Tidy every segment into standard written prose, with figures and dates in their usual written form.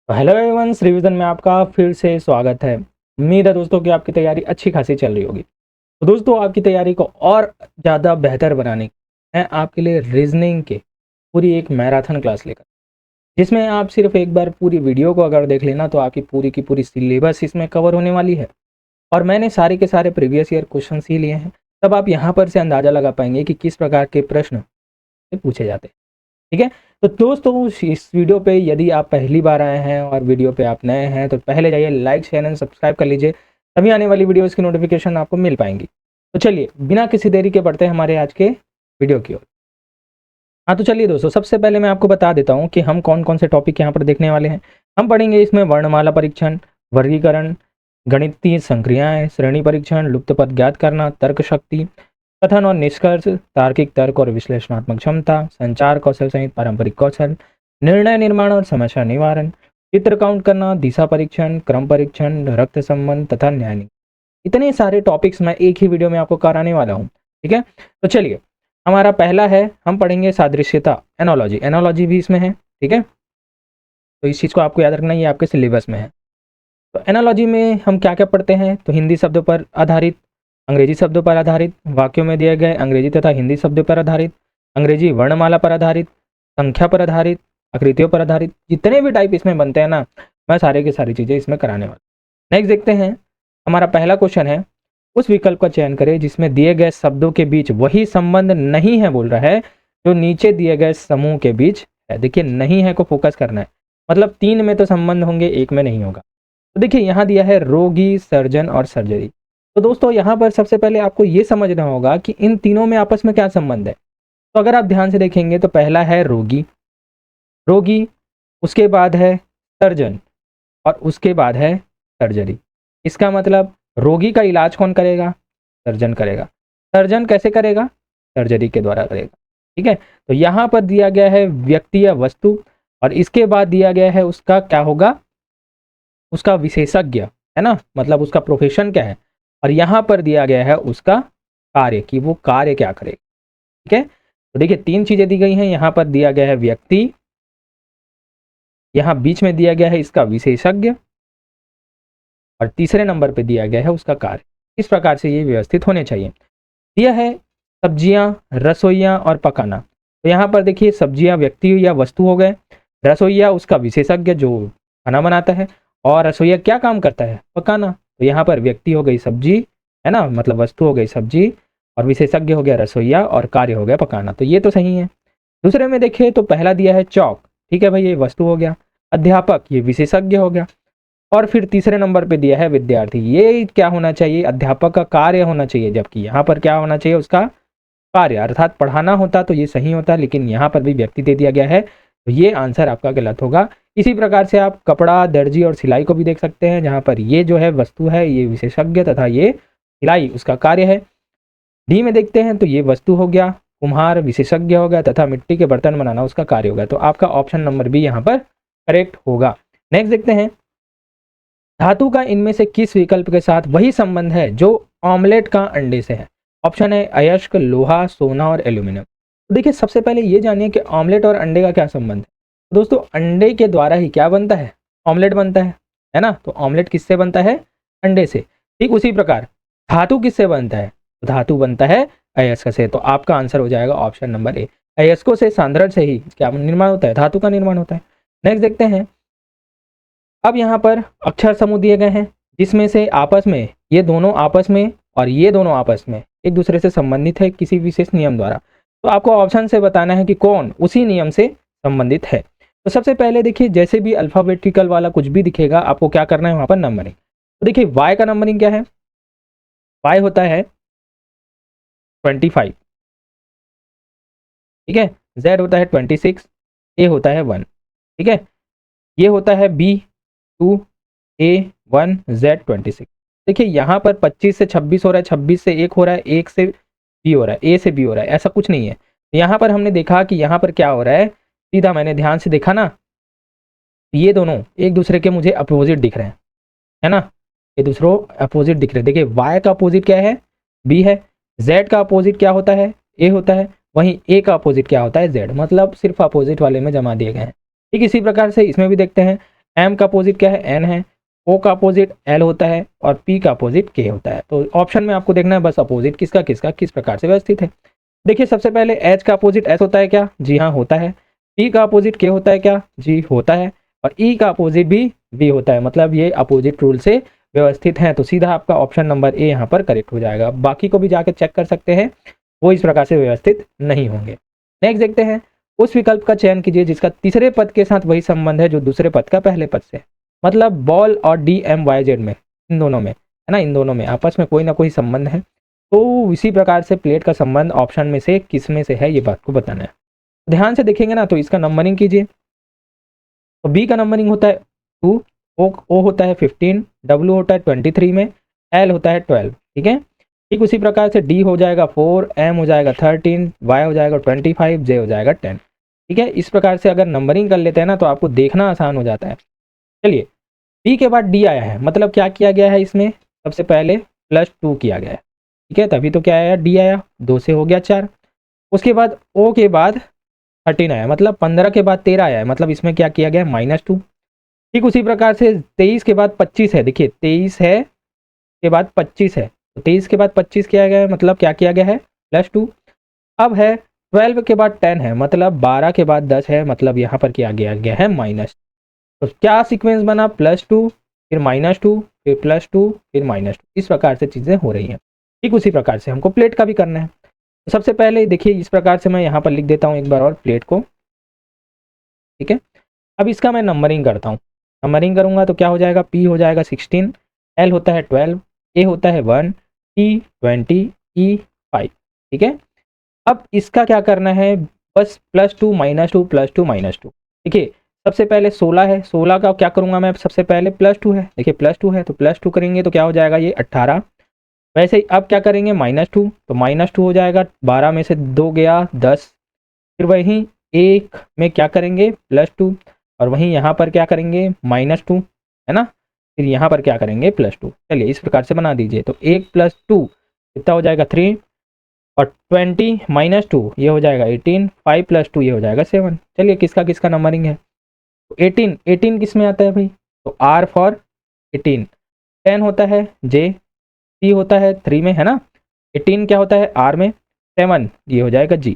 Hello everyone, revision में आपका फिर से स्वागत है। उम्मीद है दोस्तों कि आपकी तैयारी अच्छी खासी चल रही होगी। तो दोस्तों, आपकी तैयारी को और ज़्यादा बेहतर बनाने की मैं आपके लिए रीजनिंग के पूरी एक मैराथन क्लास लेकर, जिसमें आप सिर्फ एक बार पूरी वीडियो को अगर देख लेना तो आपकी पूरी की पूरी सिलेबस इसमें कवर होने वाली है। और मैंने सारे के सारे प्रीवियस ईयर क्वेश्चन ही लिए हैं। तब आप यहाँ पर से अंदाज़ा लगा पाएंगे कि किस प्रकार के प्रश्न पूछे जाते हैं। ठीक है। तो दोस्तों, इस वीडियो पे यदि आप पहली बार आए हैं और वीडियो पे आप नए हैं तो पहले जाइए लाइक शेयर एंड सब्सक्राइब कर लीजिए, तभी आने वाली वीडियोस की नोटिफिकेशन आपको मिल पाएंगी। तो चलिए बिना किसी देरी के बढ़ते हैं हमारे आज के वीडियो की ओर। हाँ, तो चलिए दोस्तों, सबसे पहले मैं आपको बता देता हूँ कि हम कौन कौन से टॉपिक यहाँ पर देखने वाले हैं। हम पढ़ेंगे इसमें वर्णमाला परीक्षण, वर्गीकरण, गणितीय संक्रियाएं, श्रेणी परीक्षण, लुप्त पद ज्ञात करना, तर्क शक्ति, कथन और निष्कर्ष, तार्किक तर्क और विश्लेषणात्मक क्षमता, संचार कौशल सहित पारंपरिक कौशल, निर्णय निर्माण और समस्या निवारण, चित्र काउंट करना, दिशा परीक्षण, क्रम परीक्षण, रक्त संबंध तथा न्याय। इतने सारे टॉपिक्स मैं एक ही वीडियो में आपको कराने वाला हूँ। ठीक है। तो चलिए, हमारा पहला है, हम पढ़ेंगे सादृश्यता, एनोलॉजी। एनोलॉजी भी इसमें है। ठीक है। तो इस चीज़ को आपको याद रखना, ये आपके सिलेबस में है। तो एनालॉजी में हम क्या क्या पढ़ते हैं, तो हिंदी शब्दों पर आधारित, अंग्रेजी शब्दों पर आधारित, वाक्यों में दिए गए अंग्रेजी तथा हिंदी शब्दों पर आधारित, अंग्रेजी वर्णमाला पर आधारित, संख्या पर आधारित, आकृतियों पर आधारित, जितने भी टाइप इसमें बनते हैं ना, मैं सारे की सारी चीज़ें इसमें कराने वाला। नेक्स्ट देखते हैं, हमारा पहला क्वेश्चन है, उस विकल्प का चयन करें जिसमें दिए गए शब्दों के बीच वही संबंध नहीं है, बोल रहा है, जो नीचे दिए गए समूह के बीच है। देखिए, नहीं है को फोकस करना है, मतलब 3 में तो संबंध होंगे, 1 में नहीं होगा। तो देखिए, यहाँ दिया है रोगी, सर्जन और सर्जरी। तो दोस्तों, यहाँ पर सबसे पहले आपको ये समझना होगा कि इन तीनों में आपस में क्या संबंध है। तो अगर आप ध्यान से देखेंगे तो पहला है रोगी, रोगी, उसके बाद है सर्जन और उसके बाद है सर्जरी। इसका मतलब रोगी का इलाज कौन करेगा? सर्जन करेगा। सर्जन कैसे करेगा? सर्जरी के द्वारा करेगा। ठीक है। तो यहाँ पर दिया गया है व्यक्ति या वस्तु, और इसके बाद दिया गया है उसका क्या होगा, उसका विशेषज्ञ, है ना, मतलब उसका प्रोफेशन क्या है। और यहाँ पर दिया गया है उसका कार्य, कि वो कार्य क्या करे। ठीक है। तो देखिए, 3 चीजें दी गई हैं। यहाँ पर दिया गया है व्यक्ति, यहाँ बीच में दिया गया है इसका विशेषज्ञ, और तीसरे नंबर पे दिया गया है उसका कार्य। इस प्रकार से ये व्यवस्थित होने चाहिए। दिया है सब्जियां, रसोइया और पकाना। तो यहाँ पर देखिए, सब्जियां व्यक्ति या वस्तु हो गए, रसोइया उसका विशेषज्ञ जो खाना बनाता है, और रसोइया क्या काम करता है? पकाना। तो यहाँ पर व्यक्ति हो गई सब्जी, है ना, मतलब वस्तु हो गई सब्जी, और विशेषज्ञ हो गया रसोइया, और कार्य हो गया पकाना। तो ये तो सही है। दूसरे में देखिए तो पहला दिया है चौक, ठीक है भाई, ये वस्तु हो गया। अध्यापक, ये विशेषज्ञ हो गया। और फिर तीसरे नंबर पे दिया है विद्यार्थी, ये क्या होना चाहिए? अध्यापक का कार्य होना चाहिए, जबकि यहाँ पर क्या होना चाहिए? उसका कार्य, अर्थात पढ़ाना होता तो ये सही होता, लेकिन यहाँ पर भी व्यक्ति दे दिया गया है, तो ये आंसर आपका गलत होगा। इसी प्रकार से आप कपड़ा, दर्जी और सिलाई को भी देख सकते हैं, जहाँ पर ये जो है वस्तु है, ये विशेषज्ञ, तथा ये सिलाई उसका कार्य है। डी में देखते हैं तो ये वस्तु हो गया, कुम्हार विशेषज्ञ हो गया, तथा मिट्टी के बर्तन बनाना उसका कार्य हो गया। तो आपका ऑप्शन नंबर बी यहाँ पर करेक्ट होगा। नेक्स्ट देखते हैं, धातु का इनमें से किस विकल्प के साथ वही संबंध है जो ऑमलेट का अंडे से है? ऑप्शन है अयस्क, लोहा, सोना और एल्यूमिनियम। तो देखिए, सबसे पहले ये जानिए कि ऑमलेट और अंडे का क्या संबंध है। तो दोस्तों, अंडे के द्वारा ही क्या बनता है? ऑमलेट बनता है ना। तो ऑमलेट किससे बनता है? अंडे से। ठीक उसी प्रकार धातु किससे बनता है? तो धातु बनता है अयस्क से। तो आपका आंसर हो जाएगा ऑप्शन नंबर ए। अयस्कों से, सांद्रण से ही क्या निर्माण होता है? धातु का निर्माण होता है। नेक्स्ट देखते हैं, अब यहाँ पर अक्षर समूह दिए गए हैं, जिसमें से आपस में ये दोनों आपस में और ये दोनों आपस में एक दूसरे से संबंधित है किसी विशेष नियम द्वारा। तो आपको ऑप्शन से बताना है कि कौन उसी नियम से संबंधित है। तो सबसे पहले देखिए, जैसे भी अल्फाबेटिकल वाला कुछ भी दिखेगा, आपको क्या करना है? वहां पर नंबरिंग। तो देखिए, वाई का नंबरिंग क्या है? वाई होता है 25, ठीक है। जेड होता है 26, ए होता है 1, ठीक है। ये होता है B2, A1, Z26। देखिए, यहाँ पर 25 से 26 हो रहा है, 26 से 1 हो रहा है, 1 से B हो रहा है, A से B हो रहा है, ऐसा कुछ नहीं है। यहाँ पर हमने देखा कि यहाँ पर क्या हो रहा है, सीधा मैंने ध्यान से देखा ना, ये दोनों एक दूसरे के मुझे अपोजिट दिख रहे हैं, है ना, ये दूसरों अपोजिट दिख रहे हैं। देखिए, Y का अपोजिट क्या है? B है। Z का अपोजिट क्या होता है? A होता है। वहीं A का अपोजिट क्या होता है? Z। मतलब सिर्फ अपोजिट वाले में जमा दिए गए हैं। ठीक इसी प्रकार से इसमें भी देखते हैं, एम का अपोजिट क्या है, एन है, ओ का अपोजिट एल होता है और पी का अपोजिट के होता है। तो ऑप्शन में आपको देखना है बस अपोजिट किसका किसका किस प्रकार से व्यवस्थित है। देखिए सबसे पहले एच का अपोजिट एस होता है क्या, जी हाँ होता है। पी का अपोजिट के होता है क्या, जी होता है। और ई का अपोजिट भी वी होता है, मतलब ये अपोजिट रूल से व्यवस्थित हैं। तो सीधा आपका ऑप्शन नंबर ए यहाँ पर करेक्ट हो जाएगा। बाकी को भी जाकर चेक कर सकते हैं, वो इस प्रकार से व्यवस्थित नहीं होंगे। नेक्स्ट देखते हैं, उस विकल्प का चयन कीजिए जिसका तीसरे पद के साथ वही संबंध है जो दूसरे पद का पहले पद से। मतलब बॉल और डी एम वाई जेड में, इन दोनों में है ना, इन दोनों में आपस में कोई ना कोई संबंध है। तो इसी प्रकार से प्लेट का संबंध ऑप्शन में से किस में से है, ये बात को बताना है। ध्यान से देखेंगे ना तो इसका नंबरिंग कीजिए। तो बी का नंबरिंग होता है 2, ओ होता है 15, डब्ल्यू होता है 23 में, एल होता है 12। ठीक है, ठीक उसी प्रकार से डी हो जाएगा 4, एम हो जाएगा 13, वाई हो जाएगा 25, जे हो जाएगा 10। ठीक है, इस प्रकार से अगर नंबरिंग कर लेते हैं ना तो आपको देखना आसान हो जाता है। चलिए, बी के बाद डी आया है, मतलब क्या किया गया है इसमें, सबसे पहले +2 किया गया है। ठीक है, तभी तो क्या आया, डी आया, 2 से हो गया 4। उसके बाद ओ के बाद 13 आया, मतलब 15 के बाद 13 आया है, मतलब इसमें क्या किया गया है, -2। ठीक उसी प्रकार से 23 के बाद 25 है, देखिए 23 है के बाद 25 है, तो 23 के बाद 25 किया गया है, मतलब क्या किया गया है, +2। अब है 12 के बाद 10 है, मतलब 12 के बाद 10 है, मतलब यहाँ पर किया गया है माइनस। तो क्या सीक्वेंस बना, +2 फिर -2 फिर +2 फिर -2, इस प्रकार से चीज़ें हो रही हैं। ठीक उसी प्रकार से हमको प्लेट का भी करना है। तो सबसे पहले देखिए इस प्रकार से मैं यहाँ पर लिख देता हूँ एक बार और प्लेट को। ठीक है, अब इसका मैं नंबरिंग करता हूँ। नंबरिंग करूँगा तो क्या हो जाएगा, पी हो जाएगा 16, एल होता है 12, ए होता है 1, टी 20, ई 5। ठीक है, अब इसका क्या करना है, बस +2 -2 +2 -2। देखिए सबसे पहले 16 है, 16 का क्या करूँगा मैं, सबसे पहले +2 है, देखिए +2 है तो +2 करेंगे तो क्या हो जाएगा, ये 18। वैसे ही अब क्या करेंगे, -2, तो -2 हो जाएगा, 12 में से 2 गया 10। फिर वहीं 1 में क्या करेंगे, +2, और वहीं यहाँ पर क्या करेंगे, -2, है ना। फिर यहाँ पर क्या करेंगे, +2। चलिए इस प्रकार से बना दीजिए। तो 1 + 2 कितना हो जाएगा, 3, और 20 -2 ये हो जाएगा 18, 5 + 2 ये हो जाएगा 7। चलिए किसका किसका नंबरिंग है, तो 18 किस में आता है भाई, तो R फॉर 18, 10 होता है जे, सी होता है 3 में, है ना। 18 क्या होता है R में, 7 ये हो जाएगा जी।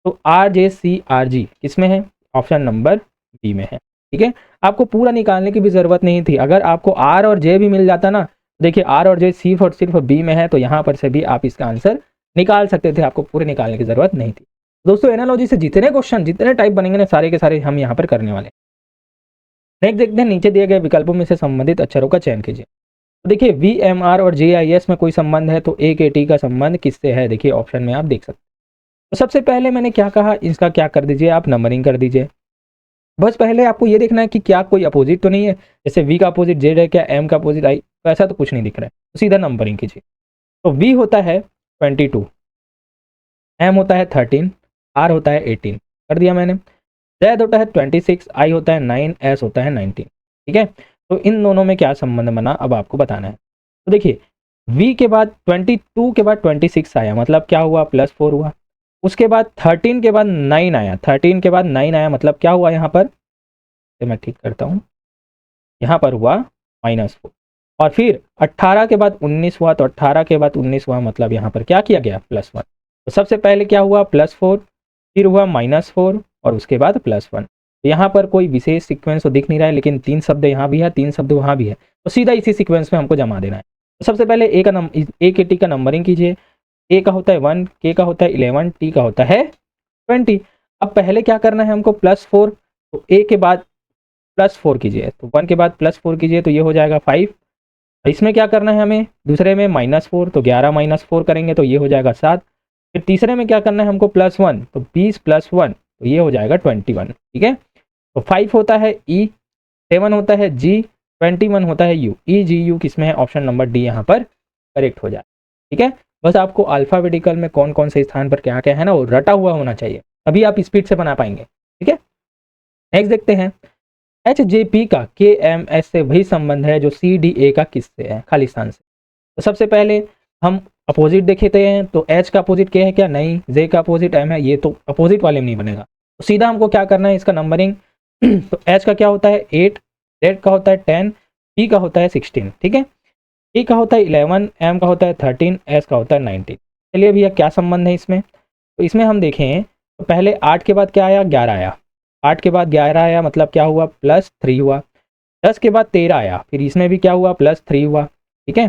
तो RJCRG किस में है, ऑप्शन नंबर बी में है। ठीक है, आपको पूरा निकालने की भी ज़रूरत नहीं थी। अगर आपको आर और जे भी मिल जाता ना, देखिए आर और जे सिर्फ बी में है, तो यहाँ पर से भी आप इसका आंसर निकाल सकते थे, आपको पूरे निकालने की ज़रूरत नहीं थी। दोस्तों एनालॉजी से जितने क्वेश्चन जितने टाइप बनेंगे ना, सारे के सारे हम यहाँ पर करने वाले हैं। नेक्स्ट देखते हैं, नीचे दिए गए विकल्पों में से संबंधित अक्षरों का चयन कीजिए। तो देखिए VMR और JIS में कोई संबंध है, तो A के T का संबंध किससे है, देखिए ऑप्शन में आप देख सकते हैं। तो सबसे पहले मैंने क्या कहा, इसका क्या कर दीजिए, आप नंबरिंग कर दीजिए। बस पहले आपको ये देखना है कि क्या कोई अपोजिट तो नहीं है, जैसे V का अपोजिट Z है क्या, M का अपोजिट I, तो ऐसा तो कुछ नहीं दिख रहा है, तो सीधा नंबरिंग कीजिए। तो V होता है 22, M होता है 13, R होता है 18, कर दिया मैंने। Z होता है 26, I होता है 9, S होता है 19। ठीक है, तो इन दोनों में क्या संबंध बना, अब आपको बताना है। तो देखिए V के बाद 22 के बाद 26 आया, मतलब क्या हुआ, +4 हुआ। उसके बाद 13 के बाद 9 आया, 13 के बाद 9 आया, मतलब क्या हुआ यहाँ पर, तो मैं ठीक करता हूँ, यहाँ पर हुआ -4। और फिर 18 के बाद 19 हुआ, तो 18 के बाद 19 हुआ, मतलब यहाँ पर क्या किया गया, +1। तो सबसे पहले क्या हुआ, +4, फिर हुआ -4 और उसके बाद +1। यहाँ पर कोई विशेष सीक्वेंस तो दिख नहीं रहा है, लेकिन 3 शब्द यहाँ भी है, 3 शब्द वहाँ भी है, तो सीधा इसी सीक्वेंस में हमको जमा देना है। तो सबसे पहले ए के टी का नंबरिंग कीजिए। ए का होता है 1, के का होता है 11, टी का होता है 20। अब पहले क्या करना है हमको, +4, तो ए के बाद +4 कीजिए, तो 1 के बाद +4 कीजिए, तो ये हो जाएगा 5। इसमें क्या करना है हमें, दूसरे में -4, तो 11 -4 करेंगे तो ये हो जाएगा 7। फिर तीसरे में क्या करना है हमको, +1, तो 20 + 1, तो ये हो जाएगा 21। ठीक है, तो 5 होता है ई, 7 होता है जी, 21 होता है यू। ई जी यू किस में है, ऑप्शन नंबर डी यहाँ पर करेक्ट हो जाए। ठीक है, बस आपको अल्फ़ाबेटिकल में कौन कौन से स्थान पर क्या क्या है ना, वो रटा हुआ होना चाहिए, तभी आप स्पीड से बना पाएंगे। ठीक है, नेक्स्ट देखते हैं, HJP का KMS से वही संबंध है जो CDA का किससे है, खाली स्थान से। तो सबसे पहले हम अपोजिट देखते हैं, तो H का अपोजिट K है क्या, नहीं। J का अपोजिट M है, ये तो अपोजिट वाले में नहीं बनेगा। तो सीधा हमको क्या करना है, इसका नंबरिंग। तो H का क्या होता है 8, Z का होता है 10, P का होता है 16, ठीक है। E का होता है 11, M का होता है 13, S का होता है 19। चलिए भैया क्या संबंध है इसमें, तो इसमें हम देखें तो पहले 8 के बाद क्या आया, 11 आया। 8 के बाद 11 आया मतलब क्या हुआ, +3 हुआ। 10 के बाद 13 आया, फिर इसमें भी क्या हुआ, +3 हुआ, ठीक है।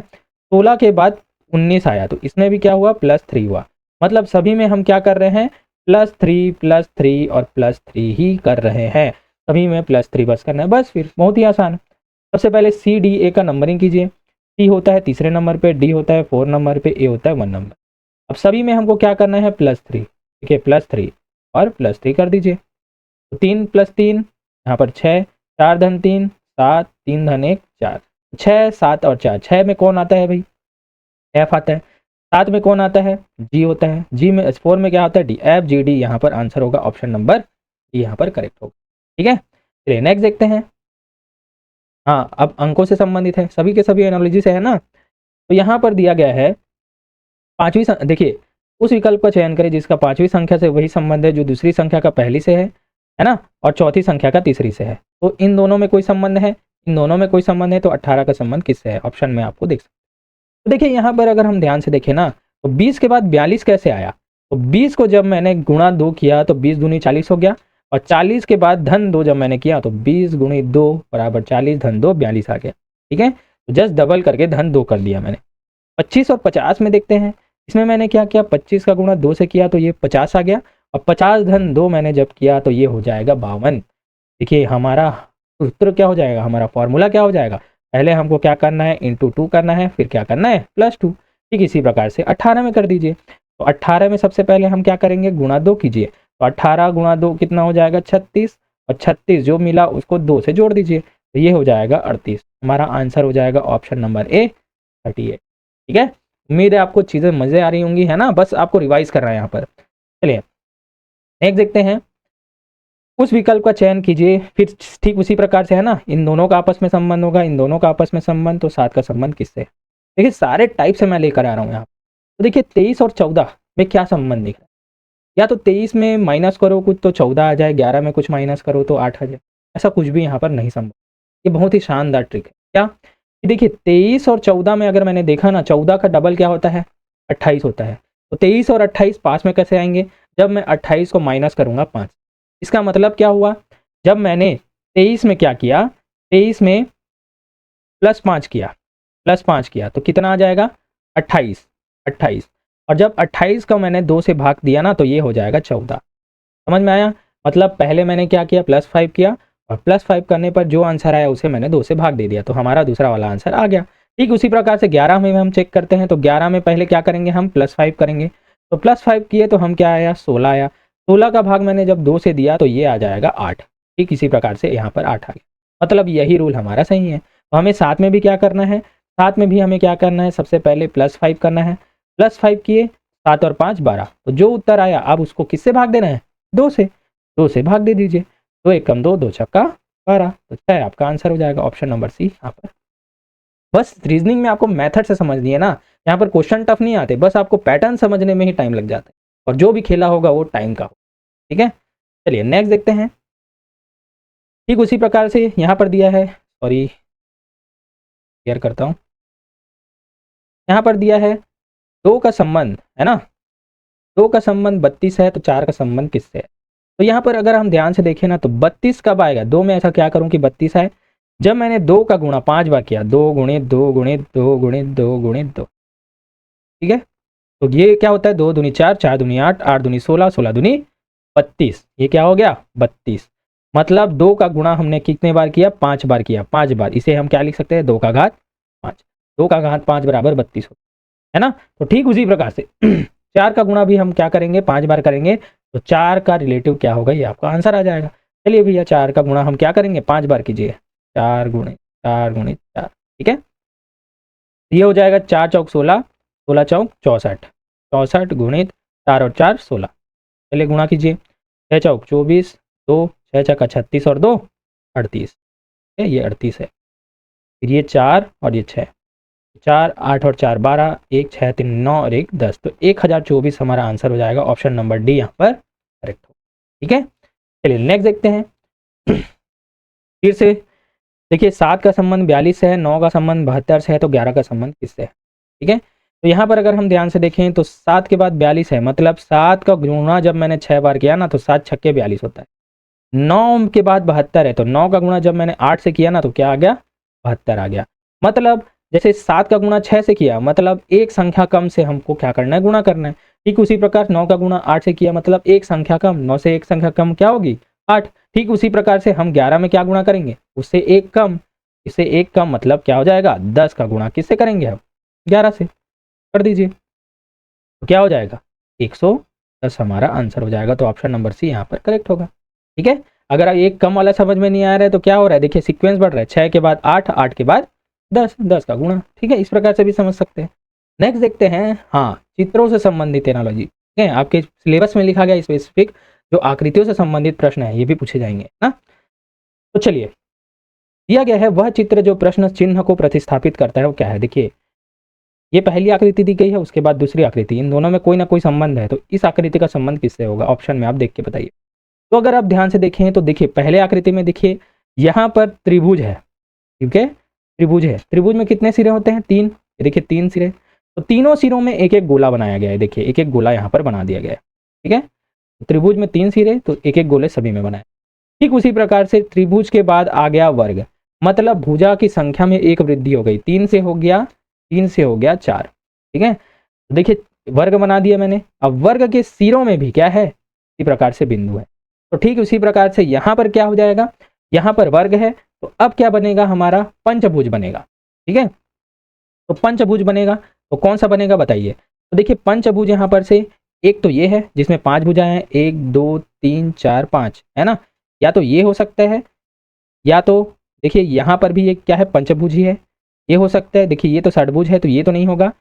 16 के बाद 19 आया, तो इसमें भी क्या हुआ, +3 हुआ। मतलब सभी में हम क्या कर रहे हैं, +3 और +3 ही कर रहे हैं। सभी में +3 बस करना है, बस फिर बहुत ही आसान है। सबसे पहले CDA का नंबरिंग कीजिए। C होता है तीसरे नंबर पे, D होता है 4 नंबर पे, A होता है 1 नंबर। अब सभी में हमको क्या करना है, +3, ठीक है, +3 और +3 कर दीजिए। तो 3 + 3 यहाँ पर 6, 4 धन 3 7, 3 धन 1 4, 6 7 और 4, 6 में कौन आता है भाई, F आता है। 7 में कौन आता है, G होता है। G में 4 में क्या होता है, D, FGD। यहाँ पर आंसर होगा ऑप्शन नंबर D, यहाँ पर करेक्ट होगा, ठीक है। चलिए नेक्स्ट देखते हैं। हाँ, अब अंकों से संबंधित है, सभी के सभी एनालॉजी से है ना। तो यहाँ पर दिया गया है देखिए, उस विकल्प का चयन करें जिसका 5वीं संख्या से वही संबंध है जो दूसरी संख्या का पहली से है ना, और चौथी संख्या का तीसरी से है। तो इन दोनों में कोई संबंध है, इन दोनों में कोई संबंध है, तो 18 का संबंध किससे है, ऑप्शन में आपको देख सकते हैं। तो देखिए यहाँ पर अगर हम ध्यान से देखें ना, तो 20 के बाद 42 कैसे आया, तो 20 को जब मैंने गुणा 2 किया तो 20 दूनी 40 हो गया, और 40 के बाद धन 2 जब मैंने किया तो 20 × 2 = 40, धन 2 42 आ गया, ठीक है। तो जस्ट डबल करके धन 2 कर दिया मैंने। 25 और 50 में देखते हैं, इसमें मैंने क्या किया, 25 का गुणा 2 से किया तो ये 50 आ गया, और 50 धन 2 मैंने जब किया तो ये हो जाएगा 52। देखिए हमारा सूत्र क्या हो जाएगा, हमारा फॉर्मूला क्या हो जाएगा, पहले हमको क्या करना है, इंटू 2 करना है, फिर क्या करना है, +2। ठीक इसी प्रकार से 18 में कर दीजिए। तो 18 में सबसे पहले हम क्या करेंगे, गुणा 2 कीजिए। तो 18 × 2 कितना हो जाएगा, 36, और 36 जो मिला उसको 2 से जोड़ दीजिए, तो ये हो जाएगा 38। हमारा आंसर हो जाएगा ऑप्शन नंबर A, 38, ठीक है। उम्मीद है आपको चीज़ें मज़े आ रही होंगी, है ना, बस आपको रिवाइज करना है यहाँ पर। चलिए नेक्स्ट देखते हैं। उस विकल्प का चयन कीजिए, फिर ठीक उसी प्रकार से है ना, इन दोनों का आपस में संबंध होगा, इन दोनों का आपस में संबंध, तो 7 का संबंध किससे। देखिए सारे टाइप से मैं लेकर आ रहा हूँ यहाँ। तो देखिए 23 और 14 में क्या संबंध दिख रहा है, या तो 23 में माइनस करो कुछ तो 14 आ जाए, 11 में कुछ माइनस करो तो 8 आ जाए, ऐसा कुछ भी यहाँ पर नहीं संभव। ये बहुत ही शानदार ट्रिक है। क्या, देखिए 23 और 14 में अगर मैंने देखा ना, 14 का डबल क्या होता है, 28 होता है। तो 23 और 28 पास में कैसे आएंगे, जब मैं 28 को माइनस करूंगा 5। इसका मतलब क्या हुआ, जब मैंने 23 में क्या किया, 23 में +5 किया, +5 किया तो कितना आ जाएगा, 28, 28। और जब 28 का मैंने 2 से भाग दिया ना, तो ये हो जाएगा 14। समझ में आया, मतलब पहले मैंने क्या किया, +5 किया, और +5 करने पर जो आंसर आया उसे मैंने 2 से भाग दे दिया, तो हमारा दूसरा वाला आंसर आ गया। ठीक उसी प्रकार से 11 में हम चेक करते हैं। तो 11 में पहले क्या करेंगे, हम +5 करेंगे। तो +5 किए तो हम क्या आया, 16 आया। 16 का भाग मैंने जब 2 से दिया तो ये आ जाएगा 8। ठीक इसी प्रकार से यहाँ पर 8 आ गया। मतलब यही रूल हमारा सही है। तो हमें साथ में भी क्या करना है, साथ में भी हमें क्या करना है, सबसे पहले +5 करना है। +5 किए, 7 और 5 12। तो जो उत्तर आया आप उसको किससे भाग देना है, 2 से। 2 से भाग दे दीजिए। 2 एकम 2, 2 छक्का 12, तो 6 आपका आंसर हो जाएगा ऑप्शन नंबर सी यहाँ पर। बस रीजनिंग में आपको मेथड से समझनी है ना, यहाँ पर क्वेश्चन टफ नहीं आते, बस आपको पैटर्न समझने में ही टाइम लग जाता है, और जो भी खेला होगा वो टाइम का हो। ठीक है, चलिए नेक्स्ट देखते हैं। ठीक उसी प्रकार से यहाँ पर दिया है, सॉरी क्लियर करता हूँ, यहाँ पर दिया है 2 का संबंध है ना, 2 का संबंध 32 है, तो 4 का संबंध किससे है। तो यहाँ पर अगर हम ध्यान से देखें ना, तो 32 कब आएगा, 2 में ऐसा क्या करूँ कि 32 आए, जब मैंने 2 का गुणा 5 बार किया, 2 गुणित 2 गुणित 2 गुणित 2 गुणित 2। ठीक है, तो ये क्या होता है, 2 दूनी 4, 4 दूनी 8, 8 दूनी 16, 16 दूनी 32। ये क्या हो गया, 32। मतलब 2 का गुणा हमने कितने बार किया, 5 बार किया, 5 बार। इसे हम क्या लिख सकते हैं, 2 का घात 5। 2 का घात 5 बराबर 32 है ना। तो ठीक उसी प्रकार से 4 का गुणा भी हम क्या करेंगे, 5 बार करेंगे, तो 4 का रिलेटिव क्या होगा, ये आपका आंसर आ जाएगा। चलिए भैया 4 का गुणा हम क्या करेंगे, 5 बार कीजिए, 4 गुणित 4 गुणित 4। ठीक है, ये हो जाएगा 4 चौक 16, 16 चौक 64, 64 गुणित 4 और 4 16। चलिए गुणा कीजिए, 6 चौक 24, 2 6 चौका 36 और 2 38, ये 38 है। फिर ये 4 और ये 6, 4 8 और 4 12, 1 6 3 9 और 1 10, तो 1024 हमारा आंसर हो जाएगा ऑप्शन नंबर डी यहाँ पर करेक्ट हो। ठीक है, चलिए नेक्स्ट देखते हैं। फिर से देखिए 7 का संबंध 42 से है, 9 का संबंध 72 से है, तो 11 का संबंध किससे है? ठीक है, तो यहाँ पर अगर हम ध्यान से देखें तो 7 के बाद 42 है, मतलब 7 का गुणा जब मैंने 6 बार किया ना तो 7 छक्के 42 होता है। 9 के बाद 72 है, तो 9 का गुणा जब मैंने 8 से किया ना तो क्या आ गया? 72 आ गया। मतलब जैसे 7 का गुणा 6 से किया, मतलब एक संख्या कम से हमको क्या करना है? गुणा करना है। ठीक उसी प्रकार 9 का गुणा 8 से किया, मतलब एक संख्या कम, 9 से एक संख्या कम क्या होगी? 8। ठीक उसी प्रकार से हम 11 में क्या गुणा करेंगे? उससे एक कम, इससे एक कम, मतलब क्या हो जाएगा? 10 का गुणा किससे करेंगे हम? 11 से। कर दीजिए, तो क्या हो जाएगा? 110 हमारा आंसर हो जाएगा। तो ऑप्शन नंबर सी यहाँ पर करेक्ट होगा। ठीक है, अगर एक कम वाला समझ में नहीं आ रहा है तो क्या हो रहा है? देखिए सीक्वेंस बढ़ रहा है, 6 के बाद 8, 8 के बाद 10, 10 का गुणा। ठीक है, इस प्रकार से भी समझ सकते हैं। नेक्स्ट देखते हैं, हाँ, चित्रों से संबंधित एनालॉजी। ठीक है, आपके सिलेबस में लिखा गया स्पेसिफिक जो आकृतियों से संबंधित प्रश्न है, ये भी पूछे जाएंगे ना। तो चलिए, दिया गया है वह चित्र जो प्रश्न चिन्ह को प्रतिस्थापित करता है वो क्या है? देखिए ये पहली आकृति दी गई है, उसके बाद दूसरी आकृति, इन दोनों में कोई ना कोई संबंध है, तो इस आकृति का संबंध किससे होगा? ऑप्शन में आप देख के बताइए। तो अगर आप ध्यान से देखें तो देखिए पहले आकृति में देखिए यहाँ पर त्रिभुज है। ठीक है, त्रिभुज है, त्रिभुज में कितने सिरे होते हैं? 3। देखिए 3 सिरे, तो तीनों सिरों में एक एक गोला बनाया गया है। देखिए एक एक गोला यहाँ पर बना दिया गया है। ठीक है, त्रिभुज में 3 सिरे, तो एक एक गोले सभी में बनाए। ठीक उसी प्रकार से त्रिभुज के बाद आ गया वर्ग, मतलब भुजा की संख्या में एक वृद्धि हो गई, 3 से हो गया 3 से हो गया 4। ठीक है, तो देखिए वर्ग बना दिया मैंने। अब वर्ग के सिरों में भी क्या है? इसी प्रकार से बिंदु है। तो ठीक उसी प्रकार से यहाँ पर क्या हो जाएगा? यहाँ पर वर्ग है, तो अब क्या बनेगा? हमारा पंचभुज बनेगा। ठीक है, तो पंचभुज बनेगा, तो कौन सा बनेगा बताइए? तो देखिए पंचभुज यहाँ पर से एक तो ये है जिसमें 5 भुजाएं हैं, 1 2 3 4 5, है ना। या तो ये हो सकता है, या तो देखिए यहाँ पर भी ये क्या है? पंचभुज ही है। ये हो सकता है, देखिए ये तो षटभुज है तो ये तो नहीं होगा,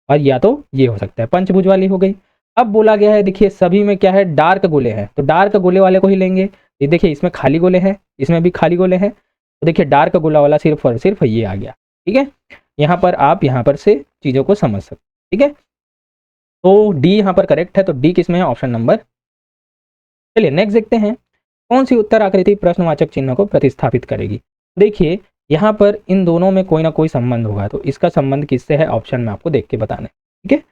और या तो ये हो सकता है, पंचभुज वाली हो गई। अब बोला गया है देखिए सभी में क्या है? डार्क गोले हैं, तो डार्क गोले वाले को ही लेंगे। ये देखिए इसमें खाली गोले हैं, इसमें भी खाली गोले हैं, तो देखिए डार्क गोला वाला सिर्फ और सिर्फ ये आ गया। ठीक है, यहाँ पर आप यहाँ पर से चीज़ों को समझ सकते। ठीक है, तो डी यहाँ पर करेक्ट है, तो डी किस में है? Option number. चलिए नेक्स्ट देखते हैं, कौन सी उत्तर आकृति प्रश्नवाचक चिन्ह को प्रतिस्थापित करेगी? देखिए यहाँ पर इन दोनों में कोई ना कोई संबंध होगा, तो इसका संबंध किससे है? ऑप्शन में आपको देख के बताना है। ठीक है,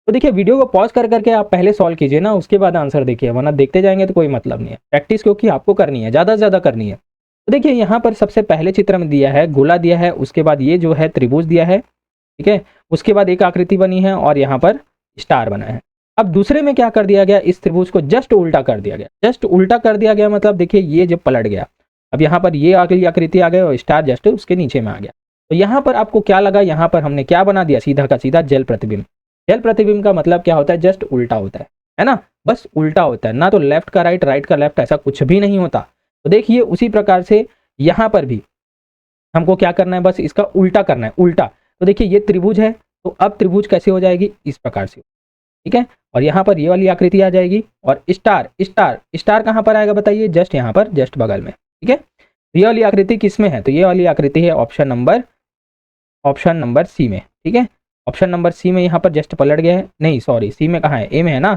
तो देखिए वीडियो को पॉज कर करके आप पहले सॉल्व कीजिए ना, उसके बाद आंसर देखिए, वरना देखते जाएंगे तो कोई मतलब नहीं है। प्रैक्टिस क्योंकि आपको करनी है, ज़्यादा से ज़्यादा करनी है। तो देखिए यहाँ पर सबसे पहले चित्र में दिया है गोला दिया है, उसके बाद ये जो है त्रिभुज दिया है। ठीक है, उसके बाद एक आकृति बनी है और यहाँ पर स्टार बना है। अब दूसरे में क्या कर दिया गया? इस त्रिभुज को जस्ट उल्टा कर दिया गया। जस्ट उल्टा कर दिया गया मतलब देखिए ये जब पलट गया, अब यहाँ पर ये अगली आकृति आ गई और स्टार जस्ट उसके नीचे में आ गया। तो यहाँ पर आपको क्या लगा? यहाँ पर हमने क्या बना दिया? सीधा का सीधा जल प्रतिबिंब। जल प्रतिबिंब का मतलब क्या होता है? जस्ट उल्टा होता है ना, बस उल्टा होता है ना, तो लेफ्ट का राइट, राइट का लेफ्ट, ऐसा कुछ भी नहीं होता। तो देखिए उसी प्रकार से यहाँ पर भी हमको क्या करना है? बस इसका उल्टा करना है, उल्टा। तो देखिए ये त्रिभुज है, तो अब त्रिभुज कैसे हो जाएगी? इस प्रकार से। ठीक है, और यहाँ पर ये वाली आकृति आ जाएगी, और स्टार, स्टार, स्टार कहाँ पर आएगा बताइए? जस्ट यहाँ पर, जस्ट बगल में। ठीक है, ये वाली आकृति किस में है? तो ये वाली आकृति है ऑप्शन नंबर सी में। ठीक है, ऑप्शन नंबर सी में यहाँ पर जस्ट पलट गया है, नहीं सॉरी, सी में कहाँ है? ए में है ना।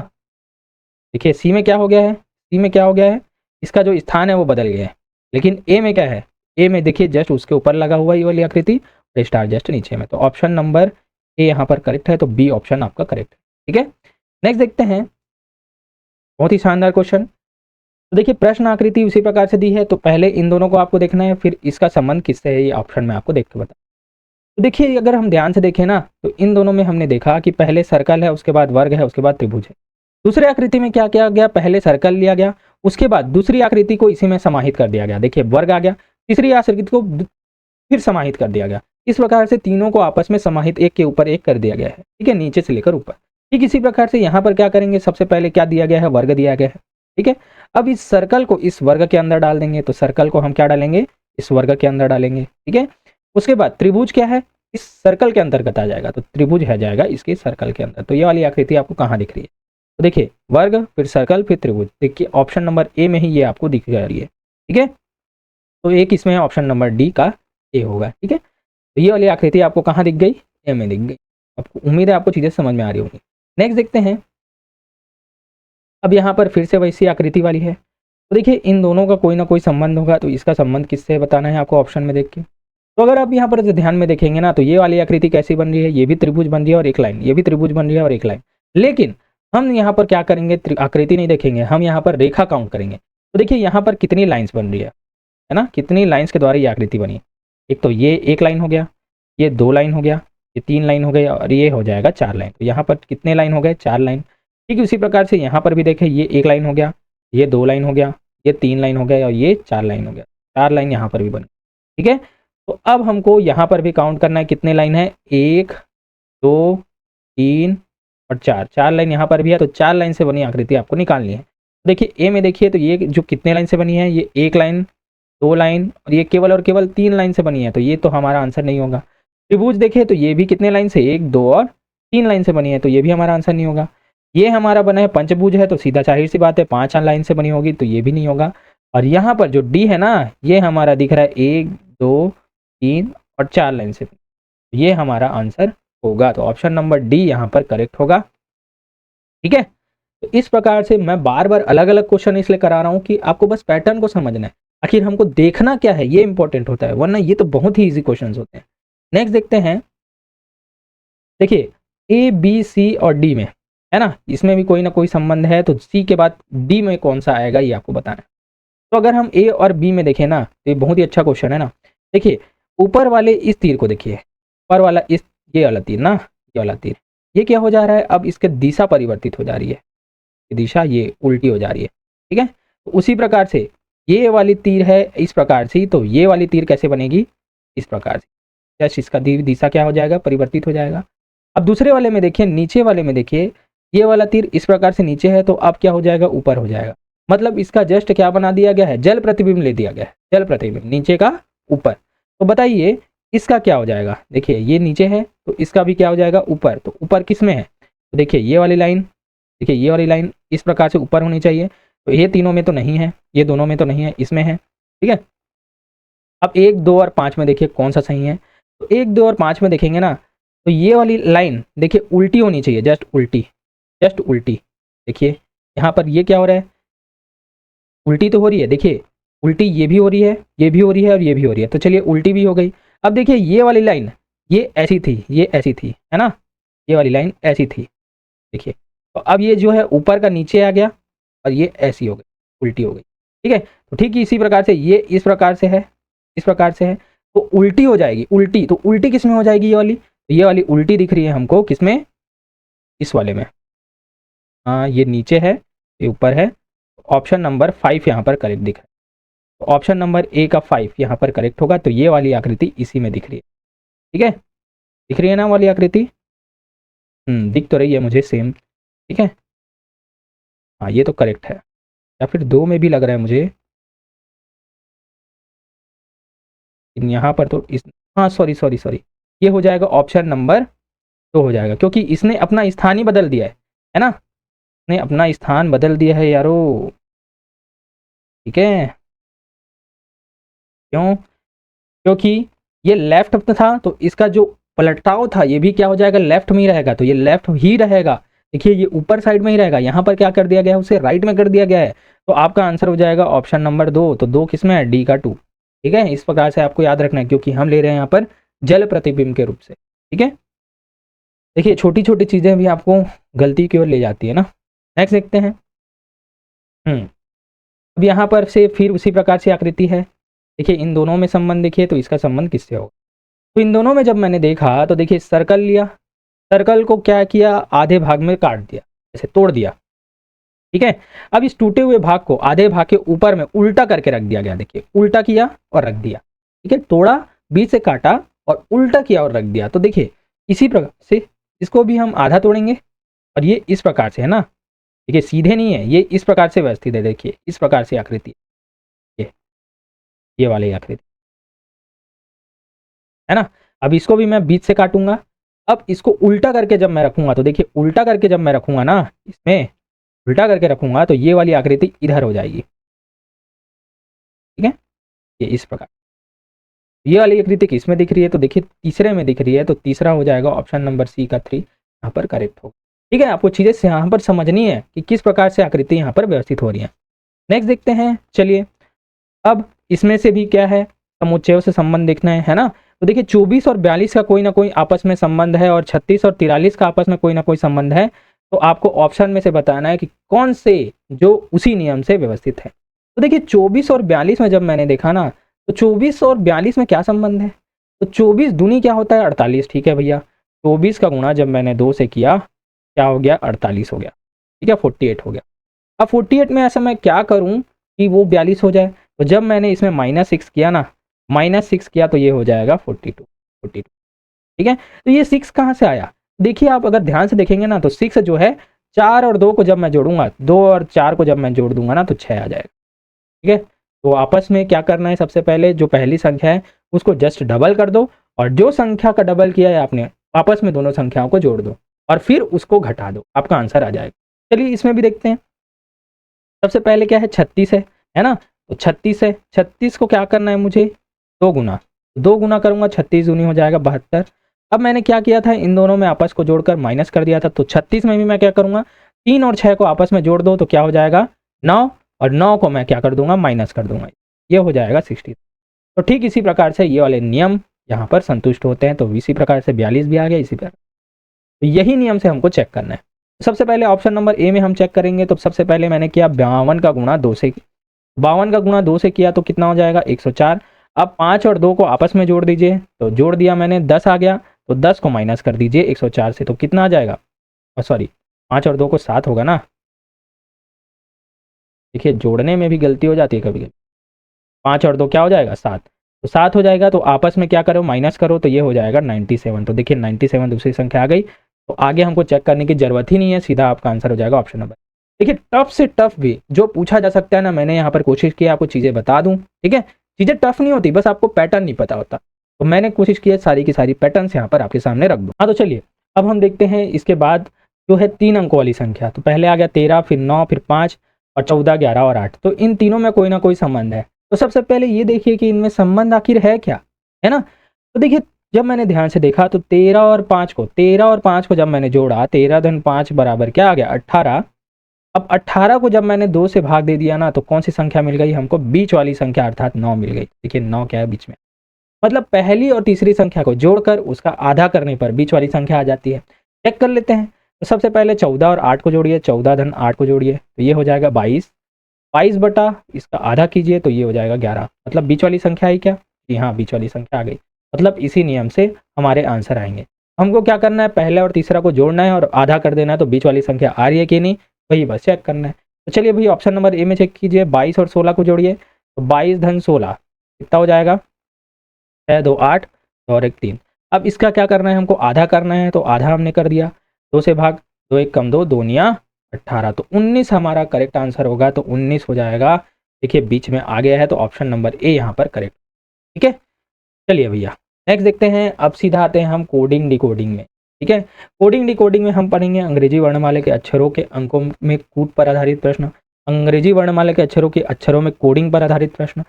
देखिए सी में क्या हो गया है? सी में क्या हो गया है? इसका जो स्थान है वो बदल गया है, लेकिन ए में क्या है? ए में देखिए जस्ट उसके ऊपर लगा हुआ ये वाली आकृति, स्टार जस्ट नीचे में। तो ऑप्शन नंबर ए यहाँ पर करेक्ट है, तो बी ऑप्शन आपका करेक्ट है। ठीक है, नेक्स्ट देखते हैं, बहुत ही शानदार क्वेश्चन। तो देखिए प्रश्न आकृति उसी प्रकार से दी है, तो पहले इन दोनों को आपको देखना है, फिर इसका संबंध किससे है ये ऑप्शन में आपको देख के बता। तो देखिए अगर हम ध्यान से देखें ना, तो इन दोनों में हमने देखा कि पहले सर्कल है, उसके बाद वर्ग है, उसके बाद त्रिभुज है। दूसरे आकृति में क्या किया गया? पहले सर्कल लिया गया, उसके बाद दूसरी आकृति को इसी में समाहित कर दिया गया। देखिए वर्ग आ गया, तीसरी आकृति को फिर समाहित कर दिया गया। इस प्रकार से तीनों को आपस में समाहित एक के ऊपर एक कर दिया गया है। ठीक है, नीचे से लेकर ऊपर। ठीक इसी प्रकार से यहाँ पर क्या करेंगे? सबसे पहले क्या दिया गया है? वर्ग दिया गया है। ठीक है, अब इस सर्कल को इस वर्ग के अंदर डाल देंगे, तो सर्कल को हम क्या डालेंगे? इस वर्ग के अंदर डालेंगे। ठीक है, उसके बाद त्रिभुज क्या है? इस सर्कल के अंतर्गत आ जाएगा, तो त्रिभुज है जाएगा इसके सर्कल के अंदर। तो ये वाली आकृति आपको कहाँ दिख रही है? तो देखिए वर्ग, फिर सर्कल, फिर त्रिभुज। देखिए ऑप्शन नंबर ए में ही ये आपको दिख रही है। ठीक है, तो एक इसमें ऑप्शन नंबर डी का ए होगा। ठीक है, तो ये वाली आकृति आपको कहाँ दिख गई? ए में दिख गई। आपको उम्मीद है आपको चीजें समझ में आ रही होंगी। नेक्स्ट देखते हैं, अब यहाँ पर फिर से वैसी आकृति वाली है। तो देखिए इन दोनों का कोई ना कोई संबंध होगा, तो इसका संबंध किससे बताना है आपको ऑप्शन में देख के। तो अगर आप यहाँ पर ध्यान में देखेंगे ना, तो ये वाली आकृति कैसी बन रही है, ये भी त्रिभुज बन रही है और एक लाइन, ये भी त्रिभुज बन रही है और एक लाइन। लेकिन हम यहाँ पर क्या करेंगे, आकृति नहीं देखेंगे, हम यहाँ पर रेखा काउंट करेंगे। तो देखिए यहाँ पर कितनी लाइन्स बन रही है ना, कितनी लाइन्स के द्वारा ये आकृति बनी है। एक तो ये एक लाइन हो गया, ये 2 लाइन हो गया, ये 3 लाइन हो गई और ये हो जाएगा 4 लाइन। तो यहाँ पर कितने लाइन हो गए, 4 लाइन। ठीक है, उसी प्रकार से यहाँ पर भी देखें, ये 1 लाइन हो गया, ये 2 लाइन हो गया, ये 3 लाइन हो गया और ये 4 लाइन हो गया। 4 लाइन यहाँ पर भी बनी। ठीक है, तो अब हमको यहाँ पर भी काउंट करना है कितने लाइन है, 1 2 3 और 4। 4 लाइन यहाँ पर भी है, तो 4 लाइन से बनी आकृति आपको निकालनी है। देखिए ए में देखिए, तो ये जो कितने लाइन से बनी है, ये 1 लाइन 2 लाइन और ये केवल और केवल 3 लाइन से बनी है, तो ये तो हमारा आंसर नहीं होगा। त्रिभुज देखिए, तो ये भी कितने लाइन से, 1 2 और 3 लाइन से बनी है, तो ये भी हमारा आंसर नहीं होगा। ये हमारा बना है पंचभुज है, तो सीधा जाहिर सी बात है 5 लाइन से बनी होगी, तो ये भी नहीं होगा। और यहाँ पर जो डी है ना, ये हमारा दिख रहा है 1 2 3 और 4 लाइन से, ये हमारा आंसर होगा। तो ऑप्शन नंबर डी यहाँ पर करेक्ट होगा। ठीक है, तो इस प्रकार से मैं बार बार अलग अलग क्वेश्चन इसलिए करा रहा हूँ कि आपको बस पैटर्न को समझना है, आखिर हमको देखना क्या है ये इंपॉर्टेंट होता है, वरना ये तो बहुत ही इजी क्वेश्चन होते हैं। नेक्स्ट देखते हैं, देखिए ए बी सी और डी में है ना, इसमें भी कोई ना कोई संबंध है, तो सी के बाद डी में कौन सा आएगा ये आपको बताना है। तो अगर हम ए और बी में देखें ना, तो ये बहुत ही अच्छा क्वेश्चन है ना। देखिए ऊपर वाले इस तीर को देखिए, ऊपर वाला इस ये वाला तीर ना, ये वाला तीर, ये क्या हो जा रहा है, अब इसके दिशा परिवर्तित हो जा रही है, दिशा ये उल्टी हो जा रही है। ठीक है, तो उसी प्रकार से ये वाली तीर है इस प्रकार से, तो ये वाली तीर कैसे बनेगी, इस प्रकार से, जस्ट इसका दिशा क्या हो जाएगा, परिवर्तित हो जाएगा। अब दूसरे वाले में देखिए, नीचे वाले में देखिए, ये वाला तीर इस प्रकार से नीचे है, तो अब क्या हो जाएगा, ऊपर हो जाएगा। मतलब इसका जस्ट क्या बना दिया गया है, जल प्रतिबिंब ले दिया गया है, जल प्रतिबिंब नीचे का ऊपर। तो बताइए इसका क्या हो जाएगा, देखिए ये नीचे है तो इसका भी क्या हो जाएगा, ऊपर। तो ऊपर किस में है, तो देखिए ये वाली लाइन, देखिए ये वाली लाइन इस प्रकार से ऊपर होनी चाहिए, तो ये तीनों में तो नहीं है, ये दोनों में तो नहीं है, इसमें है। ठीक है, अब 1 2 और 5 में देखिए कौन सा सही है, तो 1 2 और 5 में देखेंगे ना, तो ये वाली लाइन देखिए उल्टी होनी चाहिए, जस्ट उल्टी, जस्ट उल्टी। देखिए यहाँ पर ये क्या हो रहा है, उल्टी तो हो रही है, देखिए उल्टी ये भी हो रही है, ये भी हो रही है और ये भी हो रही है, तो चलिए उल्टी भी हो गई। अब देखिए ये वाली लाइन ये ऐसी थी, ये ऐसी थी, है ना, ये वाली लाइन ऐसी थी, देखिए। तो अब ये जो है ऊपर का नीचे आ गया और ये ऐसी हो गई, उल्टी हो गई। ठीक है, तो ठीक इसी प्रकार से ये इस प्रकार से है, इस प्रकार से है, तो उल्टी हो जाएगी, उल्टी। तो उल्टी किस में हो जाएगी, ये वाली उल्टी दिख रही है हमको किसमें, इस वाले में। हाँ ये नीचे है, ये ऊपर है। ऑप्शन नंबर 5 यहाँ पर करेक्ट दिख रहा है, तो ऑप्शन नंबर ए का 5 यहाँ पर करेक्ट होगा। तो ये वाली आकृति इसी में दिख रही है। ठीक है, दिख रही है ना वाली आकृति, दिख तो रही है मुझे सेम। ठीक है, हाँ ये तो करेक्ट है, या फिर 2 में भी लग रहा है मुझे, यहाँ पर तो इस, हाँ सॉरी सॉरी सॉरी, ये हो जाएगा ऑप्शन नंबर 2 हो जाएगा, क्योंकि इसने अपना स्थान ही बदल दिया है ना, इसने अपना स्थान बदल दिया है यारो। ठीक है, क्यों, क्योंकि ये लेफ्ट में था, तो इसका जो पलटाव था ये भी क्या हो जाएगा, लेफ्ट में ही रहेगा, तो ये लेफ्ट ही रहेगा। देखिए ये ऊपर साइड में ही रहेगा, यहाँ पर क्या कर दिया गया है, उसे राइट में कर दिया गया है। तो आपका आंसर हो जाएगा ऑप्शन नंबर 2। तो 2 किस में है, डी का 2। ठीक है, इस प्रकार से आपको याद रखना है, क्योंकि हम ले रहे हैं यहाँ पर जल प्रतिबिंब के रूप से। ठीक है, देखिए छोटी छोटी चीज़ें भी आपको गलती की ओर ले जाती है ना। नेक्स्ट देखते हैं, अब यहाँ पर से फिर उसी प्रकार से आकृति है। देखिए इन दोनों में संबंध देखिए, तो इसका संबंध किससे होगा, तो इन दोनों में जब मैंने देखा तो देखिए सर्कल लिया, सर्कल को क्या किया, आधे भाग में काट दिया, ऐसे तोड़ दिया। ठीक है, अब इस टूटे हुए भाग को आधे भाग के ऊपर में उल्टा करके रख दिया गया, देखिए उल्टा किया और रख दिया। ठीक है, तोड़ा, बीच से काटा और उल्टा किया और रख दिया। तो देखिए इसी प्रकार से इसको भी हम आधा तोड़ेंगे और ये इस प्रकार से है ना, देखिए सीधे नहीं है, ये इस प्रकार से व्यवस्थित है, देखिए इस प्रकार से आकृति, ये वाली आकृति है ना। अब इसको भी मैं बीच से काटूंगा, अब इसको उल्टा करके जब मैं रखूंगा, तो देखिए उल्टा करके जब मैं रखूंगा ना, इसमें उल्टा करके रखूंगा, तो ये वाली आकृति इधर हो जाएगी। ठीक है, ये इस प्रकार, ये वाली आकृति किसमें दिख रही है, तो देखिए तीसरे में दिख रही है, तो तीसरा हो जाएगा ऑप्शन नंबर सी का 3 यहाँ पर करेक्ट होगा। ठीक है, आपको चीज़ें यहाँ पर समझनी है कि किस प्रकार से आकृति यहाँ पर व्यवस्थित हो रही है। नेक्स्ट देखते हैं, चलिए अब इसमें से भी क्या है, समुच्चयों से संबंध देखना है ना। तो देखिए 24 और 42 का कोई ना कोई आपस में संबंध है और 36 और 43 का आपस में कोई ना कोई संबंध है। तो आपको ऑप्शन में से बताना है कि कौन से जो उसी नियम से व्यवस्थित है। तो देखिए 24 और 42 में जब मैंने देखा ना, तो 24 और 42 में क्या संबंध है, तो 24 दूनी क्या होता है 48, ठीक है भैया। 24 का गुणा जब मैंने 2 से किया, क्या हो गया 48 हो गया, ठीक है 48 हो गया। अब 48 में ऐसा मैं क्या करूं कि वो 42 हो जाए, तो जब मैंने इसमें -6 किया ना, -6 किया तो ये हो जाएगा 42, ठीक है। तो ये 6 कहाँ से आया, देखिए आप अगर ध्यान से देखेंगे ना, तो 6 जो है 4 और 2 को जब मैं जोड़ूंगा, 2 और 4 को जब मैं जोड़ दूंगा ना, तो 6 आ जाएगा, ठीक है। तो आपस में क्या करना है, सबसे पहले जो पहली संख्या है उसको जस्ट डबल कर दो, और जो संख्या का डबल किया है आपने, आपस में दोनों संख्याओं को जोड़ दो और फिर उसको घटा दो, आपका आंसर आ जाएगा। चलिए इसमें भी देखते हैं। सबसे पहले क्या है 36 है ना, तो 36 है, 36 को क्या करना है मुझे, 2 गुना, 2 गुना करूंगा 36 दूनी हो जाएगा 72। अब मैंने क्या किया था, इन दोनों में आपस को जोड़कर माइनस कर दिया था, तो 36 में भी मैं क्या करूंगा, 3 और 6 को आपस में जोड़ दो तो क्या हो जाएगा 9, और 9 को मैं क्या कर दूंगा, माइनस कर दूंगा, ये हो जाएगा 60। तो ठीक इसी प्रकार से ये वाले नियम यहाँ पर संतुष्ट होते हैं, तो इसी प्रकार से 42 भी आ गया इसी प्रकार। तो यही नियम से हमको चेक करना है। सबसे पहले ऑप्शन नंबर ए में हम चेक करेंगे। तो सबसे पहले मैंने किया 52 का गुणा 2 से, 52 का गुणा 2 से किया तो कितना हो जाएगा 104। अब 5 और 2 को आपस में जोड़ दीजिए, तो जोड़ दिया मैंने 10 आ गया, तो 10 को माइनस कर दीजिए 104 से, तो कितना आ जाएगा, सॉरी 5 और 2 को 7 होगा ना, देखिए जोड़ने में भी गलती हो जाती है कभी कभी। 5 और 2 क्या हो जाएगा 7, तो 7 हो जाएगा, तो आपस में क्या करो माइनस करो, तो ये हो जाएगा 97। तो देखिए 97 दूसरी संख्या आ गई, तो आगे हमको चेक करने की जरूरत ही नहीं है, सीधा आपका आंसर हो जाएगा ऑप्शन नंबर। देखिए टफ से टफ भी जो पूछा जा सकता है ना, मैंने यहाँ पर कोशिश की आपको चीज़ें बता दूँ, ठीक है। चीज़ें टफ नहीं होती, बस आपको पैटर्न नहीं पता होता, तो मैंने कोशिश की है सारी की सारी पैटर्न्स यहाँ पर आपके सामने रख दूँ। हाँ तो चलिए अब हम देखते हैं इसके बाद जो है 3 अंकों वाली संख्या। तो पहले आ गया 13, फिर 9, फिर 5 और 14, 11 और 8। तो इन तीनों में कोई ना कोई संबंध है। तो सबसे पहले ये देखिए कि इनमें संबंध आखिर है क्या, है ना। तो देखिए जब मैंने ध्यान से देखा तो 13 और 5 को जब मैंने जोड़ा, 13 धन 5 बराबर क्या आ गया 18। अब 18 को जब मैंने 2 से भाग दे दिया ना, तो कौन सी संख्या मिल गई हमको, बीच वाली संख्या अर्थात 9 मिल गई। देखिए 9 क्या है बीच में, मतलब पहली और तीसरी संख्या को जोड़कर उसका आधा करने पर बीच वाली संख्या आ जाती है। चेक कर लेते हैं। तो सबसे पहले 14 और 8 को जोड़िए, 14 धन 8 को जोड़िए तो ये हो जाएगा 22, 22 बटा इसका आधा कीजिए तो ये हो जाएगा 11। मतलब बीच वाली संख्या आई क्या, जी हाँ बीच वाली संख्या आ गई। मतलब इसी नियम से हमारे आंसर आएंगे। हमको क्या करना है, पहले और तीसरा को जोड़ना है और आधा कर देना है, तो बीच वाली संख्या आ रही है कि नहीं वही बस चेक करना है। तो चलिए भाई ऑप्शन नंबर ए में चेक कीजिए, 22 और 16 को जोड़िए, तो 22 धन 16 कितना हो जाएगा 6, 2, 8 और 1, 3। अब इसका क्या करना है, हमको आधा करना है, तो आधा हमने कर दिया, 2 से भाग, 2 1 कम 2, 2 निया 18, तो 19 हमारा करेक्ट आंसर होगा। तो 19 हो जाएगा, देखिए बीच में आ गया है, तो ऑप्शन नंबर ए यहाँ पर करेक्ट, ठीक है। चलिए भैया नेक्स्ट देखते हैं। अब सीधा आते हैं हम कोडिंग डिकोडिंग में, ठीक है। कोडिंग डिकोडिंग में हम पढ़ेंगे अंग्रेजी वर्णमाला के अक्षरों के अंकों में कूट पर आधारित प्रश्न, अंग्रेजी वर्णमाला के अक्षरों के अक्षरों में कोडिंग पर आधारित प्रश्न,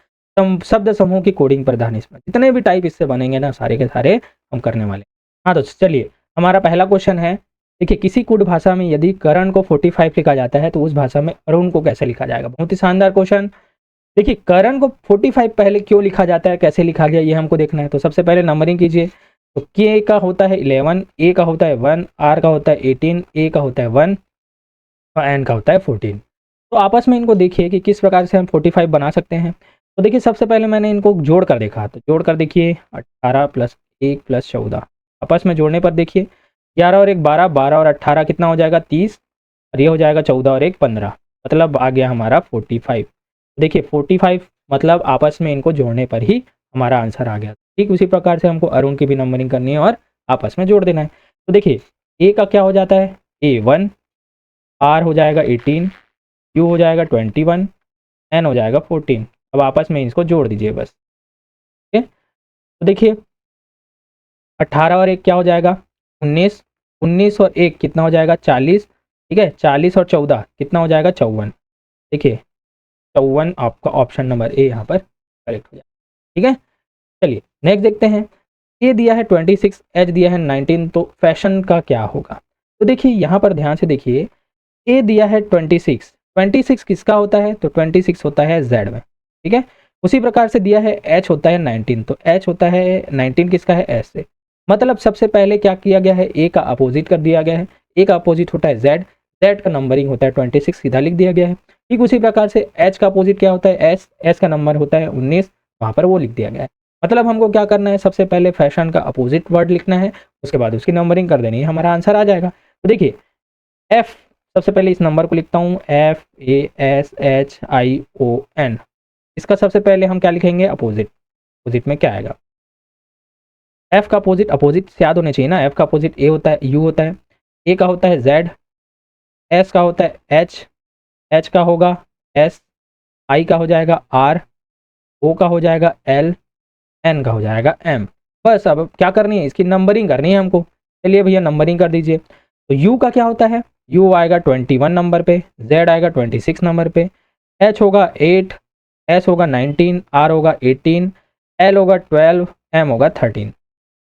शब्द समूह की कोडिंग पर आधारित प्रश्न, जितने भी टाइप इससे बनेंगे ना सारे के सारे हम करने वाले। हाँ तो चलिए हमारा पहला क्वेश्चन है, देखिए किसी कूट भाषा में यदि करण को 45 लिखा जाता है तो उस भाषा में अरुण को कैसे लिखा जाएगा। बहुत ही शानदार क्वेश्चन। देखिए करण को 45 पहले क्यों लिखा जाता है, कैसे लिखा गया, ये हमको देखना है। तो सबसे पहले नंबरिंग कीजिए। तो के का होता है 11, ए का होता है 1, आर का होता है 18, ए का होता है 1 और एन का होता है 14। तो आपस में इनको देखिए कि किस प्रकार से हम 45 बना सकते हैं। तो देखिए सबसे पहले मैंने इनको जोड़ कर देखा, तो जोड़ कर देखिए 18 + 1 + 14, आपस में जोड़ने पर देखिए 11 और 1 12, 12 और 18 कितना हो जाएगा 30, और ये हो जाएगा 14 और 1 15, मतलब आ गया हमारा 45। देखिए 45 मतलब आपस में इनको जोड़ने पर ही हमारा आंसर आ गया। ठीक उसी प्रकार से हमको अरुण की भी नंबरिंग करनी है और आपस में जोड़ देना है। तो देखिए ए का क्या हो जाता है, ए 1, आर हो जाएगा 18, क्यू हो जाएगा 21, एन हो जाएगा 14। अब आपस में इसको जोड़ दीजिए बस, ठीक है। तो देखिए 18 और 1 क्या हो जाएगा 19, 19 और 1 कितना हो जाएगा 40, ठीक है। 40 और 14 कितना हो जाएगा 54। देखिए 54 आपका ऑप्शन नंबर ए यहाँ पर करेक्ट हो जाएगा, ठीक है। चलिए नेक्स्ट देखते हैं। ए दिया है 26, एच दिया है 19, तो फैशन का क्या होगा। तो देखिए यहाँ पर ध्यान से देखिए, ए दिया है 26, 26 किसका होता है, तो 26 होता है Z में, ठीक है। उसी प्रकार से दिया है H होता है 19, तो H होता है 19 किसका है, S से। मतलब सबसे पहले क्या किया गया है, A का अपोजिट कर दिया गया है। A का अपोजिट होता है Z, Z का नंबरिंग होता है 26, सीधा लिख दिया गया है। ठीक उसी प्रकार से H का अपोजिट क्या होता है, S, S का नंबर होता है 19, वहाँ पर वो लिख दिया गया है। मतलब हमको क्या करना है, सबसे पहले फैशन का अपोजिट वर्ड लिखना है, उसके बाद उसकी नंबरिंग कर देनी है, हमारा आंसर आ जाएगा। तो देखिए F, सबसे पहले इस नंबर को लिखता हूँ FASHION, इसका सबसे पहले हम क्या लिखेंगे, अपोजिट। अपोजिट में क्या आएगा, F का अपोजिट, अपोजिट से याद होने चाहिए ना, F का अपोजिट A होता है, U होता है, A का होता है Z, S का होता है H, H का होगा S, I का हो जाएगा R, O का हो जाएगा L, N का हो जाएगा M। बस अब क्या करनी है, इसकी नंबरिंग करनी है हमको। चलिए भैया नंबरिंग कर दीजिए। तो U का क्या होता है, U आएगा 21 नंबर पे, Z आएगा 26 नंबर पे, H होगा 8, S होगा 19, R होगा 18, L होगा 12, M होगा 13।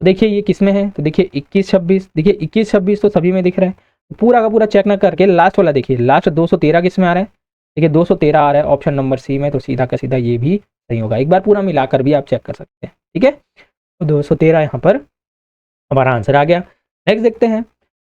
देखिए ये किस में है, तो देखिए 21 26, देखिए 21 26 तो सभी में दिख रहा है। पूरा का पूरा चेक ना करके लास्ट वाला देखिए, लास्ट 213 किस में आ रहा है, देखिए 213 आ रहा है ऑप्शन नंबर सी में, तो सीधा का सीधा ये भी सही होगा। एक बार पूरा मिलाकर भी आप चेक कर सकते हैं, ठीक है। तो 213 यहाँ पर हमारा आंसर आ गया। नेक्स्ट देखते हैं,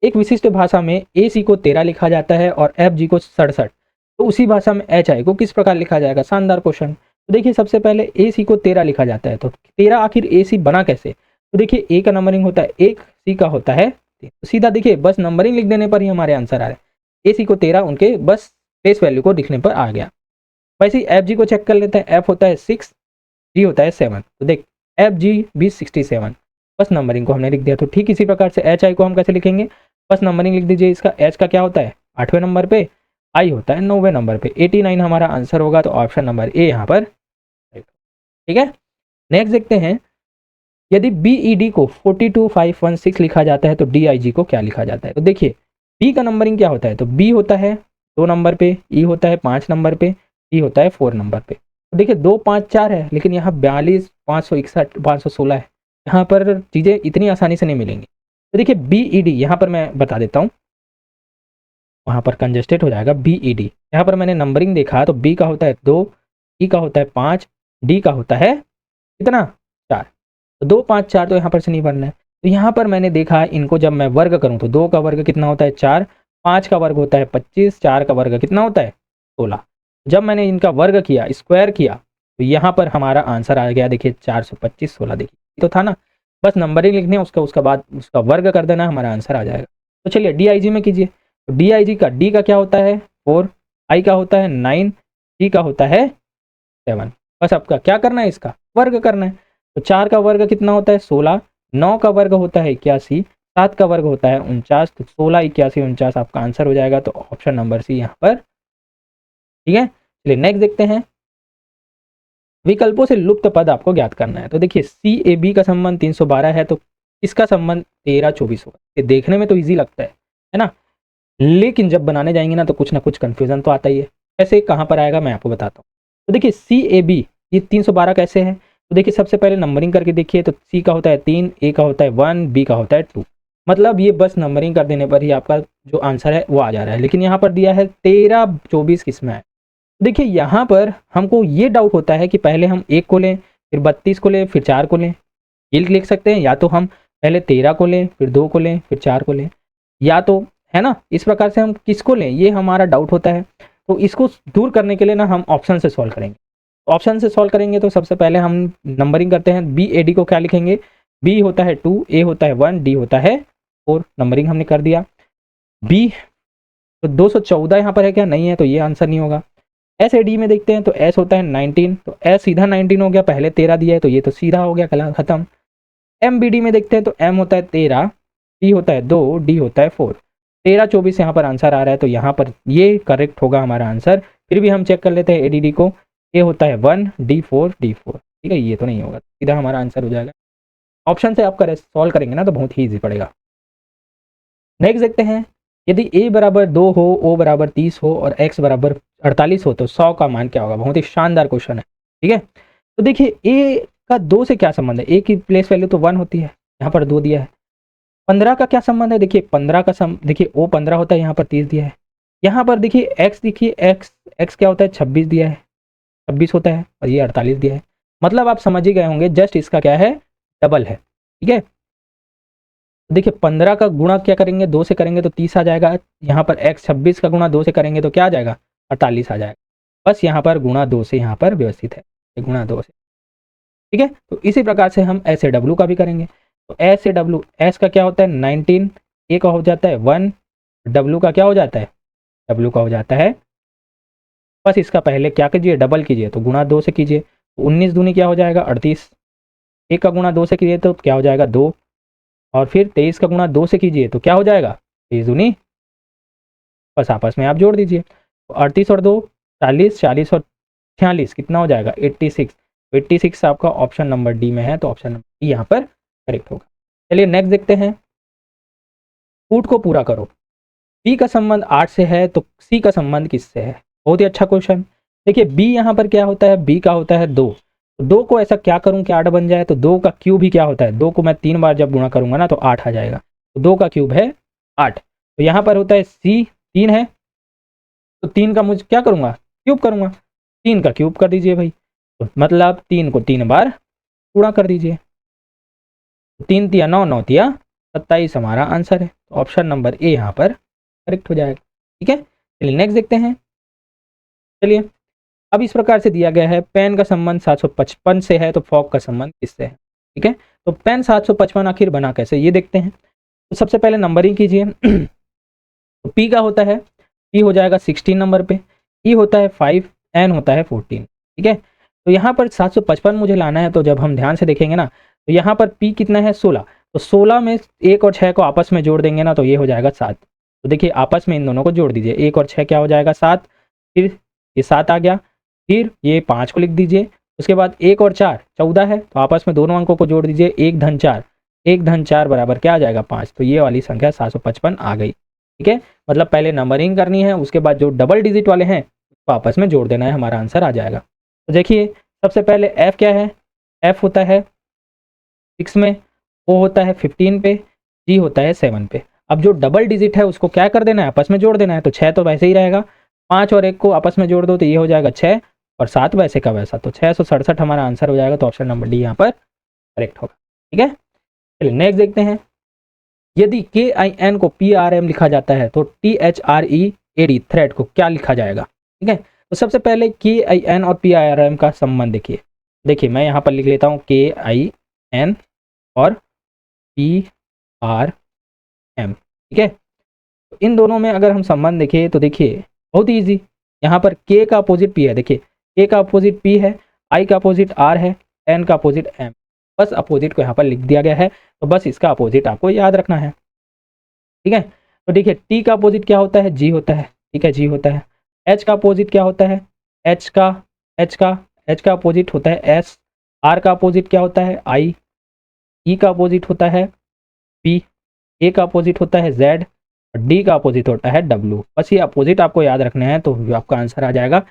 एक विशिष्ट भाषा में AC को 13 लिखा जाता है और FG को 67, तो उसी भाषा में HI को किस प्रकार लिखा जाएगा। शानदार क्वेश्चन। तो देखिए सबसे पहले AC को 13 लिखा जाता है, तो 13 आखिर AC बना कैसे, तो देखिए A का नंबरिंग होता है 1, C का होता है 3, तो सीधा देखिए बस नंबरिंग लिख देने पर ही हमारे आंसर आ रहा है। AC को 13 उनके बस प्लेस वैल्यू को लिखने पर आ गया। वैसे ही FG को चेक कर लेते हैं, F होता है 6, G होता है 7, तो देख FG भी 67, बस नंबरिंग को हमने लिख दिया। तो ठीक इसी प्रकार से HI को हम कैसे लिखेंगे, बस नंबरिंग लिख दीजिए। इसका H का क्या होता है 8वें नंबर पे, I होता है 9वें नंबर पे, 89 हमारा आंसर होगा। तो ऑप्शन नंबर ए यहाँ पर, ठीक है। नेक्स्ट देखते हैं, यदि BED को 42516 लिखा जाता है तो DIG को क्या लिखा जाता है। तो देखिए B का नंबरिंग क्या होता है, तो B होता है 2 नंबर पे, E होता है 5 नंबर पे, D होता है 4 नंबर पे। तो देखिए 2 5 4 है, लेकिन यहाँ 42 561 516 है, यहाँ पर चीज़ें इतनी आसानी से नहीं मिलेंगी। तो देखिए BED यहाँ पर मैं बता देता हूँ, वहाँ पर कंजेस्टेड हो जाएगा BED। यहाँ पर मैंने नंबरिंग देखा तो B का होता है 2, E का होता है 5, D का होता है कितना 4, तो 2 5 4 तो यहाँ पर से नहीं बनना है। तो यहाँ पर मैंने देखा इनको जब मैं वर्ग करूँ तो 2 का वर्ग कितना होता है 4, 5 का वर्ग होता है 25, 4 का वर्ग कितना होता है 16। जब मैंने इनका वर्ग किया, स्क्वायर किया, तो यहाँ पर हमारा आंसर आ गया, देखिए 425 16, देखिए तो था ना, बस नंबरिंग लिखने उसका बाद उसका वर्ग कर देना, हमारा आंसर आ जाएगा। तो चलिए DIG में कीजिए। तो DIG का D का क्या होता है 4, I का होता है 9, G का होता है 7, बस आपका क्या करना है, इसका वर्ग करना है। तो 4 का वर्ग कितना होता है 16, 9 का वर्ग होता है 81, 7 का वर्ग होता है 49, तो 16 81 49 आपका आंसर हो जाएगा। तो ऑप्शन नंबर सी यहाँ पर, ठीक है। चलिए नेक्स्ट देखते हैं, विकल्पों से लुप्त पद आपको ज्ञात करना है। तो देखिए CAB का संबंध 312 है, तो इसका संबंध 13 24 होगा। ये देखने में तो ईजी लगता है ना, लेकिन जब बनाने जाएंगे ना तो कुछ ना कुछ कंफ्यूजन तो आता ही है। ऐसे कहाँ पर आएगा मैं आपको बताता हूँ। तो देखिए CAB ये 312 कैसे है, तो देखिए सबसे पहले नंबरिंग करके देखिए, तो C का होता है 3, A का होता है 1, B का होता है 2, मतलब ये बस नंबरिंग कर देने पर ही आपका जो आंसर है वो आ जा रहा है। लेकिन यहाँ पर दिया है 13 24 किस में है, देखिए यहाँ पर हमको ये डाउट होता है कि पहले हम 1 को लें, फिर 32 को लें, फिर 4 को लें, ये लिख सकते हैं, या तो हम पहले 13 को लें, फिर 2 को लें, फिर 4 को लें, या तो है ना, इस प्रकार से हम किसको लें, ये हमारा डाउट होता है। तो इसको दूर करने के लिए ना हम ऑप्शन से सॉल्व करेंगे। ऑप्शन से सॉल्व करेंगे तो सबसे पहले हम नंबरिंग करते हैं, BAD को क्या लिखेंगे, B होता है 2, A होता है 1, D होता है 4, नंबरिंग हमने कर दिया। B तो 214 यहाँ पर है क्या, नहीं है, तो ये आंसर नहीं होगा। SAD में देखते हैं तो S होता है 19, तो S सीधा 19 हो गया, पहले 13 दिया है तो ये तो सीधा हो गया, कला खत्म। MBD में देखते हैं तो M होता है 13, C होता है 2, D होता है 4, 13 24 यहाँ पर आंसर आ रहा है, तो यहाँ पर ये करेक्ट होगा हमारा आंसर। फिर भी हम चेक कर लेते हैं ADD को, A होता है 1, D4 D4, ठीक है, ये तो नहीं होगा, सीधा हमारा आंसर हो जाएगा। ऑप्शन से आप सॉल्व करेंगे ना तो बहुत ही ईजी पड़ेगा। नेक्स्ट देखते हैं, यदि A बराबर 2 हो, O बराबर 30 हो और X बराबर 48 हो तो 100 का मान क्या होगा। बहुत ही शानदार क्वेश्चन है, ठीक है। तो देखिए A का 2 से क्या संबंध है, A की प्लेस वैल्यू तो 1 होती है, यहाँ पर 2 दिया है। 15 का क्या संबंध है, देखिए 15 का देखिए O 15 होता है, यहाँ पर 30 दिया है। यहाँ पर देखिए x, देखिए x क्या होता है, 26 दिया है, 26 होता है, और ये 48 दिया है। मतलब आप समझ ही गए होंगे, जस्ट इसका क्या है, डबल है। ठीक है, देखिए 15 का गुणा क्या करेंगे, 2 से करेंगे तो 30 आ जाएगा। यहाँ पर x 26 का गुणा 2 से करेंगे तो क्या आ जाएगा, 48 आ जाएगा। बस यहाँ पर गुणा 2 से यहाँ पर व्यवस्थित है, गुणा 2 से। ठीक है, तो इसी प्रकार से हम एस ए डब्ल्यू का भी करेंगे। तो एस ए डब्ल्यू, एस का क्या होता है 19, ए का हो जाता है 1, डब्ल्यू का क्या हो जाता है, डब्ल्यू का हो जाता है, बस इसका पहले क्या कीजिए, डबल कीजिए, तो गुणा 2 से कीजिए, तो 19 दूनी क्या हो जाएगा 38, एक का गुणा 2 से कीजिए तो क्या हो जाएगा 2, और फिर 23 का गुणा 2 से कीजिए तो क्या हो जाएगा 23 दूनी, बस आपस में आप जोड़ दीजिए। तो 38 और 2 40, 40 और 46 कितना हो जाएगा 86। 86 आपका ऑप्शन नंबर डी में है, तो ऑप्शन नंबर डी यहाँ पर करेक्ट होगा। चलिए नेक्स्ट देखते हैं, कूट को पूरा करो। बी का संबंध 8 से है तो सी का संबंध किससे है, बहुत ही अच्छा क्वेश्चन। देखिए बी यहाँ पर क्या होता है, बी का होता है 2, तो 2 को ऐसा क्या करूं कि 8 बन जाए, तो 2 का क्यूब ही क्या होता है, 2 को मैं 3 बार जब गुणा करूंगा ना तो 8 आ जाएगा, तो 2 का क्यूब है 8। तो यहाँ पर होता है सी 3 है, तो 3 का मुझे क्या करूंगा, क्यूब करूंगा, 3 का क्यूब कर दीजिए भाई, तो मतलब 3 को 3 बार गुणा कर दीजिए, 3 तिया 9, 9 तिया 27 हमारा आंसर है, तो ऑप्शन नंबर ए यहाँ पर करेक्ट हो जाएगा। ठीक है, चलिए नेक्स्ट देखते हैं। चलिए अब इस प्रकार से दिया गया है, पेन का संबंध 755 से है तो फॉग का संबंध किससे है। ठीक है, तो पेन 755 आखिर बना कैसे, ये देखते हैं। तो सबसे पहले नंबरिंग कीजिए। तो पी का होता है, पी हो जाएगा 16 नंबर पे, ई होता है 5, एन होता है 14। ठीक है, तो यहाँ पर 755 मुझे लाना है, तो जब हम ध्यान से देखेंगे ना तो यहाँ पर पी कितना है 16, तो 16 में 1 और 6 को आपस में जोड़ देंगे ना तो ये हो जाएगा 7। तो देखिए आपस में इन दोनों को जोड़ दीजिए, 1 और 6 क्या हो जाएगा 7, फिर ये 7 आ गया, फिर ये 5 को लिख दीजिए, उसके बाद 1 और 4 14 है, तो आपस में दोनों अंकों को जोड़ दीजिए, 1 धन 4, 1 धन 4 बराबर क्या आ जाएगा 5, तो ये वाली संख्या 755 आ गई। ठीक है, मतलब पहले नंबरिंग करनी है, उसके बाद जो डबल डिजिट वाले हैं उसको आपस में जोड़ देना है, हमारा आंसर आ जाएगा। तो देखिए सबसे पहले एफ क्या है, एफ होता है 6 में, ओ होता है 15 पे, जी होता है 7 पे। अब जो डबल डिजिट है उसको क्या कर देना है, आपस में जोड़ देना है, तो 6 तो वैसे ही रहेगा, 5 और 1 को आपस में जोड़ दो तो ये हो जाएगा 6, और 7 वैसे का वैसा, तो 667 हमारा आंसर हो जाएगा, तो ऑप्शन नंबर डी यहाँ पर करेक्ट होगा। ठीक है, चलिए नेक्स्ट देखते हैं। यदि के आई एन को पी आर एम लिखा जाता है तो T H R E A D thread को क्या लिखा जाएगा। ठीक है, तो सबसे पहले के आई एन और पी आर एम का संबंध देखिए, देखिए मैं यहाँ पर लिख लेता हूँ के आई एन और पी आर एम। ठीक है, तो इन दोनों में अगर हम संबंध देखें तो देखिए बहुत ही ईजी, यहाँ पर के का अपोजिट पी है, देखिए के का अपोजिट पी है, आई का अपोजिट आर है, एन का अपोजिट एम, बस अपोजिट को यहाँ पर लिख दिया गया है, तो बस इसका अपोजिट आपको याद रखना है। ठीक है, तो देखिए टी का अपोजिट क्या होता है, जी होता है। ठीक है, जी होता है। एच का अपोजिट क्या होता है, एच का एच का अपोजिट होता है एस, आर का अपोजिट क्या होता है आई, ई का अपोजिट होता है पी, ए का अपोजिट होता है जेड, डी का अपोजिट होता है डब्ल्यू। बस ये अपोजिट आपको याद रखने हैं, तो आपका आंसर आ जाएगा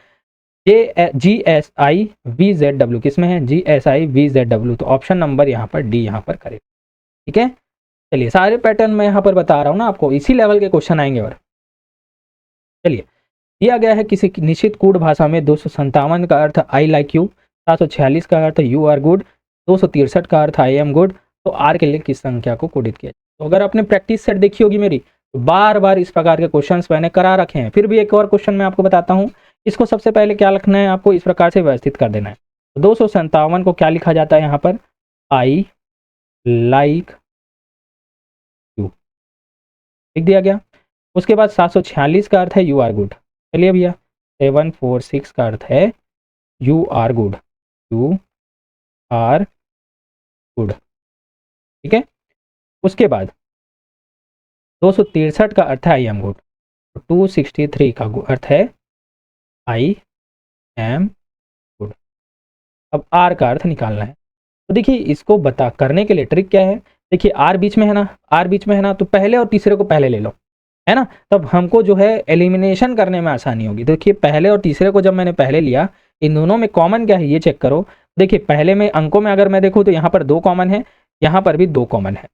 G S I V Z W, किस में है G S I V Z W, तो ऑप्शन नंबर यहाँ पर डी यहाँ पर करें। ठीक है, चलिए सारे पैटर्न मैं यहाँ पर बता रहा हूँ ना आपको, इसी लेवल के क्वेश्चन आएंगे। और चलिए दिया गया है किसी निश्चित कूट भाषा में 257 का अर्थ आई लाइक यू, 746 का अर्थ यू आर गुड, 263 का अर्थ आई एम गुड, तो आर के लिए किस संख्या को कोडित किया। तो अगर आपने प्रैक्टिस सेट देखी होगी मेरी, तो बार बार इस प्रकार के क्वेश्चंस मैंने करा रखे हैं, फिर भी एक और क्वेश्चन मैं आपको बताता हूँ। इसको सबसे पहले क्या लिखना है, आपको इस प्रकार से व्यवस्थित कर देना है। तो 257 को क्या लिखा जाता है यहाँ पर, आई लाइक यू, लिख दिया गया। उसके बाद 746 का अर्थ है यू आर गुड, चलिए भैया 746 का अर्थ है you are good, you are good. ठीक है, उसके बाद 263 का अर्थ है आई एम गुड, 263 का अर्थ है आई एम गुड। अब आर का अर्थ निकालना है, तो देखिए इसको बता करने के लिए ट्रिक क्या है, देखिए आर बीच में है ना, आर बीच में है ना, तो पहले और तीसरे को पहले ले लो, है ना, तब हमको जो है एलिमिनेशन करने में आसानी होगी। देखिए पहले और तीसरे को जब मैंने पहले लिया, इन दोनों में कॉमन क्या है ये चेक करो। देखिए पहले में अंकों में अगर मैं देखूँ तो यहाँ पर 2 कॉमन है, यहाँ पर भी 2 कॉमन है,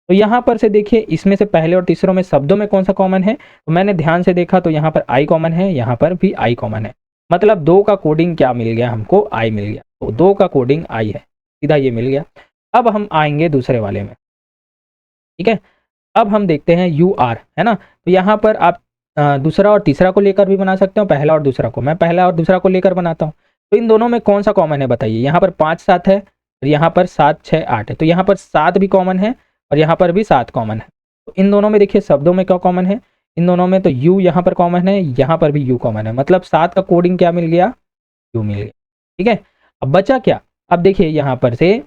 तो यहाँ पर से देखिए इसमें से पहले और तीसरों में शब्दों में कौन सा कॉमन है, तो मैंने ध्यान से देखा तो यहाँ पर आई कॉमन है, यहाँ पर भी आई कॉमन है, मतलब 2 का कोडिंग क्या मिल गया हमको, आई मिल गया, तो 2 का कोडिंग आई है, सीधा ये मिल गया। अब हम आएंगे दूसरे वाले में, ठीक है। अब हम देखते हैं यू आर, है ना, तो यहाँ पर आप दूसरा और तीसरा को लेकर भी बना सकते हो, पहला और दूसरा को, मैं पहला और दूसरा को लेकर बनाता हूँ। तो इन दोनों में कौन सा कॉमन है बताइए, यहाँ पर 5 7 है और यहाँ पर 7 6 8 है, तो यहाँ पर 7 भी कॉमन है और यहाँ पर भी 7 कॉमन है। तो इन दोनों में देखिए शब्दों में क्या कॉमन है, इन दोनों में तो यू यहाँ पर कॉमन है, यहाँ पर भी यू कॉमन है, मतलब 7 का कोडिंग क्या मिल गया, यू मिल गया, ठीक है। अब बचा क्या, अब देखिए यहाँ पर से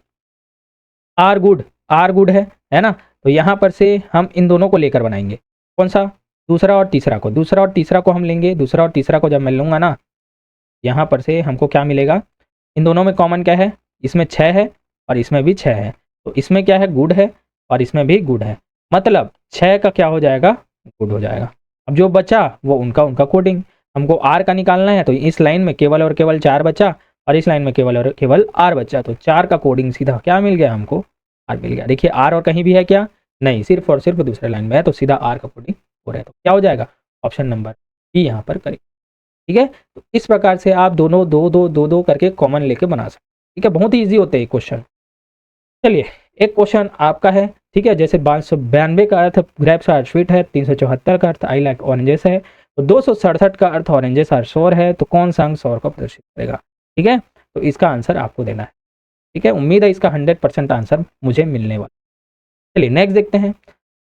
आर गुड, आर गुड है ना, तो यहाँ पर से हम इन दोनों को लेकर बनाएंगे, कौन सा, दूसरा और तीसरा को, दूसरा और तीसरा को हम लेंगे, दूसरा और तीसरा को जब मैं लूँगा ना, यहाँ पर से हमको क्या मिलेगा, इन दोनों में कॉमन क्या है, इसमें 6 है और इसमें भी 6 है, तो इसमें क्या है, गुड है और इसमें भी गुड है, मतलब 6 का क्या हो जाएगा, गुड हो जाएगा। अब जो बचा वो उनका उनका कोडिंग, हमको आर का निकालना है, तो इस लाइन में केवल और केवल 4 बचा और इस लाइन में केवल और केवल आर बचा, तो 4 का कोडिंग सीधा क्या मिल गया हमको, आर मिल गया। देखिए आर और कहीं भी है क्या, नहीं, सिर्फ और सिर्फ दूसरे लाइन में है, तो सीधा आर का कोडिंग हो रहा है, तो क्या हो जाएगा, ऑप्शन नंबर बी यहाँ पर करें, ठीक है। तो इस प्रकार से आप दोनों दो दो दो दो करके कॉमन लेके बना सकते हैं, ठीक है, बहुत ही ईजी होते हैं क्वेश्चन। चलिए एक क्वेश्चन आपका है, ठीक है, जैसे 592 का अर्थ ग्रेप्स आर स्वीट है, 374 का अर्थ आई लाइक ऑरेंजेस है, तो 267 का अर्थ ऑरेंजेस आर सोर है, तो कौन सा अंक सोर को प्रदर्शित करेगा, ठीक है। तो इसका आंसर आपको देना है, ठीक है, उम्मीद है इसका 100% आंसर मुझे मिलने वाला। चलिए नेक्स्ट देखते हैं।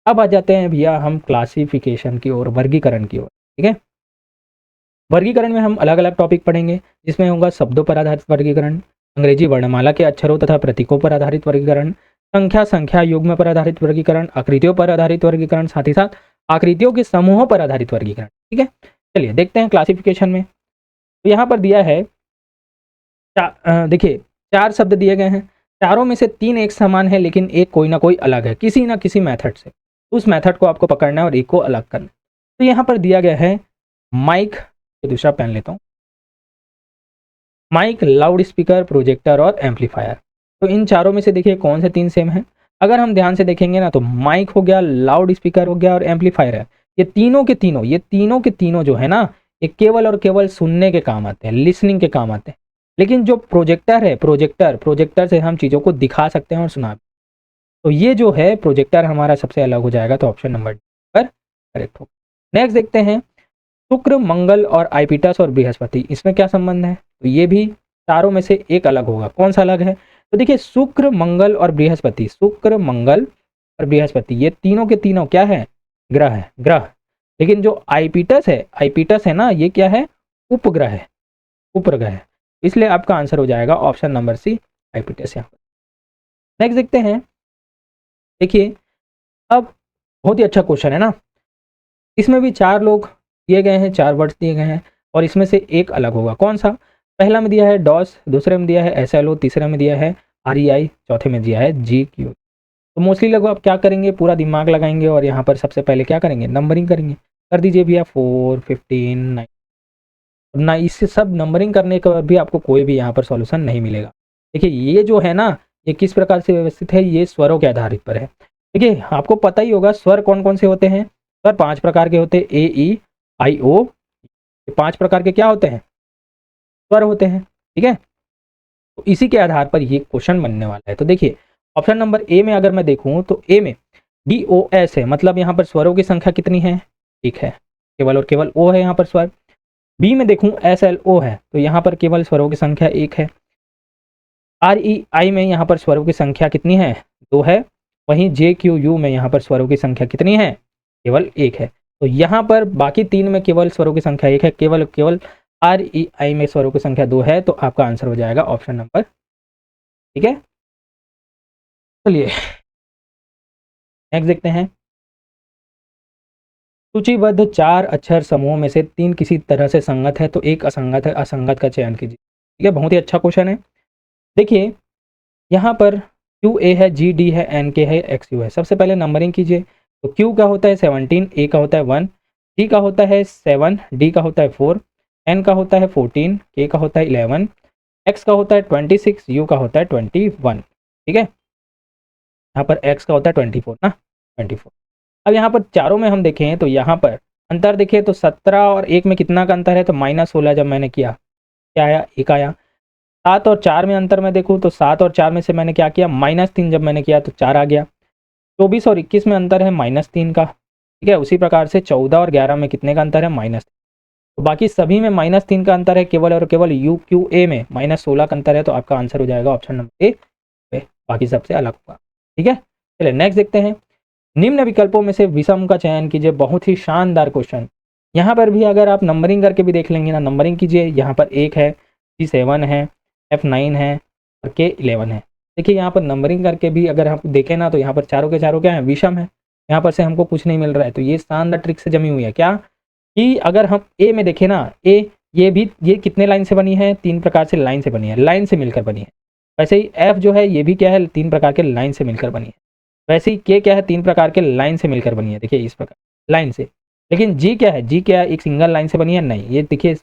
अब आ जाते हैं भैया हम क्लासिफिकेशन की ओर, वर्गीकरण की ओर, ठीक है। वर्गीकरण में हम अलग अलग टॉपिक पढ़ेंगे, जिसमें होगा शब्दों पर आधारित वर्गीकरण, अंग्रेजी वर्णमाला के अक्षरों तथा प्रतीकों पर आधारित वर्गीकरण, संख्या युग्म पर आधारित वर्गीकरण, आकृतियों पर आधारित वर्गीकरण, साथ ही साथ आकृतियों के समूहों पर आधारित वर्गीकरण, ठीक है। चलिए देखते हैं क्लासिफिकेशन में, तो यहाँ पर दिया है, देखिए 4 शब्द दिए गए हैं, चारों में से 3 एक समान है लेकिन एक कोई ना कोई अलग है किसी ना किसी मेथड से, उस मेथड को आपको पकड़ना है और एक को अलग करना है। तो यहाँ पर दिया गया है माइक, दूसरा पेन लेता हूँ, माइक, लाउड स्पीकर, प्रोजेक्टर और एम्पलीफायर। तो इन चारों में से देखिए कौन से 3 सेम है, अगर हम ध्यान से देखेंगे ना, तो माइक हो गया, लाउड स्पीकर हो गया और एम्पलीफायर है, ये तीनों के तीनों जो है ना, ये केवल और केवल सुनने के काम आते हैं, लिसनिंग के काम आते हैं। लेकिन जो प्रोजेक्टर है, प्रोजेक्टर से हम चीज़ों को दिखा सकते हैं और सुना, तो ये जो है प्रोजेक्टर हमारा सबसे अलग हो जाएगा, तो ऑप्शन नंबर पर करेक्ट होगा। नेक्स्ट देखते हैं शुक्र, मंगल और आइपिटस और बृहस्पति, इसमें क्या संबंध है, तो ये भी चारों में से एक अलग होगा, कौन सा अलग है, तो देखिए शुक्र, मंगल और बृहस्पति, शुक्र, मंगल और बृहस्पति, ये तीनों के तीनों क्या है, ग्रह है, ग्रह। लेकिन जो आइपिटस है ना, ये क्या है, उपग्रह है, उपग्रह है, इसलिए आपका आंसर हो जाएगा ऑप्शन नंबर सी, आइपिटस। यहाँ पर नेक्स्ट देखते हैं, देखिए अब बहुत ही अच्छा क्वेश्चन है ना, इसमें भी 4 लोग दिए गए हैं, 4 वर्ड्स दिए गए हैं और इसमें से एक अलग होगा, कौन सा, पहला में दिया है डॉस, दूसरे में दिया है SLO, तीसरे में दिया है REI, चौथे में दिया है GQ। तो मोस्टली लोग आप क्या करेंगे, पूरा दिमाग लगाएंगे और यहाँ पर सबसे पहले क्या करेंगे, नंबरिंग करेंगे, कर दीजिए भैया 4 15 9 ना, इससे सब नंबरिंग करने के बाद भी आपको कोई भी यहाँ पर सॉल्यूशन नहीं मिलेगा। देखिए ये जो है ना, ये किस प्रकार से व्यवस्थित है, ये स्वरों के आधारित पर है। देखिए आपको पता ही होगा स्वर कौन कौन से होते हैं, स्वर 5 प्रकार के होते हैं, AEIO, 5 प्रकार के क्या होते हैं, स्वर होते हैं, ठीक है। तो इसी के आधार पर ये क्वेश्चन बनने वाला है। तो देखिए ऑप्शन नंबर ए में अगर मैं देखूं, तो ए में DOS है, मतलब यहाँ पर स्वरों की संख्या कितनी है, एक है, केवल और केवल O है यहाँ पर स्वर। बी में देखूं SLO है, तो यहाँ पर केवल स्वरों की संख्या 1 है। REI में यहाँ पर स्वरों की संख्या कितनी है, 2 है। वहीं JQU में यहाँ पर स्वरों की संख्या कितनी है, केवल 1 है। तो यहाँ पर बाकी 3 में केवल स्वरों की संख्या 1 है, केवल REI में स्वरों की संख्या 2 है, तो आपका आंसर हो जाएगा ऑप्शन नंबर, ठीक है। चलिए नेक्स्ट देखते हैं, सूचीबद्ध 4 अक्षर समूह में से 3 किसी तरह से संगत है, तो एक असंगत है, असंगत का चयन कीजिए, ठीक है। बहुत ही अच्छा क्वेश्चन है। देखिए यहाँ पर QA है, GD है, NK है, XU है। सबसे पहले नंबरिंग कीजिए, तो Q का होता है 17, A का होता है 1, G का होता है 7, D का होता है 4, N का होता है 14, K का होता है 11, X का होता है 26, U का होता है 21, ठीक है। यहाँ पर X का होता है 24 ना, 24। अब यहाँ पर चारों में हम देखें तो यहाँ पर अंतर देखें तो 17 और 1 में कितना का अंतर है, तो -16 जब मैंने किया क्या आया, 1 आया। 7 और 4 में अंतर में देखूँ तो 7 और 4 में से मैंने क्या किया, -3 जब मैंने किया तो 4 आ गया। 24 और 21 में अंतर है -3 का, ठीक है। उसी प्रकार से 14 और 11 में कितने का अंतर है, -3। तो बाकी सभी में -3 का अंतर है, केवल और केवल UQA में -16 का अंतर है, तो आपका आंसर हो जाएगा ऑप्शन नंबर ए, बाकी सबसे अलग होगा, ठीक है। चलिए नेक्स्ट देखते हैं। निम्न विकल्पों में से विषम का चयन कीजिए। बहुत ही शानदार क्वेश्चन। यहाँ पर भी अगर आप नंबरिंग करके भी देख लेंगे ना, नंबरिंग कीजिए। यहाँ पर 1 है, G7 है, F9 है और K11 है। देखिए यहाँ पर नंबरिंग करके भी अगर हम देखें ना, तो यहाँ पर चारों के चारों क्या है, विषम है। यहाँ पर से हमको कुछ नहीं मिल रहा है, तो ये शानदार ट्रिक से जमी हुई है क्या, कि अगर हम ए में देखें ना, ये कितने लाइन से बनी है, 3 प्रकार से लाइन से बनी है, लाइन से मिलकर बनी है। वैसे ही एफ जो है ये भी क्या है, 3 प्रकार के लाइन से मिलकर बनी है। वैसे ही के क्या है, 3 प्रकार के लाइन से मिलकर बनी है, देखिए इस प्रकार लाइन से। लेकिन जी क्या है, जी क्या है, एक सिंगल लाइन से बनी है, नहीं, ये देखिए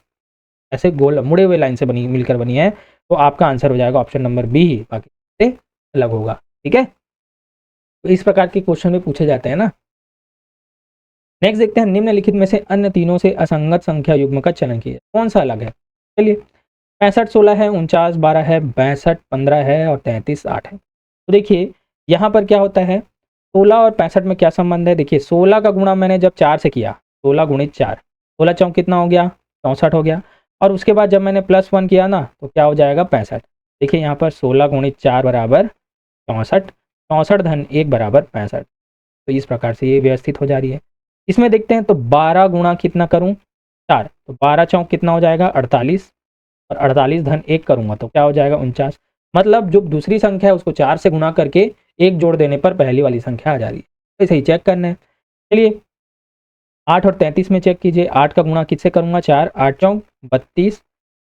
ऐसे गोल मुड़े हुए लाइन से बनी मिलकर बनी है। तो आपका आंसर हो जाएगा ऑप्शन नंबर बी ही, बाकी से अलग होगा, ठीक है। तो इस प्रकार के क्वेश्चन भी पूछे जाते हैं ना। नेक्स्ट देखते हैं, निम्नलिखित में से अन्य तीनों से असंगत संख्या युग्म का चयन कीजिए, कौन सा अलग है। चलिए 65 16 है, 49 12 है, 62 15 है और 33 8 है। तो देखिए यहाँ पर क्या होता है, 16 और 65 में क्या संबंध है। देखिए 16 का गुणा मैंने जब 4 से किया, 16 गुणित 4, 16 चौक कितना हो गया, 64 हो गया। और उसके बाद जब मैंने +1 किया ना, तो क्या हो जाएगा 65। देखिए यहाँ पर 16 गुणित 4 बराबर 64, 64 धन 1 बराबर 65। तो इस प्रकार से ये व्यवस्थित हो जा रही है। इसमें देखते हैं तो 12 गुणा कितना करूं, 4, तो 12 चौक कितना हो जाएगा 48, और 48 धन 1 करूंगा तो क्या हो जाएगा 49। मतलब जो दूसरी संख्या है उसको 4 से गुणा करके 1 जोड़ देने पर पहली वाली संख्या आ जा रही है। ऐसे ही चेक करना है। चलिए 8 और 33 में चेक कीजिए, 8 का गुणा किससे करूंगा, 4, 8 चौक 32,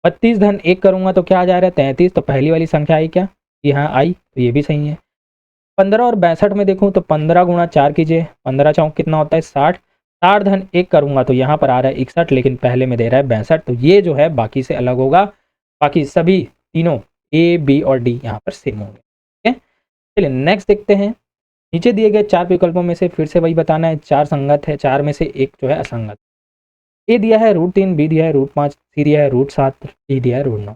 32 धन 1 करूंगा तो क्या आ जा रहा है 33, तो पहली वाली संख्या आई क्या, यहाँ आई, तो ये भी सही है। 15 और 62 में देखूं तो 15 गुणा 4 कीजिए, 15 चौक कितना होता है 60, 60 धन 1 करूंगा तो यहाँ पर आ रहा है 61, लेकिन पहले में दे रहा है 62, तो ये जो है बाकी से अलग होगा। बाकी सभी तीनों ए बी और डी यहाँ पर सेम होंगे, ठीक है। चलिए नेक्स्ट देखते हैं। नीचे दिए गए 4 विकल्पों में से फिर से वही बताना है, 4 संगत है, 4 में से एक जो है असंगत। ए दिया है √3, बी दिया है √5, सी दिया है √7, डी दिया है √9।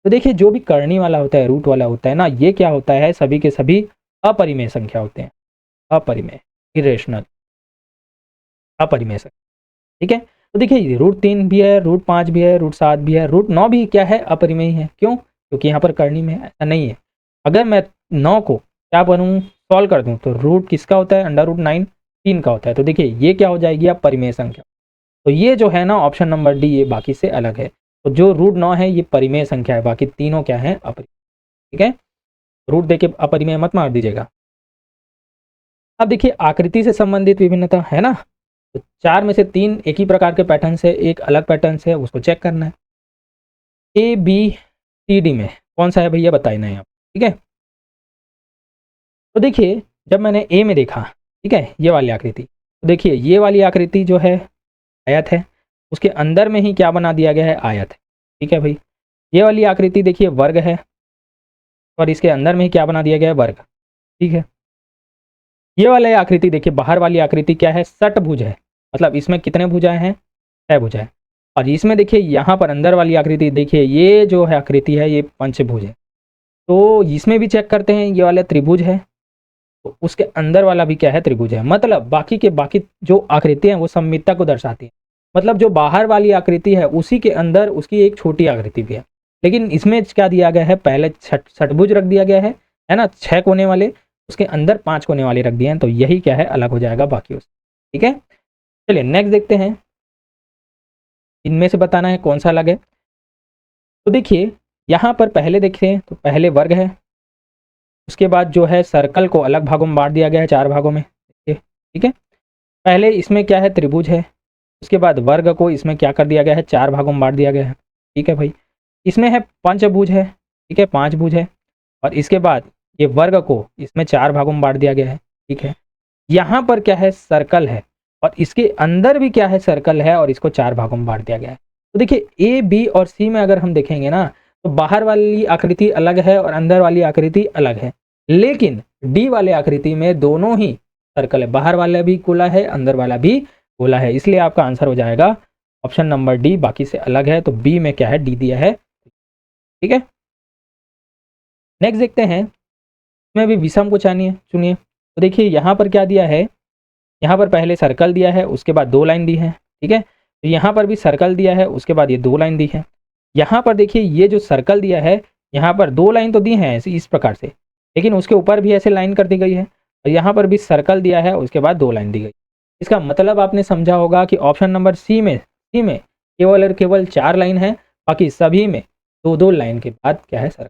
तो देखिए जो भी करनी वाला होता है, रूट वाला होता है ना, ये क्या होता है, सभी के सभी अपरिमेय संख्या होते हैं, अपरिमेय, इरेशनल, अपरिमेय संख्या, ठीक है। तो देखिए √3 भी है, √5 भी है, √7 भी है, √9 भी क्या है, अपरिमेय है। क्यों, क्योंकि यहाँ पर करनी में ऐसा नहीं है। अगर मैं 9 को क्या बनूँ, सॉल्व कर दूँ, तो रूट किसका होता है, √9 3 का होता है। तो देखिए ये क्या हो जाएगी, अब परिमेय संख्या। तो ये जो है ना ऑप्शन नंबर डी, ये बाकी से अलग है। तो जो √9 है ये परिमेय संख्या है, बाकी तीनों क्या है, अपरिमेय, ठीक है। रूट देके अपरिमेय मत मार दीजिएगा। अब देखिए आकृति से संबंधित विभिन्नता है ना, तो 4 में से 3 एक ही प्रकार के पैटर्न से, एक अलग पैटर्न से, उसको चेक करना है। ए बी सी डी में कौन सा है भैया बताइए ना आप, ठीक है। तो देखिए जब मैंने ए में देखा, ठीक है, ये वाली आकृति, तो देखिए ये वाली आकृति जो है आयत है, उसके अंदर में ही क्या बना दिया गया है, आयत है, ठीक है भाई। ये वाली आकृति देखिए वर्ग है, और इसके अंदर में ही क्या बना दिया गया है, वर्ग, ठीक है। ये वाली आकृति देखिए, बाहर वाली आकृति क्या है, षटभुज है, मतलब इसमें कितने भुजाएं हैं, 6 भुजाएं। और इसमें देखिए यहाँ पर अंदर वाली आकृति देखिए, ये जो है आकृति है ये पंचभुज है। तो इसमें भी चेक करते हैं, ये वाला त्रिभुज है, तो उसके अंदर वाला भी क्या है, त्रिभुज है। मतलब बाकी के बाकी जो आकृतियां हैं वो सममितता को दर्शाती है। मतलब जो बाहर वाली आकृति है उसी के अंदर उसकी एक छोटी आकृति भी है। लेकिन इसमें क्या दिया गया है, पहले षटभुज रख दिया गया है ना, 6 कोने वाले, उसके अंदर 5 कोने वाले रख दिए हैं, तो यही क्या है, अलग हो जाएगा बाकी उससे, ठीक है। चलिए नेक्स्ट देखते हैं, इनमें से बताना है कौन सा अलग है। तो देखिए यहाँ पर पहले देखें तो पहले वर्ग है, उसके बाद जो है सर्कल को अलग भागों में बांट दिया गया है, 4 भागों में, ठीक है। पहले इसमें क्या है, त्रिभुज है, उसके बाद वर्ग को इसमें क्या कर दिया गया है, 4 भागों में बांट दिया गया है, ठीक है भाई। इसमें है पंचभुज है, ठीक है, 5 भुज है, और इसके बाद ये वर्ग को इसमें 4 भागों में बांट दिया गया है, ठीक है। यहाँ पर क्या है, सर्कल है, और इसके अंदर भी क्या है, सर्कल है, और इसको 4 भागों में बांट दिया गया है। तो देखिए ए बी और सी में अगर हम देखेंगे ना, तो बाहर वाली आकृति अलग है और अंदर वाली आकृति अलग है, लेकिन डी वाले आकृति में दोनों ही सर्कल है, बाहर वाला भी गोला है, अंदर वाला भी गोला है, इसलिए आपका आंसर हो जाएगा ऑप्शन नंबर डी, बाकी से अलग है, तो बी में क्या है, डी दिया है। ठीक है, नेक्स्ट देखते हैं, इसमें भी विषम को चुनिए। तो देखिए यहाँ पर क्या दिया है, यहाँ पर पहले सर्कल दिया है, उसके बाद 2 लाइन दी है। ठीक है, तो यहाँ पर भी सर्कल दिया है, उसके बाद ये 2 लाइन दी है। यहाँ पर देखिए ये जो सर्कल दिया है, यहाँ पर 2 लाइन तो दी हैं ऐसे इस प्रकार से, लेकिन उसके ऊपर भी ऐसे लाइन कर दी गई है, और यहाँ पर भी सर्कल दिया है, उसके बाद 2 लाइन दी गई। इसका मतलब आपने समझा होगा कि ऑप्शन नंबर सी में केवल और केवल 4 लाइन है, बाकी सभी में 2-2 लाइन के बाद क्या है, सर्कल।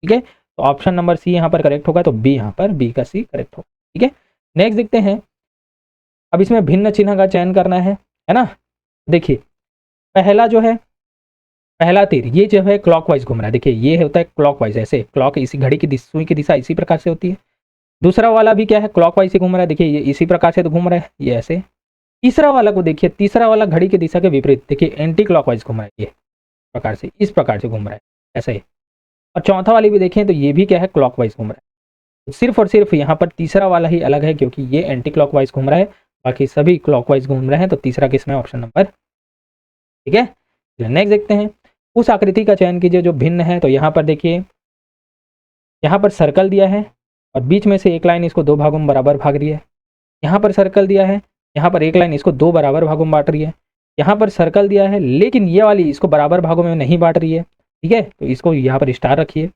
ठीक है, तो ऑप्शन नंबर सी यहाँ पर करेक्ट होगा, तो बी यहाँ पर, बी का सी करेक्ट होगा। ठीक है, नेक्स्ट देखते हैं, अब इसमें भिन्न चिन्ह का चयन करना है ना। देखिए पहला जो है, पहला तीर ये जो है क्लॉकवाइज घूम रहा है, देखिए ये होता है क्लॉकवाइज, ऐसे क्लॉक इसी घड़ी की सुई की दिशा इसी प्रकार से होती है। दूसरा वाला भी क्या है, क्लॉकवाइज से घूम रहा है, देखिए ये इसी प्रकार से तो घूम रहा है, ये ऐसे। तीसरा वाला को देखिए, तीसरा वाला घड़ी की दिशा के विपरीत, देखिए एंटी क्लॉकवाइज घूम रहा है, ये प्रकार से, इस प्रकार से घूम रहा है, ऐसे ही। और चौथा वाली भी देखें तो ये भी क्या है, क्लॉकवाइज घूम रहा है। सिर्फ और सिर्फ यहाँ पर तीसरा वाला ही अलग है, क्योंकि ये एंटी क्लॉकवाइज घूम रहा है, बाकी सभी क्लॉकवाइज घूम रहे हैं, तो तीसरा किस में, ऑप्शन नंबर। ठीक है, नेक्स्ट देखते हैं, उस आकृति का चयन कीजिए जो भिन्न है। तो यहाँ पर देखिए, यहाँ पर सर्कल दिया है और बीच में से एक लाइन इसको 2 भागों में बराबर भाग रही है। यहाँ पर सर्कल दिया है, यहाँ पर एक लाइन इसको 2 बराबर भागों में बांट रही है। यहाँ पर सर्कल दिया है, लेकिन ये वाली इसको बराबर भागों में नहीं बांट रही है। ठीक है, तो इसको यहाँ पर स्टार रखिए।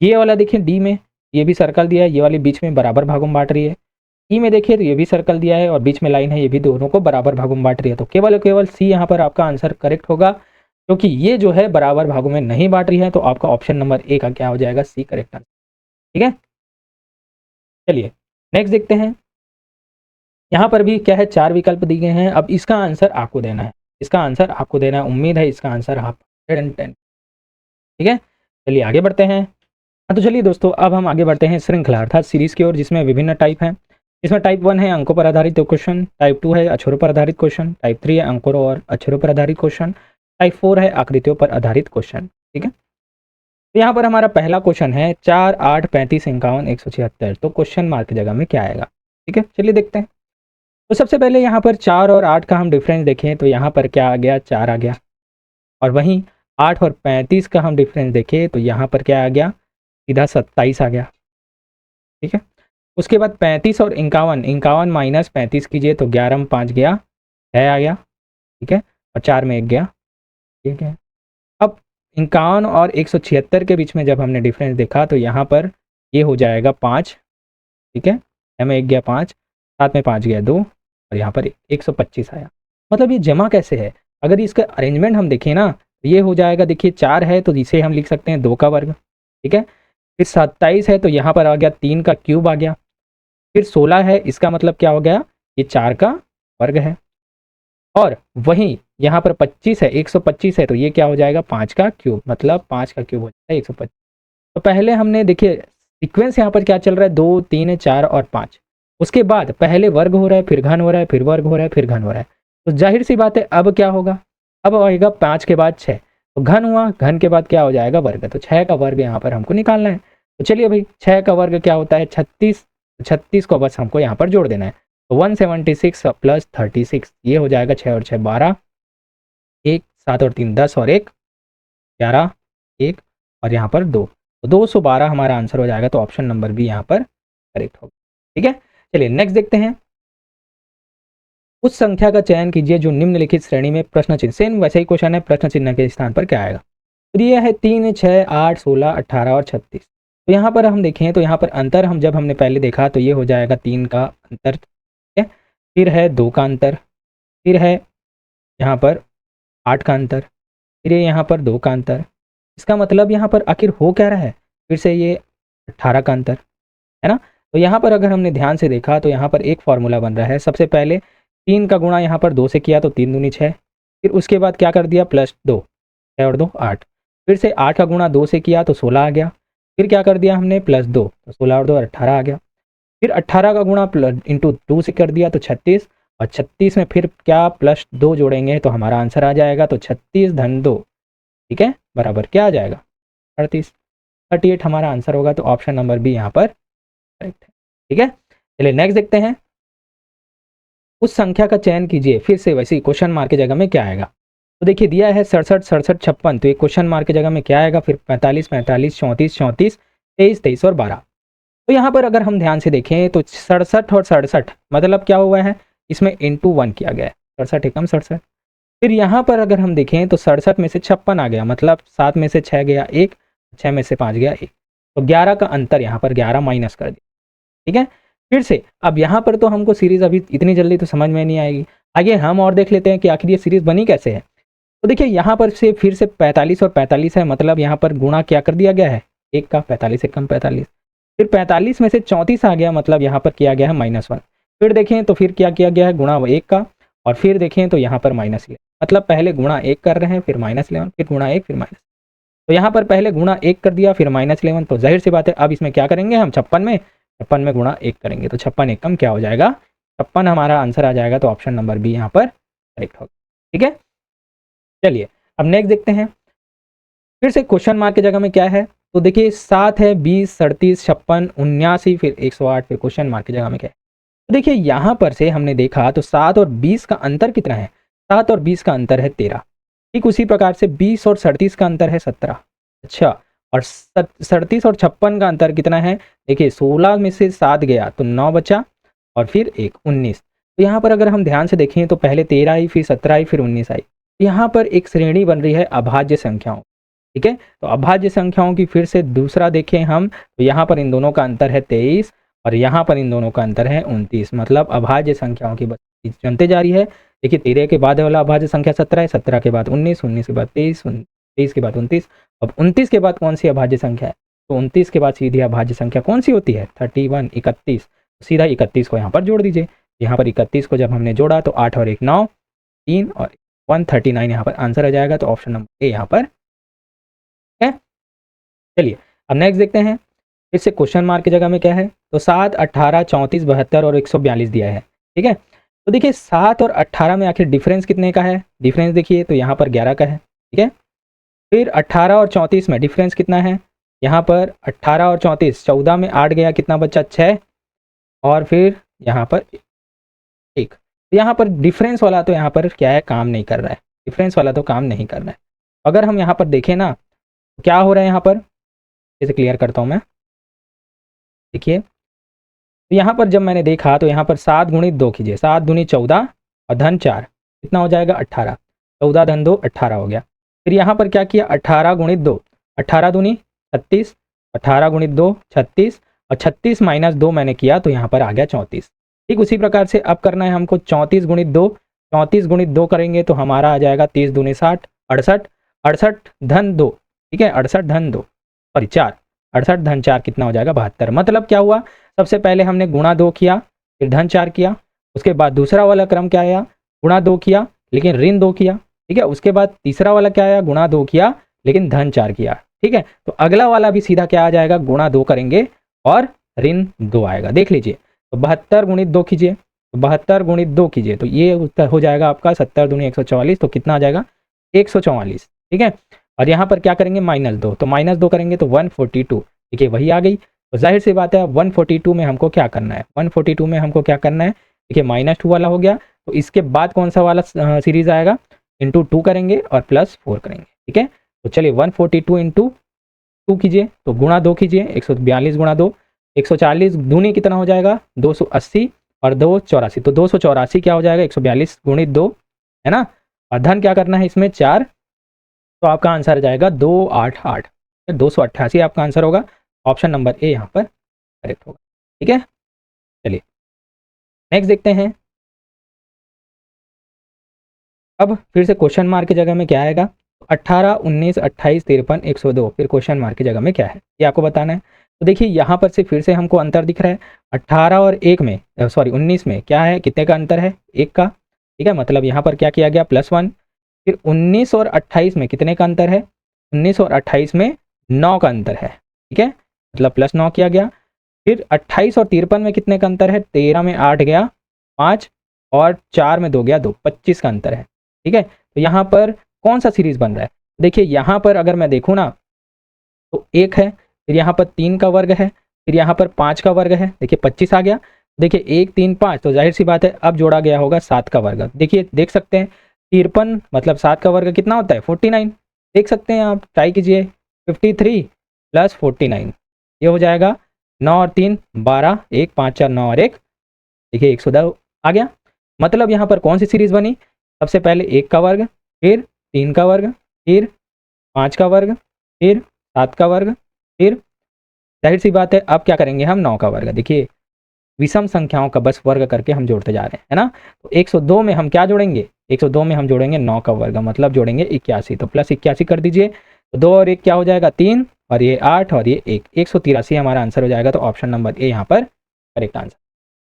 ये वाला देखिए डी में, ये भी सर्कल दिया है, ये वाली बीच में बराबर भागों में बांट रही है। ई में देखिए तो ये भी सर्कल दिया है और बीच में लाइन है, ये भी दोनों को बराबर भागों में बांट रही है। तो केवल सी यहाँ पर आपका आंसर करेक्ट होगा, क्योंकि ये जो है बराबर भागों में नहीं बांट रही है, तो आपका ऑप्शन नंबर ए का क्या हो जाएगा, सी करेक्ट आंसर। ठीक है, चलिए नेक्स्ट देखते हैं, यहाँ पर भी क्या है, 4 विकल्प दिए गए हैं। अब इसका आंसर आपको देना है, इसका आंसर आपको देना है, उम्मीद है इसका आंसर आप 110। ठीक है, चलिए आगे बढ़ते हैं। तो चलिए दोस्तों, अब हम आगे बढ़ते हैं श्रृंखला अर्थात सीरीज की ओर, जिसमें विभिन्न टाइप हैं। इसमें टाइप 1 है अंकों पर आधारित क्वेश्चन, टाइप 2 है अक्षरों पर आधारित क्वेश्चन, टाइप 3 है अंकों और अक्षरों पर आधारित क्वेश्चन, टाइप 4 है आकृतियों पर आधारित क्वेश्चन। ठीक है, तो यहाँ पर हमारा पहला क्वेश्चन है 4, 8, 35, 51, 176, तो क्वेश्चन मार्क की जगह में क्या आएगा। ठीक है, चलिए देखते हैं। तो सबसे पहले यहाँ पर 4 और 8 का हम डिफरेंस देखें तो यहाँ पर क्या आ गया, 4 आ गया, और वहीं 8 और 35 का हम डिफरेंस देखें तो यहाँ पर क्या आ गया, सीधा 27 आ गया। ठीक है, उसके बाद 35 और 51 माइनस 35 कीजिए तो 11 में 5 गया, 6 आ गया। ठीक है, और 4 में 1 गया। ठीक है, अब 51 और 176 के बीच में जब हमने डिफरेंस देखा तो यहाँ पर ये हो जाएगा 5। ठीक है, 6 में 1 गया 5, 7 में 5 गया 2, और यहाँ पर 125 आया। मतलब ये जमा कैसे है, अगर इसका अरेंजमेंट हम देखें ना, तो ये हो जाएगा, देखिए 4 है तो इसे हम लिख सकते हैं 2 का वर्ग। ठीक है, फिर 27 है तो यहाँ पर आ गया 3 का क्यूब आ गया, फिर 16 है, इसका मतलब क्या हो गया, ये 4 का वर्ग है, और वहीं यहाँ पर 25 है, 125 है, तो ये क्या हो जाएगा, 5 का क्यूब, मतलब 5 का क्यूब हो जाएगा 125। तो पहले हमने देखिए सीक्वेंस यहाँ पर क्या चल रहा है, 2, 3, 4 और 5, उसके बाद पहले वर्ग हो रहा है, फिर घन हो रहा है, फिर वर्ग हो रहा है, फिर घन हो रहा है। तो जाहिर सी बात है अब क्या होगा, अब आएगा 5 के बाद 6, तो घन हुआ, घन के बाद क्या हो जाएगा, वर्ग, तो 6 का वर्ग यहाँ पर हमको निकालना है। तो चलिए भाई, 6 का वर्ग क्या होता है, 36, 36 को बस हमको यहाँ पर जोड़ देना है, तो 176 प्लस 36, ये हो जाएगा 6 और 6 12, 1, 7 और 3 10, और 1 11, 1 और यहाँ पर 2, तो 212 हमारा आंसर हो जाएगा, तो ऑप्शन नंबर बी यहाँ पर करेक्ट होगा। ठीक है, चलिए नेक्स्ट देखते हैं, उस संख्या का चयन कीजिए जो निम्नलिखित श्रेणी में प्रश्न चिन्ह, सेम वैसे ही क्वेश्चन है, प्रश्न चिन्ह के स्थान पर क्या आएगा। तो ये है 3, 6, 8, 16, 18 और 36। तो यहाँ पर हम देखें तो यहाँ पर अंतर हम जब हमने पहले देखा तो ये हो जाएगा 3 का अंतर, ठीक है, फिर है 2 का अंतर, फिर है यहाँ पर 8 का अंतर, फिर ये यहाँ पर 2 का अंतर। इसका मतलब यहाँ पर आखिर हो क्या रहा है, फिर से ये 18 का अंतर है ना। तो यहाँ पर अगर हमने ध्यान से देखा तो यहाँ पर एक फॉर्मूला बन रहा है, सबसे पहले 3 का गुणा यहाँ पर 2 से किया तो 3 दूनी 6, फिर उसके बाद क्या कर दिया प्लस 2, 6 और 2 8, फिर से 8 का गुणा 2 से किया तो 16 आ गया, फिर क्या कर दिया हमने प्लस 2, तो 16 और 2 18 आ गया, फिर 18 का गुणा इंटू 2 से कर दिया तो 36, और 36 में फिर क्या प्लस 2 जोड़ेंगे तो हमारा आंसर आ जाएगा, तो 36 धन 2, ठीक है, बराबर क्या आ जाएगा 38, 38 हमारा आंसर होगा, तो ऑप्शन नंबर बी यहाँ पर करेक्ट है। ठीक है, चलिए नेक्स्ट देखते हैं, उस संख्या का चयन कीजिए। फिर से वैसे ही क्वेश्चन मार्क की जगह में क्या आएगा, तो देखिए दिया है 67 67 56, तो ये क्वेश्चन मार्क की जगह में क्या आएगा, फिर 45 45 34 34 23 23 और 12। तो यहाँ पर अगर हम ध्यान से देखें तो 67 और 67 मतलब क्या हुआ है, इसमें इंटू 1 किया गया है, 67 एकम 67। फिर यहाँ पर अगर हम देखें तो 67 में से 56 आ गया, मतलब 7 में से 6 गया 1, 6 में से 5 गया 1, तो 11 का अंतर यहाँ पर 11 माइनस कर दिया। ठीक है, फिर से अब यहाँ पर तो हमको सीरीज अभी इतनी जल्दी तो समझ में नहीं आएगी, आइए हम और देख लेते हैं कि आखिर ये सीरीज बनी कैसे है। तो देखिए यहाँ पर से फिर से 45 और 45 है, मतलब यहाँ पर गुणा क्या कर दिया गया है, एक का, 45 एकम 45। फिर 45 में से 34 आ गया, मतलब यहाँ पर किया गया है -1। फिर देखें तो फिर क्या किया गया है, गुणा 1 का, और फिर देखें तो यहाँ पर -11, मतलब पहले गुणा 1 कर रहे हैं, फिर -11, फिर गुणा 1, फिर माइनस। तो यहाँ पर पहले गुणा 1 कर दिया, फिर -11, तो जाहिर सी बात है अब इसमें क्या करेंगे हम, 56 में गुणा 1 करेंगे, तो 56 एकम क्या हो जाएगा, 56 हमारा आंसर आ जाएगा। तो ऑप्शन नंबर बी यहाँ पर करेक्ट होगा। ठीक है, चलिए अब नेक्स्ट देखते हैं। फिर से क्वेश्चन मार्क की जगह में क्या है, तो देखिए 7 है, 20 37 56 79, फिर 108, फिर क्वेश्चन मार्क की जगह में क्या है। तो देखिए यहाँ पर से हमने देखा तो 7 और 20 का अंतर कितना है, 7 और 20 का अंतर है 13। ठीक उसी प्रकार से 20 और 37 का अंतर है 17। अच्छा, और 37 और 56 का अंतर कितना है, देखिए 16 में से 7 गया तो 9 बचा, और फिर 1 19। तो यहाँ पर अगर हम ध्यान से देखें तो पहले 13 आई, फिर 17 आई, फिर 19 आई। यहाँ पर एक श्रेणी बन रही है अभाज्य संख्याओं। ठीक है, तो अभाज्य संख्याओं की फिर से दूसरा देखें हम, तो यहाँ पर इन दोनों का अंतर है 23, और यहाँ पर इन दोनों का अंतर है 29, मतलब अभाज्य संख्याओं की बनते जा रही है। देखिए 13 के बाद वाला अभाज्य संख्या 17 है, 17 के बाद 19, 19 के बाद 23, 23 के बाद 29, अब 29 के बाद कौन सी अभाज्य संख्या है, तो 29 के बाद सीधी अभाज्य संख्या कौन सी होती है, 31 31, सीधा 31 को यहाँ पर जोड़ दीजिए। यहाँ पर 31 को जब हमने जोड़ा तो 8 और 1 9, 3 और 139 यहाँ पर आंसर आ जाएगा। तो ऑप्शन नंबर ए यहाँ पर है। चलिए अब नेक्स्ट देखते हैं। फिर से क्वेश्चन मार्क की जगह में क्या है, तो 7 18 34 72 और 142 दिया है। ठीक है, तो देखिए 7 और 18 में आखिर डिफरेंस कितने का है, डिफरेंस देखिए तो यहाँ पर 11 का है। ठीक है, फिर 18 और 34 में डिफरेंस कितना है, यहाँ पर 18 और 34, 14 में 8 गया, कितना बचा 6, और फिर यहाँ पर 1। यहाँ पर डिफरेंस वाला तो यहाँ पर क्या है, काम नहीं कर रहा है, डिफरेंस वाला तो काम नहीं कर रहा है। अगर हम यहाँ पर देखें ना, तो क्या हो रहा है यहाँ पर, इसे क्लियर करता हूँ मैं। देखिए तो यहाँ पर जब मैंने देखा तो यहाँ पर 7 गुणित 2 कीजिए, 7 दूनी 14 और धन 4 कितना हो जाएगा 18, 14 धन 2 18 हो गया। फिर यहाँ पर क्या किया, 18 गुणित 2, 18 दूनी 36, 18 गुणित 2 36, और 36 माइनस 2 मैंने किया तो यहाँ पर आ गया 34। ठीक उसी प्रकार से अब करना है हमको 34 गुणित 2, 34 गुणित 2 करेंगे तो हमारा आ जाएगा 30 दूनी 60, 68, 68 धन 2, ठीक है 68 धन 2 सॉरी 4, 68 धन 4 कितना हो जाएगा 72। मतलब क्या हुआ, सबसे पहले हमने गुणा 2 किया, फिर धन 4 किया, उसके बाद दूसरा वाला क्रम क्या आया, गुणा 2 किया लेकिन ऋण 2 किया। ठीक है, उसके बाद तीसरा वाला क्या आया, गुणा 2 किया लेकिन धन 4 किया। ठीक है, तो अगला वाला भी सीधा क्या आ जाएगा, गुणा 2 करेंगे और ऋण 2 आएगा। देख लीजिए, तो 72 गुणित 2 कीजिए, तो 72 गुणित 2 कीजिए तो ये उत्तर हो जाएगा आपका 70 दूनी 144, तो कितना आ जाएगा 144। ठीक है, और यहाँ पर क्या करेंगे -2, तो -2 करेंगे तो 142। ठीक है, वही आ गई। तो जाहिर सी बात है 142 में हमको क्या करना है, 142 में हमको क्या करना है, देखिए -2 वाला हो गया, तो इसके बाद कौन सा वाला सीरीज आएगा, इंटू 2 करेंगे और +4 करेंगे। ठीक है, तो चलिए 142 इंटू 2 कीजिए, तो गुणा 2 कीजिए, 142 गुणा 2, 140 दूनी कितना हो जाएगा 280 और 2 84, तो 284 क्या हो जाएगा 142 गुणित 2, है ना, और धन क्या करना है इसमें 4, तो आपका आंसर आ जाएगा 288, 288 आपका आंसर होगा। ऑप्शन नंबर ए यहाँ पर करेक्ट होगा। ठीक है, चलिए नेक्स्ट देखते हैं। अब फिर से क्वेश्चन मार्क की जगह में क्या आएगा, 18 19 28 53 102, फिर क्वेश्चन मार्क की जगह में क्या है ये आपको बताना है। तो देखिए यहाँ पर से फिर से हमको अंतर दिख रहा है, 18 और 1 में सॉरी 19 में क्या है, कितने का अंतर है 1 का। ठीक है, मतलब यहाँ पर क्या किया गया +1। फिर 19 और 28 में कितने का अंतर है, 19 और 28 में 9 का अंतर है। ठीक है, मतलब +9 किया गया। फिर 28 और 53 में कितने का अंतर है, 13 में 8 गया 5 और 4 में 2 गया 2, 25 का अंतर है। ठीक है, तो यहाँ पर कौन सा सीरीज बन रहा है, देखिए यहाँ पर अगर मैं देखूँ ना तो 1 है, फिर यहाँ पर 3 का वर्ग है, फिर यहाँ पर 5 का वर्ग है, देखिए 25 आ गया। देखिए 1 3 5, तो जाहिर सी बात है अब जोड़ा गया होगा 7 का वर्ग। देखिए देख सकते हैं 53 मतलब 7 का वर्ग कितना होता है 49। देख सकते हैं आप, ट्राई कीजिए 53 प्लस 49, ये हो जाएगा 9 और 3 12, 1 5 4 9 और 1, देखिए 110 आ गया। मतलब यहाँ पर कौन सी सीरीज बनी, सबसे पहले 1 का वर्ग, फिर 3 का वर्ग, फिर 5 का वर्ग, फिर 7 का वर्ग, फिर जाहिर सी बात है अब क्या करेंगे हम 9 का वर्ग। देखिए विषम संख्याओं का बस वर्ग करके हम जोड़ते जा रहे हैं, है ना। तो 102 में हम क्या जोड़ेंगे, 102 में हम जोड़ेंगे 9 का वर्ग, मतलब जोड़ेंगे 81, तो प्लस 81 कर दीजिए, तो 2 और 1 क्या हो जाएगा 3, और ये 8 और ये 1, 183 हमारा आंसर हो जाएगा। तो ऑप्शन नंबर ए यहाँ पर करेक्ट आंसर।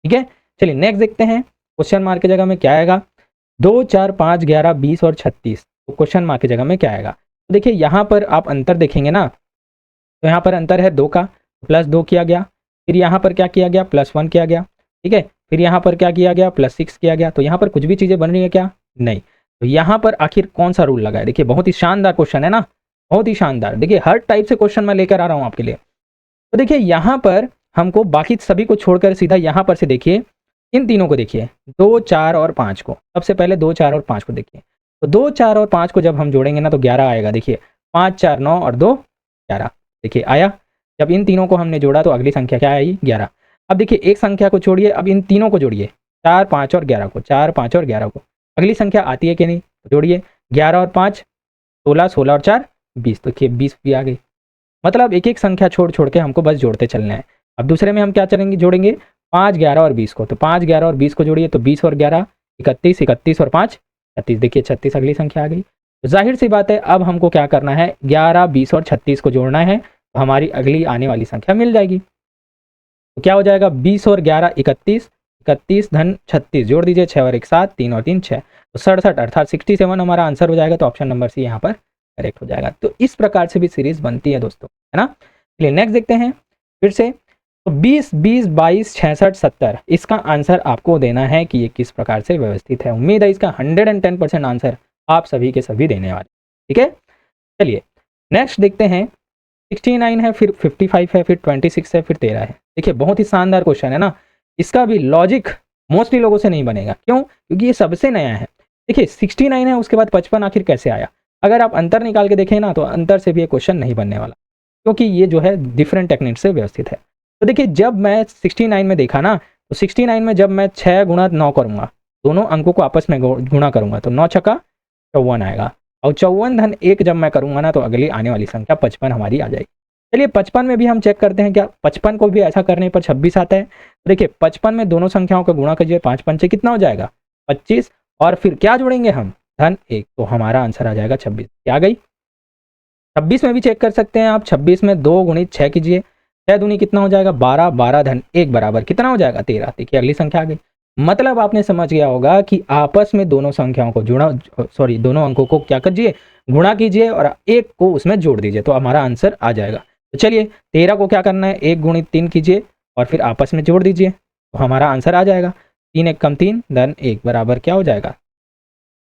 ठीक है, चलिए नेक्स्ट देखते हैं। क्वेश्चन मार्क की जगह में क्या आएगा, 2 4 5 11 20 और 36, तो क्वेश्चन मार्क की जगह में क्या आएगा। तो देखिए यहाँ पर आप अंतर देखेंगे ना, तो यहाँ पर अंतर है 2 का, प्लस 2 किया गया, फिर यहाँ पर क्या किया गया प्लस 1 किया गया, ठीक है, फिर यहाँ पर क्या किया गया प्लस 6 किया गया। तो यहाँ पर कुछ भी चीज़ें बन रही है क्या, नहीं। तो यहाँ पर आखिर कौन सा रूल लगा है, देखिए बहुत ही शानदार क्वेश्चन है ना, बहुत ही शानदार। देखिए हर टाइप से क्वेश्चन मैं लेकर आ रहा हूँ आपके लिए। तो देखिए यहाँ पर हमको बाकी सभी को छोड़कर सीधा यहाँ पर से देखिए इन तीनों को देखिए, 2 4 और 5 को, सबसे पहले 2 4 और 5 को देखिए। तो 2 4 और 5 को जब हम जोड़ेंगे ना तो 11 आएगा। देखिए 5 4 9 और 2 11, देखिए आया। जब इन तीनों को हमने जोड़ा तो अगली संख्या क्या आई 11। अब देखिए एक संख्या को छोड़िए, अब इन तीनों को जोड़िए, 4 5 और 11 को, 4 5 और 11 को, अगली संख्या आती है कि नहीं, तो जोड़िए 11 और 5 16, 16 और 4 20, तो देखिए 20 भी आ गई। मतलब एक एक संख्या छोड़ छोड़ के हमको बस जोड़ते चलना है। अब दूसरे में हम क्या चलेंगे, जोड़ेंगे 5 11 और 20 को, तो 5 11 और 20 को जोड़िए, तो 20 और 11 31, 31 और 5 36, देखिए 36 अगली संख्या आ गई। तो जाहिर सी बात है अब हमको क्या करना है, 11 20 और 36 को जोड़ना है, तो हमारी अगली आने वाली संख्या मिल जाएगी। तो क्या हो जाएगा 20 और 11 31, 31 धन 36, जोड़ दीजिए 6 और 1 7, 3 और 3 6, तो 67 अर्थात 67 हमारा आंसर हो जाएगा। तो ऑप्शन नंबर सी यहाँ पर करेक्ट हो जाएगा। तो इस प्रकार से भी सीरीज बनती है दोस्तों, है ना। चलिए नेक्स्ट देखते हैं फिर से। तो 20 20 22 66 70, इसका आंसर आपको देना है कि ये किस प्रकार से व्यवस्थित है। उम्मीद है इसका 110% आंसर आप सभी के सभी देने वाले, ठीक है। चलिए नेक्स्ट देखते हैं, 69 है, फिर 55 है, फिर 26 है, फिर 13 है। देखिए बहुत ही शानदार क्वेश्चन है ना, इसका भी लॉजिक मोस्टली लोगों से नहीं बनेगा, क्यों, क्योंकि ये सबसे नया है। देखिए 69 है, उसके बाद 55 आखिर कैसे आया। अगर आप अंतर निकाल के देखें ना तो अंतर से भी ये क्वेश्चन नहीं बनने वाला, क्योंकि ये जो है डिफरेंट टेक्निक से व्यवस्थित है। तो देखिए जब मैं 69 में देखा ना, तो 69 में जब मैं 6 गुणा 9 करूंगा, दोनों अंकों को आपस में गुणा करूंगा, तो 9 छक्का 54 आएगा, और 54 धन 1 जब मैं करूंगा ना तो अगली आने वाली संख्या 55 हमारी आ जाएगी। चलिए 55 में भी हम चेक करते हैं, क्या 55 को भी ऐसा करने पर 26 आता है। तो देखिए 55 में दोनों संख्याओं का गुणा कीजिए, 5 पंचे कितना हो जाएगा 25, और फिर क्या जोड़ेंगे हम धन 1, तो हमारा आंसर आ जाएगा 26। क्या आ गई। 26 में भी चेक कर सकते हैं आप, 26 में 2 गुणित 6 कीजिए, 6 दूनी कितना हो जाएगा 12, 12 धन 1 बराबर कितना हो जाएगा 13, देखिए अगली संख्या आ गई। मतलब आपने समझ गया होगा कि आपस में दोनों संख्याओं को दोनों अंकों को क्या कीजिए गुणा कीजिए और 1 को उसमें जोड़ दीजिए, तो हमारा आंसर आ जाएगा। तो चलिए 13 को क्या करना है, 1 गुणित 3 कीजिए और फिर आपस में जोड़ दीजिए, तो हमारा आंसर आ जाएगा। 3 1 कम 3 धन 1 बराबर क्या हो जाएगा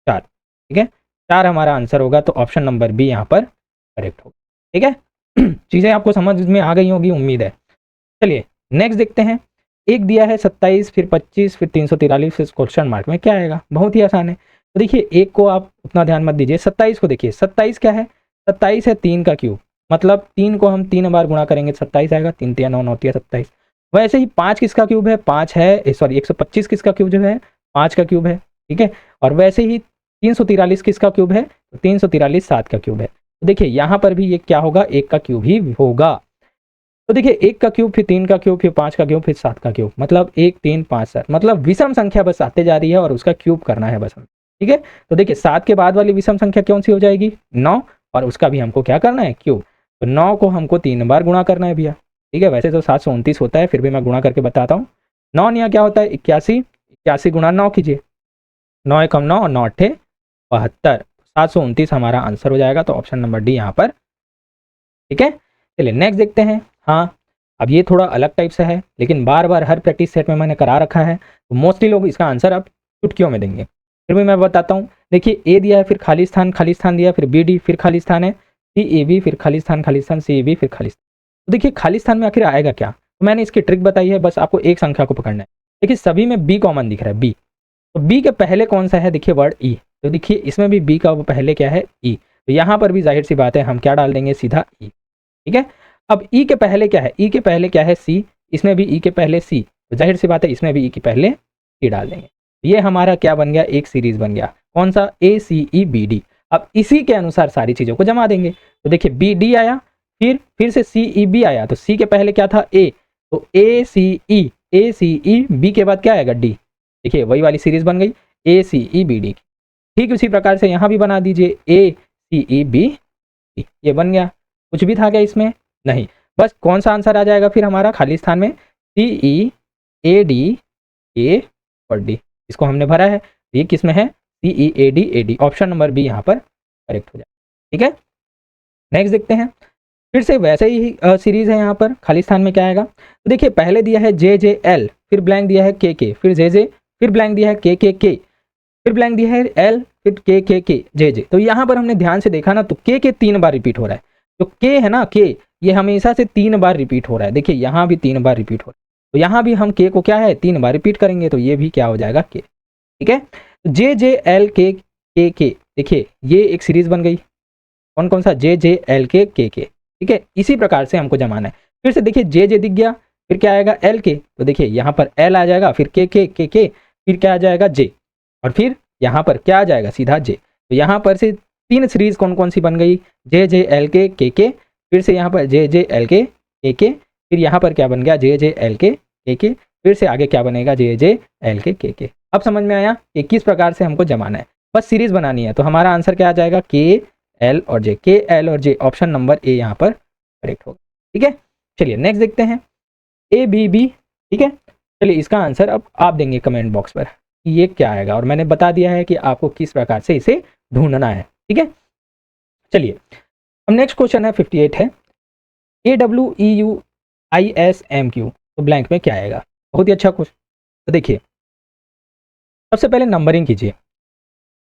4, ठीक है, 4 हमारा आंसर होगा। तो ऑप्शन नंबर बी यहाँ पर करेक्ट होगा, ठीक है। चीज़ें आपको समझ में आ गई होगी उम्मीद है। चलिए नेक्स्ट देखते हैं, एक दिया है 27, फिर 25, फिर 343, फिर क्वेश्चन मार्क में क्या आएगा। बहुत ही आसान है। तो देखिए एक को आप उतना ध्यान मत दीजिए, 27 को देखिए, 27 क्या है, 27 है 3 का क्यूब, मतलब 3 को हम 3 बार गुणा करेंगे 27 आएगा, 3 3 9 9 27। वैसे ही 5 किसका क्यूब है, 5 है, सॉरी 125 किसका क्यूब जो है 5 का क्यूब है, ठीक है। और वैसे ही 343 किसका क्यूब है, 343 7 का क्यूब है। तो देखिए यहाँ पर भी ये क्या होगा, 1 का क्यूब ही होगा। तो देखिए 1 का क्यूब, फिर 3 का क्यूब, फिर 5 का क्यूब, फिर 7 का क्यूब, मतलब 1 3 5 7, मतलब विषम संख्या बस आते जा रही है और उसका क्यूब करना है बस हमें, ठीक है। तो देखिए 7 के बाद वाली विषम संख्या कौन सी हो जाएगी 9, और उसका भी हमको क्या करना है क्यूब। तो 9 को हमको 3 बार गुणा करना है भैया, ठीक है। वैसे तो 729 होता है, फिर भी मैं गुणा करके बताता हूँ। 9 यहाँ क्या होता है 81, 81 गुणा 9 कीजिए, 9 एकम 9 और 9 अट्ठे 72, 729 हमारा आंसर हो जाएगा। तो ऑप्शन नंबर डी यहाँ पर, ठीक है। चलिए नेक्स्ट देखते हैं। हाँ अब ये थोड़ा अलग टाइप से है, लेकिन बार बार हर प्रैक्टिस सेट में मैंने करा रखा है, तो मोस्टली लोग इसका आंसर अब चुटकियों में देंगे, फिर भी मैं बताता हूँ। देखिए ए दिया है, फिर खाली स्थान दिया, फिर बी डी, फिर खाली स्थान है, सी ए बी, फिर खाली स्थान सी ए बी, फिर खाली स्थान। तो देखिए खाली स्थान में आखिर आएगा क्या, तो मैंने इसकी ट्रिक बताई है, बस आपको एक संख्या को पकड़ना है। देखिए सभी में बी कॉमन दिख रहा है, बी, तो बी के पहले कौन सा है, देखिए वर्ड ई, तो देखिए इसमें भी बी का पहले क्या है, ई, तो यहाँ पर भी जाहिर सी बात है हम क्या डाल देंगे, सीधा ई। ठीक है, अब ई के पहले क्या है, ई के पहले क्या है, सी, इसमें भी ई के पहले सी, तो जाहिर सी बात है इसमें भी ई के पहले सी डाल देंगे। ये हमारा क्या बन गया, एक सीरीज बन गया, कौन सा, ए सी ई बी डी। अब इसी के अनुसार सारी चीज़ों को जमा देंगे, तो देखिए बी डी आया, फिर से सी ई बी आया, तो सी के पहले क्या था, ए, तो ए सी ई, बी के बाद क्या आएगा, डी। देखिए वही वाली सीरीज बन गई, ए सी ई बी डी। ठीक उसी प्रकार से यहाँ भी बना दीजिए, ए सी ई बी डी, ये बन गया। कुछ भी था क्या इसमें, नहीं, बस कौन सा आंसर आ जाएगा फिर हमारा खाली स्थान में, सी ई ए डी ए और डी, इसको हमने भरा है, ये किस में है, C E A D, option number B यहाँ पर करेक्ट हो जाए। ठीक है, नेक्स्ट देखते हैं, फिर से वैसे ही सीरीज है, यहाँ पर खाली स्थान में क्या आएगा, तो देखिए पहले दिया है जे जे एल, फिर ब्लैंक दिया है के, फिर जे जे, फिर ब्लैंक दिया है के, फिर ब्लैंक दिया है एल, फिर के जे जे। तो यहाँ पर हमने ध्यान से देखा ना, तो के 3 बार रिपीट हो रहा है, तो के है ना, के ये हमेशा से 3 बार रिपीट हो रहा है, देखिए यहाँ भी 3 बार रिपीट हो रहा है, तो यहाँ भी हम के को क्या है 3 बार रिपीट करेंगे, तो ये भी क्या हो जाएगा, के। ठीक है, जे जे एल के, देखिए ये एक सीरीज बन गई, कौन कौन सा, जे जे एल के। ठीक है, इसी प्रकार से हमको जमाना है। फिर से देखिए जे जे दिख गया, फिर क्या आएगा, एल के, तो देखिए यहाँ पर एल आ जाएगा, फिर के, फिर क्या आ जाएगा, जे, और फिर यहाँ पर क्या आ जाएगा, सीधा जे। तो यहाँ पर से 3 सीरीज कौन कौन सी बन गई, जे जे एल के, फिर से यहाँ पर जे जे एल के, फिर यहाँ पर क्या बन गया, जे जे एल के, फिर से आगे क्या बनेगा, जे जे एल के। अब समझ में आया कि किस प्रकार से हमको जमाना है, बस सीरीज बनानी है। तो हमारा आंसर क्या आ जाएगा, के एल और जे, के एल और जे, ऑप्शन नंबर ए यहाँ पर करेक्ट होगा। ठीक है, चलिए नेक्स्ट देखते हैं, ए बी बी। ठीक है, चलिए इसका आंसर अब आप देंगे कमेंट बॉक्स पर कि ये क्या आएगा, और मैंने बता दिया है कि आपको किस प्रकार से इसे ढूंढना है। ठीक है, चलिए अब नेक्स्ट क्वेश्चन है 58 है, A W E U I S M Q, तो ब्लैंक में क्या आएगा, बहुत ही अच्छा क्वेश्चन। तो देखिए सबसे पहले नंबरिंग कीजिए,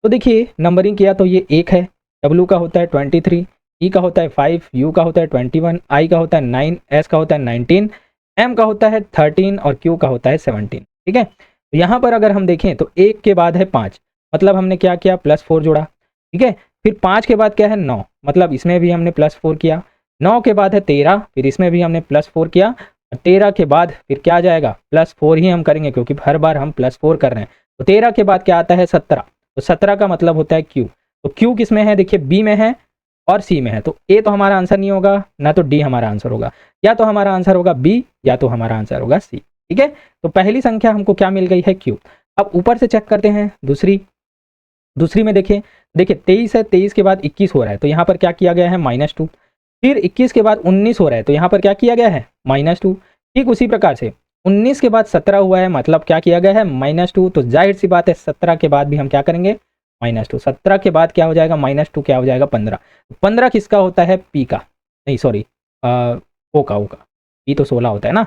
तो देखिए नंबरिंग किया तो ये 1 है, डब्ल्यू का होता है 23, ई का होता है 5, यू का होता है 21, आई का होता है 9, एस का होता है 19, एम का होता है 13 और क्यू का होता है 17। ठीक है, तो यहाँ पर अगर हम देखें तो 1 के बाद है 5, मतलब हमने क्या किया, +4 जोड़ा। ठीक है, फिर 5 के बाद क्या है, 9, मतलब इसमें भी हमने +4 किया। 9 के बाद है 13, फिर इसमें भी हमने +4 किया। 13 के बाद फिर क्या आ जाएगा, +4 ही हम करेंगे क्योंकि हर बार हम +4 कर रहे हैं। तो 13 के बाद क्या आता है, 17, तो 17 का मतलब होता है क्यू। तो क्यू किस में है, देखिए बी में है और सी में है, तो ए तो हमारा आंसर नहीं होगा, ना तो डी हमारा आंसर होगा, या तो हमारा आंसर होगा बी या तो हमारा आंसर होगा सी। ठीक है, तो पहली संख्या हमको क्या मिल गई है, क्यू। अब ऊपर से चेक करते हैं दूसरी में देखिए 23 है, 23 के बाद 21 हो रहा है, तो यहाँ पर क्या किया गया है, -2। फिर 21 के बाद 19 हो रहा है, तो यहाँ पर क्या किया गया है, -2। ठीक उसी प्रकार से 19 के बाद 17 हुआ है, मतलब क्या किया गया है, -2। तो जाहिर सी बात है 17 के बाद भी हम क्या करेंगे, -2। 17 के बाद क्या हो जाएगा, -2 क्या हो जाएगा, 15। 15 किसका होता है, पी का, नहीं सॉरी ओ का, पी तो 16 होता है ना,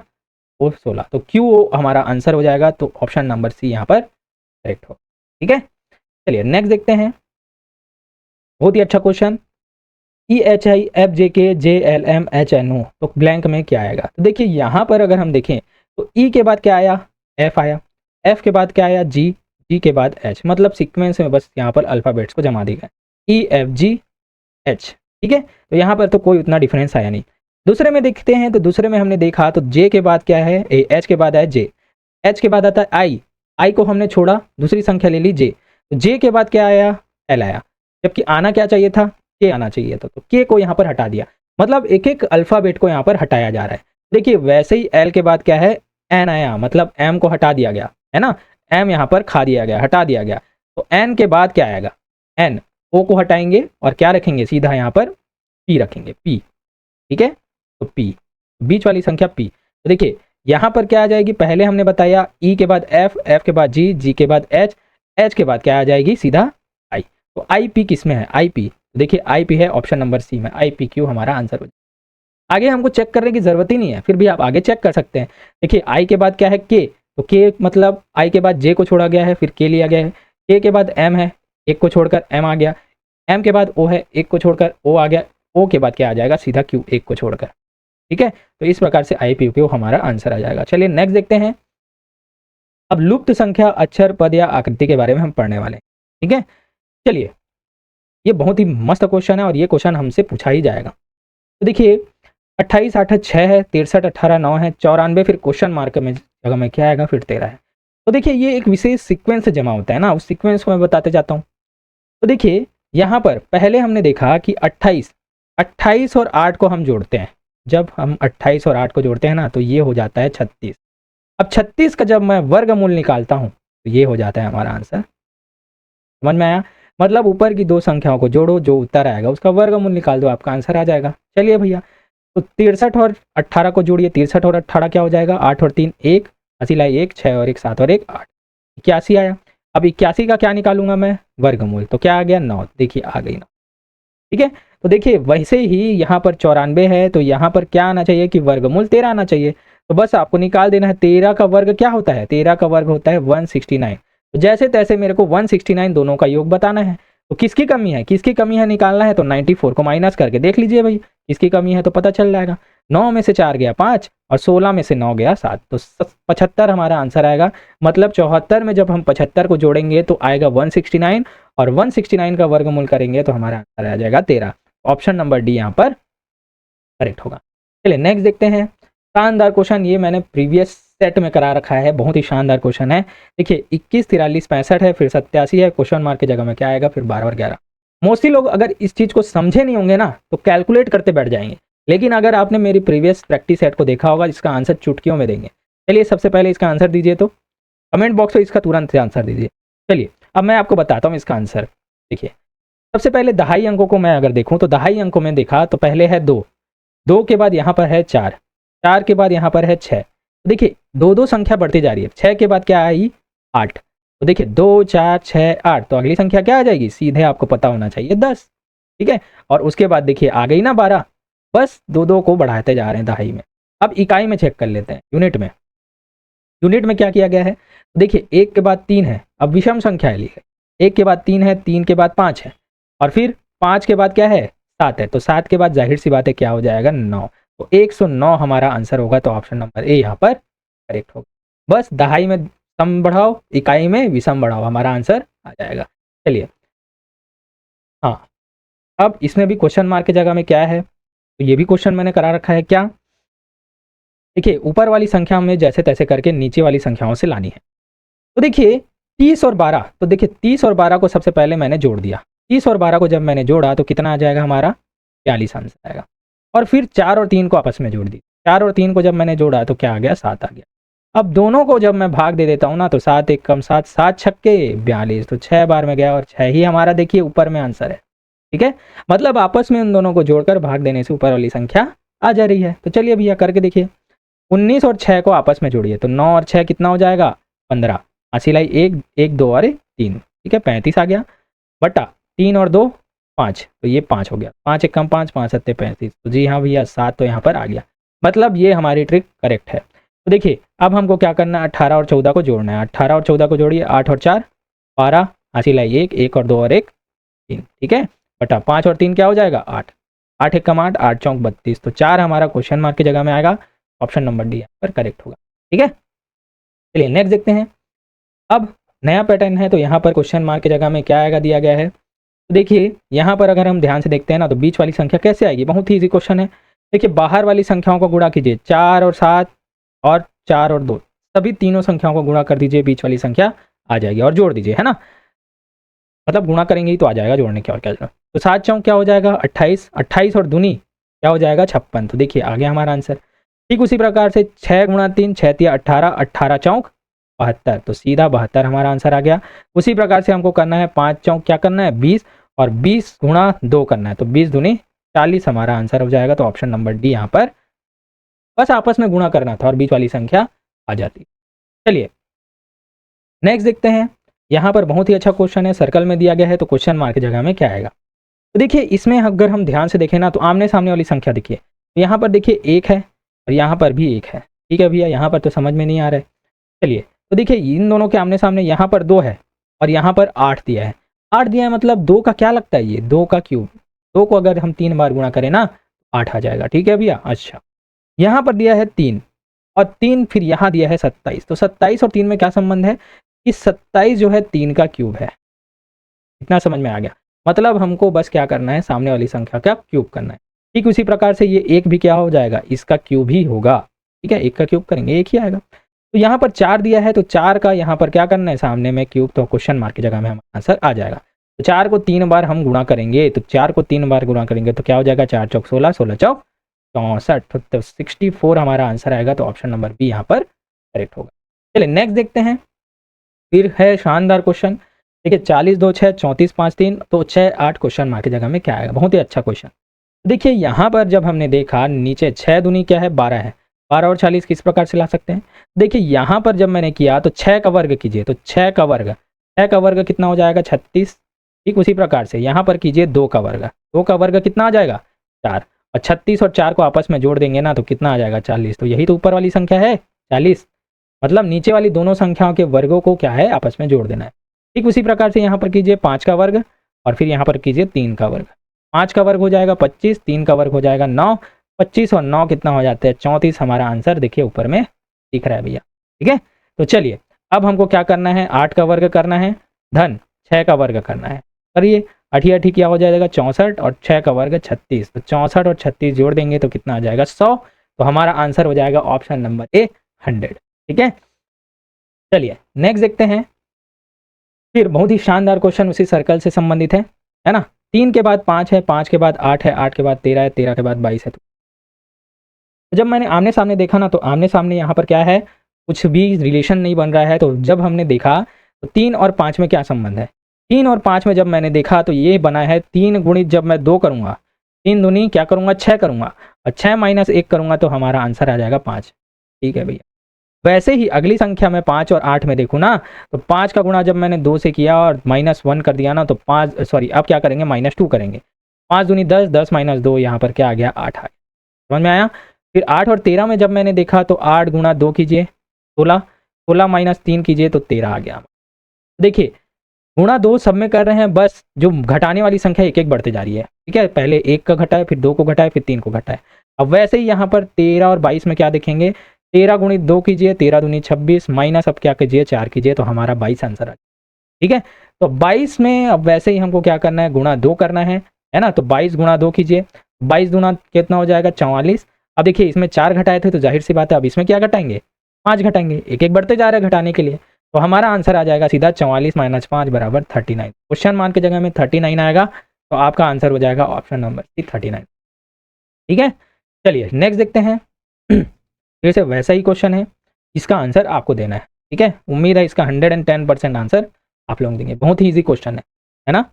ओ 16, तो क्यू हमारा आंसर हो जाएगा, तो ऑप्शन नंबर सी यहाँ पर करेक्ट हो। ठीक है, चलिए नेक्स्ट देखते हैं, बहुत ही अच्छा question, EHI FJK JLM HNO, तो ब्लैंक में क्या आएगा। तो देखिए यहाँ पर अगर हम देखें तो E के बाद क्या आया, F आया, F के बाद क्या आया, G, G के बाद H, मतलब सीक्वेंस में बस यहाँ पर अल्फ़ाबेट्स को जमा दी गए, EFGH। ठीक है, तो यहाँ पर तो कोई उतना डिफरेंस आया नहीं। दूसरे में देखते हैं, तो दूसरे में हमने देखा तो J के बाद क्या है, H के बाद है J, H के बाद आता है I को हमने छोड़ा, दूसरी संख्या ले ली J, तो J के बाद क्या आया, L आया, जबकि आना क्या चाहिए था, के आना चाहिए था, तो के को यहाँ पर हटा दिया, मतलब एक एक अल्फ़ाबेट को यहाँ पर हटाया जा रहा है। देखिए वैसे ही एल के बाद क्या है, एन आया, मतलब एम को हटा दिया गया है ना, एम यहाँ पर खा दिया गया, हटा दिया गया। तो एन के बाद क्या आएगा, एन, ओ को हटाएंगे और क्या रखेंगे, सीधा यहाँ पर पी रखेंगे, पी। ठीक है, तो पी, बीच वाली संख्या पी। तो देखिए यहाँ पर क्या आ जाएगी, पहले हमने बताया ई के बाद एफ, एफ के बाद जी, जी के बाद एच, एच के बाद क्या आ जाएगी, सीधा आई। तो आई पी किस में है, आई पी, देखिए आई पी है ऑप्शन नंबर सी में, आई पी क्यू हमारा आंसर हो जाएगा। आगे हमको चेक करने की जरूरत ही नहीं है, फिर भी आप आगे चेक कर सकते हैं। देखिए आई के बाद क्या है, के, तो के मतलब आई के बाद जे को छोड़ा गया है, फिर के लिया गया है, के के बाद एम है, एक को छोड़कर एम आ गया, एम के बाद ओ है, एक को छोड़कर ओ आ गया, ओ के बाद क्या आ जाएगा, सीधा क्यू, एक को छोड़कर। ठीक है, तो इस प्रकार से आई पी क्यू हमारा आंसर आ जाएगा। चलिए नेक्स्ट देखते हैं, अब लुप्त संख्या, अक्षर, पद या आकृति के बारे में हम पढ़ने वाले हैं। ठीक है, चलिए, ये बहुत ही मस्त क्वेश्चन है और ये क्वेश्चन हमसे पूछा ही जाएगा। तो देखिए 28 8 6 है, 63 18 9 है, 94 फिर क्वेश्चन मार्क में जगह में क्या आएगा, फिर 13 है। तो देखिए ये एक विशेष सीक्वेंस से जमा होता है ना, उस सीक्वेंस को मैं बताते जाता हूँ। तो देखिए यहाँ पर पहले हमने देखा कि 28 और 8 को हम जोड़ते हैं। जब हम 28 और 8 को जोड़ते हैं ना तो ये हो जाता है 36। अब 36 का जब मैं वर्गमूल निकालता हूँ तो ये हो जाता है हमारा आंसर। समझ में आया? मतलब ऊपर की दो संख्याओं को जोड़ो, जो उत्तर आएगा उसका वर्गमूल निकाल दो, आपका आंसर आ जाएगा। चलिए भैया, तो 63 और 18 को जोड़िए। 63 और 18 क्या हो जाएगा, 8 और 3 1, 80 लाई 1, 6 और 1 7 और 1 8, 81 आया। अब 81 का क्या निकालूंगा मैं, वर्गमूल, तो क्या आ गया 9। देखिए आ गई 9। ठीक है, तो देखिए वैसे ही यहाँ पर 94 है तो यहाँ पर क्या आना चाहिए कि वर्गमूल 13 आना चाहिए। तो बस आपको निकाल देना है। 13 का वर्ग क्या होता है, 13 का वर्ग होता है 169। तो जैसे तैसे मेरे को 169 दोनों का योग बताना है। तो किसकी कमी है, किसकी कमी है निकालना है, तो 94 को माइनस करके देख लीजिए भाई, किसकी कमी है तो पता चल जाएगा। 9 में से 4 गया 5 और 16 में से 9 गया 7, तो 75 हमारा आंसर आएगा। मतलब 74 में जब हम 75 को जोड़ेंगे तो आएगा 169 और 169 का वर्गमूल करेंगे तो हमारा आंसर आ जाएगा 13। ऑप्शन नंबर डी यहाँ पर करेक्ट होगा। चलिए नेक्स्ट देखते हैं। शानदार क्वेश्चन, ये मैंने प्रीवियस सेट में करा रखा है, बहुत ही शानदार क्वेश्चन है। देखिए 21 43 65 है, फिर 87 है, क्वेश्चन मार्क की जगह में क्या आएगा, फिर 12 और 11। मोस्टली लोग अगर इस चीज़ को समझे नहीं होंगे ना तो कैलकुलेट करते बैठ जाएंगे, लेकिन अगर आपने मेरी प्रीवियस प्रैक्टिस सेट को देखा होगा, इसका आंसर चुटकियों में देंगे। चलिए सबसे पहले इसका आंसर दीजिए, तो कमेंट बॉक्स में इसका तुरंत से आंसर दीजिए। चलिए अब मैं आपको बताता हूँ इसका आंसर। देखिए सबसे पहले दहाई अंकों को मैं अगर देखूँ तो दहाई अंकों में देखा तो पहले है 2, 2 के बाद यहाँ पर है 4, 4 के बाद यहाँ पर है 6। तो देखिए दो दो संख्या बढ़ती जा रही है। 6 के बाद क्या आई, 8। तो देखिए 2 4 6 8, तो अगली संख्या क्या आ जाएगी, सीधे आपको पता होना चाहिए 10। ठीक है, और उसके बाद देखिए आ गई ना 12। बस दो दो को बढ़ाते जा रहे हैं दहाई में। अब इकाई में चेक कर लेते हैं, यूनिट में। यूनिट में क्या किया गया है, देखिए 1 के बाद 3 है, अब विषम संख्या ली है। 1 के बाद 3 है, 3 के बाद 5 है, और फिर 5 के बाद क्या है, 7 है। तो 7 के बाद जाहिर सी बात है क्या हो जाएगा, 9। तो 109 हमारा आंसर होगा। तो ऑप्शन नंबर ए यहाँ पर करेक्ट होगा। बस दहाई में सम बढ़ाओ, इकाई में विषम बढ़ाओ, हमारा आंसर आ जाएगा। चलिए हाँ, अब इसमें भी क्वेश्चन मार्क की जगह में क्या है, तो ये भी क्वेश्चन मैंने करा रखा है। क्या, देखिए ऊपर वाली संख्या में जैसे तैसे करके नीचे वाली संख्याओं से लानी है। तो देखिए 30 और 12, तो देखिए 30 और 12 को सबसे पहले मैंने जोड़ दिया। 30 और 12 को जब मैंने जोड़ा तो कितना आ जाएगा हमारा, 42 आंसर आएगा। और फिर 4 और 3 को आपस में जोड़ दी। 4 और 3 को जब मैंने जोड़ा तो क्या आ गया, 7 आ गया। अब दोनों को जब मैं भाग दे देता हूँ ना तो 7 1 कम 7, 7 छक्के 42, तो 6 बार में गया और 6 ही हमारा देखिए ऊपर में आंसर है। ठीक है, मतलब आपस में उन दोनों को जोड़कर भाग देने से ऊपर वाली संख्या आ जा रही है। तो चलिए भैया करके देखिए। 19 और 6 को आपस में जोड़िए तो 9 और 6 कितना हो जाएगा, 15। 80 लाई 1 1 2 और 3, ठीक है 35 आ गया। बटा 3 और 2 5, तो ये 5 हो गया। 5 1 कम 5, 5 7 35, तो जी हाँ भैया 7 तो यहाँ पर आ गया। मतलब ये हमारी ट्रिक करेक्ट है। तो देखिए अब हमको क्या करना है, 18 और 14 को जोड़ना है। 18 और 14 को जोड़िए, 8 और 4 12, 80 लाई 1 1 और 2 और 1 3, ठीक है। बटा 5 और 3 क्या हो जाएगा, 8। 8 1 कम 8, 8 चौक 32, तो 4 हमारा क्वेश्चन मार्क की जगह में आएगा। ऑप्शन नंबर डी यहाँ पर करेक्ट होगा। ठीक है, चलिए नेक्स्ट देखते हैं। अब नया पैटर्न है तो यहाँ पर क्वेश्चन मार्क की जगह में क्या आएगा, दिया गया है। तो देखिए यहाँ पर अगर हम ध्यान से देखते हैं ना तो बीच वाली संख्या कैसे आएगी, बहुत ही इजी क्वेश्चन है। देखिए बाहर वाली संख्याओं को गुणा कीजिए, 4 और 7 और 4 और 2, सभी तीनों संख्याओं को गुणा कर दीजिए, बीच वाली संख्या आ जाएगी और जोड़ दीजिए, है ना। मतलब गुणा करेंगे ही तो आ जाएगा, जोड़ने के और क्या। तो 7 चौक क्या हो जाएगा, 28, 28 और दूनी क्या हो जाएगा, 56। तो देखिए आ गया हमारा आंसर। ठीक उसी प्रकार से 6 गुणा 3 6 3 18, 18 चौक 72, तो सीधा 72 हमारा आंसर आ गया। उसी प्रकार से हमको करना है 5 चौक क्या करना है, 20, और 20 गुणा 2 करना है, तो 20 दूनी 40 हमारा आंसर हो जाएगा। तो ऑप्शन नंबर डी यहाँ पर, बस आपस में गुणा करना था और बीच वाली संख्या आ जाती। चलिए नेक्स्ट देखते हैं। यहाँ पर बहुत ही अच्छा क्वेश्चन है, सर्कल में दिया गया है, तो क्वेश्चन मार्क की जगह में क्या आएगा। तो देखिए इसमें अगर हम ध्यान से देखें ना तो आमने सामने वाली संख्या देखिए, तो यहाँ पर देखिए 1 है और यहाँ पर भी 1 है। ठीक है भैया, यहाँ पर तो समझ में नहीं आ रहा है। चलिए तो देखिए इन दोनों के आमने सामने यहाँ पर 2 है और यहाँ पर 8 दिया है। 8 दिया है मतलब 2 का क्या लगता है, ये 2 का क्यूब। 2 को अगर हम 3 बार गुणा करें ना 8 आ जाएगा। ठीक है भैया, अच्छा यहाँ पर दिया है 3, और 3 फिर यहाँ दिया है 27। तो 27 और 3 में क्या संबंध है कि 27 जो है 3 का क्यूब है। इतना समझ में आ गया। मतलब हमको बस क्या करना है, सामने वाली संख्या का क्यूब करना है। ठीक उसी प्रकार से ये 1 भी क्या हो जाएगा, इसका क्यूब ही होगा। ठीक है, 1 का क्यूब करेंगे 1 ही आएगा। तो यहाँ पर 4 दिया है तो 4 का यहाँ पर क्या करना है, सामने में क्यूब, तो क्वेश्चन मार्क की जगह में हमारा आंसर आ जाएगा। तो 4 को 3 बार हम गुणा करेंगे, तो 4 को 3 बार गुणा करेंगे तो क्या हो जाएगा, 4 चौक 16, 16 चौक 64, तो 64 हमारा आंसर आएगा। तो ऑप्शन नंबर बी यहाँ पर करेक्ट होगा। चलिए नेक्स्ट देखते हैं। फिर है शानदार क्वेश्चन। देखिए 40 2 6 34 5 3, तो 6 8 क्वेश्चन मार्क की जगह में क्या आएगा, बहुत ही अच्छा क्वेश्चन। देखिए यहाँ पर जब हमने देखा नीचे 6 दूनी क्या है 12 है, 12 और 40 किस प्रकार से ला सकते हैं। देखिए यहाँ पर जब मैंने किया तो 6 का वर्ग कीजिए, तो 6 का वर्ग, 6 का वर्ग कितना हो जाएगा 36। ठीक उसी प्रकार से यहाँ पर कीजिए 2 का वर्ग, 2 का वर्ग कितना आ जाएगा 4, और 36 और 4 को आपस में जोड़ देंगे ना तो कितना आ जाएगा 40। तो यही तो ऊपर वाली संख्या है 40, मतलब नीचे वाली दोनों संख्याओं के वर्गों को क्या है आपस में जोड़ देना है। ठीक उसी प्रकार से यहाँ पर कीजिए 5 का वर्ग और फिर यहाँ पर कीजिए 3 का वर्ग। 5 का वर्ग हो जाएगा 25, 3 का वर्ग हो जाएगा 9, 25 और 9 कितना हो जाता है 34। हमारा आंसर देखिए ऊपर में दिख रहा है भैया। ठीक है, तो चलिए अब हमको क्या करना है, 8 का वर्ग करना है धन 6 का वर्ग करना है। करिए 8 8 क्या हो जाएगा 64 और 6 का वर्ग 36, तो 64 और 36 जोड़ देंगे तो कितना आ जाएगा 100। तो हमारा आंसर हो जाएगा ऑप्शन नंबर ए 100। ठीक है, चलिए नेक्स्ट देखते हैं। फिर बहुत ही शानदार क्वेश्चन उसी सर्कल से संबंधित है ना। 3 के बाद 5 है, 5 के बाद 8 है, 8 के बाद 13 है, 13 के बाद 22 है। तो जब मैंने आमने सामने देखा ना, तो आमने सामने यहाँ पर क्या है, कुछ भी रिलेशन नहीं बन रहा है। तो जब हमने देखा तो 3 और 5 में क्या संबंध है, 3 और 5 में जब मैंने देखा तो ये बना है 3 गुणित, जब मैं 2 करूँगा 3 दूनी क्या करूँगा 6 करूँगा, और 6 माइनस 1 करूँगा तो हमारा आंसर आ जाएगा 5। ठीक है भैया। वैसे ही अगली संख्या में 5 और 8 में देखूँ ना, तो 5 का गुणा जब मैंने 2 से किया और -1 कर दिया ना, तो 5 सॉरी अब क्या करेंगे -2 करेंगे। 5 दूनी 10, 10 माइनस 2 यहाँ पर क्या आ गया 8 आ गया। समझ में आया। फिर 8 और 13 में जब मैंने देखा तो 8 गुणा 2 कीजिए 16, 16 माइनस 3 कीजिए तो 13 आ गया। देखिए गुणा 2 सब में कर रहे हैं, बस जो घटाने वाली संख्या एक एक बढ़ते जा रही है। ठीक है, पहले 1 का घटाए, फिर 2 को घटाए, फिर 3 को घटाए। अब वैसे ही यहाँ पर 13 और 22 में क्या देखेंगे, 13 गुणित 2 कीजिए, 13 दूनी 26 माइनस अब क्या कीजिए 4 कीजिए तो हमारा 22 आंसर आ। ठीक है, तो 22 में अब वैसे ही हमको क्या करना है, गुणा 2 करना है ना। तो 22 गुणा 2 कीजिए, 22 दूना कितना हो जाएगा 44। अब देखिए इसमें 4 घटाए थे तो जाहिर सी बात है अब इसमें क्या घटाएंगे 5 घटाएंगे, एक एक बढ़ते जा रहे हैं घटाने के लिए। तो हमारा आंसर आ जाएगा सीधा 44 माइनस 5 बराबर 39। क्वेश्चन मार्क की जगह में 39 आएगा, तो आपका आंसर हो जाएगा ऑप्शन नंबर सी 39। ठीक है, चलिए नेक्स्ट देखते हैं। फिर से वैसा ही क्वेश्चन है, इसका आंसर आपको देना है। ठीक है, उम्मीद है इसका 110% आंसर आप लोग देंगे। बहुत ही ईजी क्वेश्चन है ना।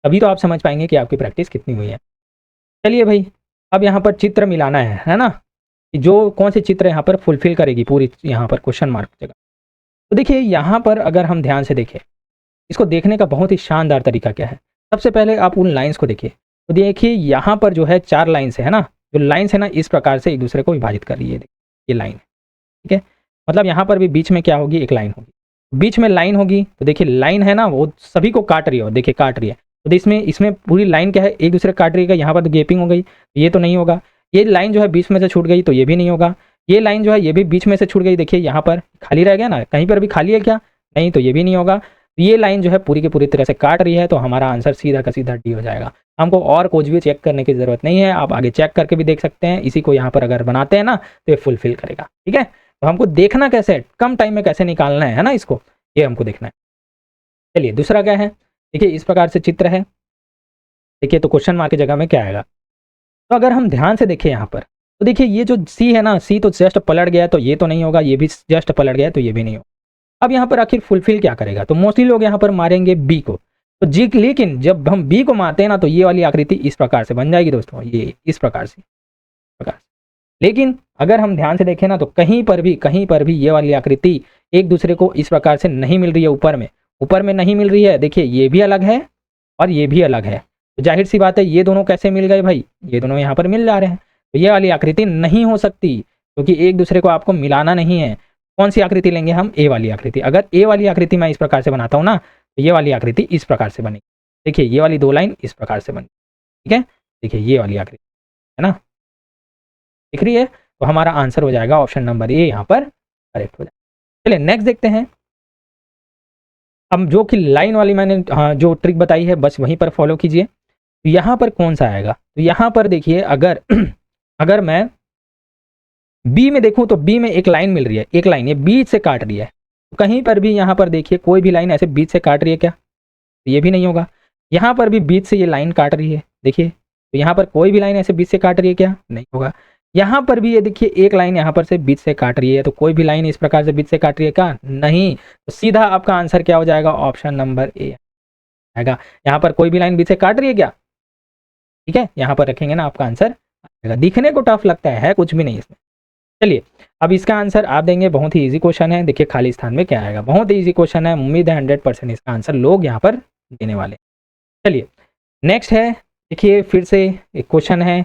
अभी तो आप समझ पाएंगे कि आपकी प्रैक्टिस कितनी हुई है। चलिए भाई, अब यहाँ पर चित्र मिलाना है ना, कि जो कौन से चित्र यहाँ पर फुलफिल करेगी पूरी यहाँ पर क्वेश्चन मार्क जगह। तो देखिए यहाँ पर अगर हम ध्यान से देखें, इसको देखने का बहुत ही शानदार तरीका क्या है। सबसे पहले आप उन लाइंस को देखिए, तो देखिए यहाँ पर जो है 4 लाइंस है ना, जो लाइंस है ना इस प्रकार से एक दूसरे को विभाजित कर रही है। ये लाइन है, ठीक है, मतलब यहाँ पर भी बीच में क्या होगी, एक लाइन होगी। बीच में लाइन होगी तो देखिए लाइन है ना वो सभी को काट रही है, और देखिए काट रही है। तो इसमें पूरी लाइन क्या है, एक दूसरे काट रही है। यहाँ पर तो गैपिंग हो गई, ये तो नहीं होगा। ये लाइन जो है बीच में से छूट गई तो ये भी नहीं होगा। ये लाइन जो है ये भी बीच में से छूट गई, देखिए यहाँ पर खाली रह गया ना, कहीं पर भी खाली है क्या, नहीं, तो ये भी नहीं होगा। ये लाइन जो है पूरी की पूरी तरह से काट रही है, तो हमारा आंसर सीधा का सीधा डी हो जाएगा। हमको और कुछ भी चेक करने की जरूरत नहीं है, आप आगे चेक करके भी देख सकते हैं। इसी को यहाँ पर अगर बनाते हैं ना तो ये फुलफिल करेगा। ठीक है, तो हमको देखना कैसे है, कम टाइम में कैसे निकालना है ना इसको, ये हमको देखना है। चलिए दूसरा क्या है, देखिए इस प्रकार से चित्र है। देखिए तो क्वेश्चन मार्क की जगह में क्या आएगा, तो अगर हम ध्यान से देखें यहाँ पर, तो देखिए ये जो सी है ना, सी तो जस्ट पलट गया तो ये तो नहीं होगा, ये भी जस्ट पलट गया तो ये भी नहीं होगा। अब यहाँ पर आखिर फुलफिल क्या करेगा, तो मोस्टली लोग यहाँ पर मारेंगे बी को। तो जी, लेकिन जब हम बी को मारते हैं ना तो ये वाली आकृति इस प्रकार से बन जाएगी दोस्तों, ये इस प्रकार से लेकिन अगर हम ध्यान से देखें ना तो कहीं पर भी ये वाली आकृति एक दूसरे को इस प्रकार से नहीं मिल रही है। ऊपर में नहीं मिल रही है। देखिए ये भी अलग है और ये भी अलग है, तो जाहिर सी बात है ये दोनों कैसे मिल गए भाई, ये दोनों यहाँ पर मिल जा रहे हैं। तो ये वाली आकृति नहीं हो सकती, क्योंकि एक दूसरे को आपको मिलाना नहीं है। कौन सी आकृति लेंगे हम, ए वाली आकृति। अगर ए वाली आकृति मैं इस प्रकार से बनाता हूँ ना, तो ये वाली आकृति इस प्रकार से बनेगी। देखिए ये वाली 2 लाइन इस प्रकार से बनी, ठीक है। देखिए ये वाली आकृति है ना, दिख रही है। तो हमारा आंसर हो जाएगा ऑप्शन नंबर ए यहाँ पर करेक्ट हो जाएगा। चलिए नेक्स्ट देखते हैं। अब जो कि लाइन वाली मैंने जो ट्रिक बताई है बस वहीं पर फॉलो कीजिए। तो यहाँ पर कौन सा आएगा, तो यहाँ पर देखिए अगर अगर मैं बी में देखूं तो बी में एक लाइन मिल रही है, एक लाइन ये बीच से काट रही है। तो कहीं पर भी यहाँ पर देखिए कोई भी लाइन ऐसे बीच से काट रही है क्या, तो ये भी नहीं होगा। यहाँ पर भी बीच से ये लाइन काट रही है, देखिए तो यहाँ पर कोई भी लाइन ऐसे बीच से काट रही है क्या, नहीं होगा। यहाँ पर भी ये देखिए एक लाइन यहाँ पर से बीच से काट रही है, तो कोई भी लाइन इस प्रकार से बीच से काट रही है क्या, नहीं। तो सीधा आपका आंसर क्या हो जाएगा, ऑप्शन नंबर ए आएगा। यहाँ पर कोई भी लाइन बीच से काट रही है क्या, ठीक है, यहाँ पर रखेंगे ना आपका आंसर आएगा। दिखने को टफ लगता है कुछ भी नहीं इसमें। चलिए अब इसका आंसर आप देंगे, बहुत ही इजी क्वेश्चन है। देखिए खाली स्थान में क्या आएगा, बहुत ही इजी क्वेश्चन है, उम्मीद है 100% इसका आंसर लोग यहाँ पर देने वाले। चलिए नेक्स्ट है, देखिए फिर से एक क्वेश्चन है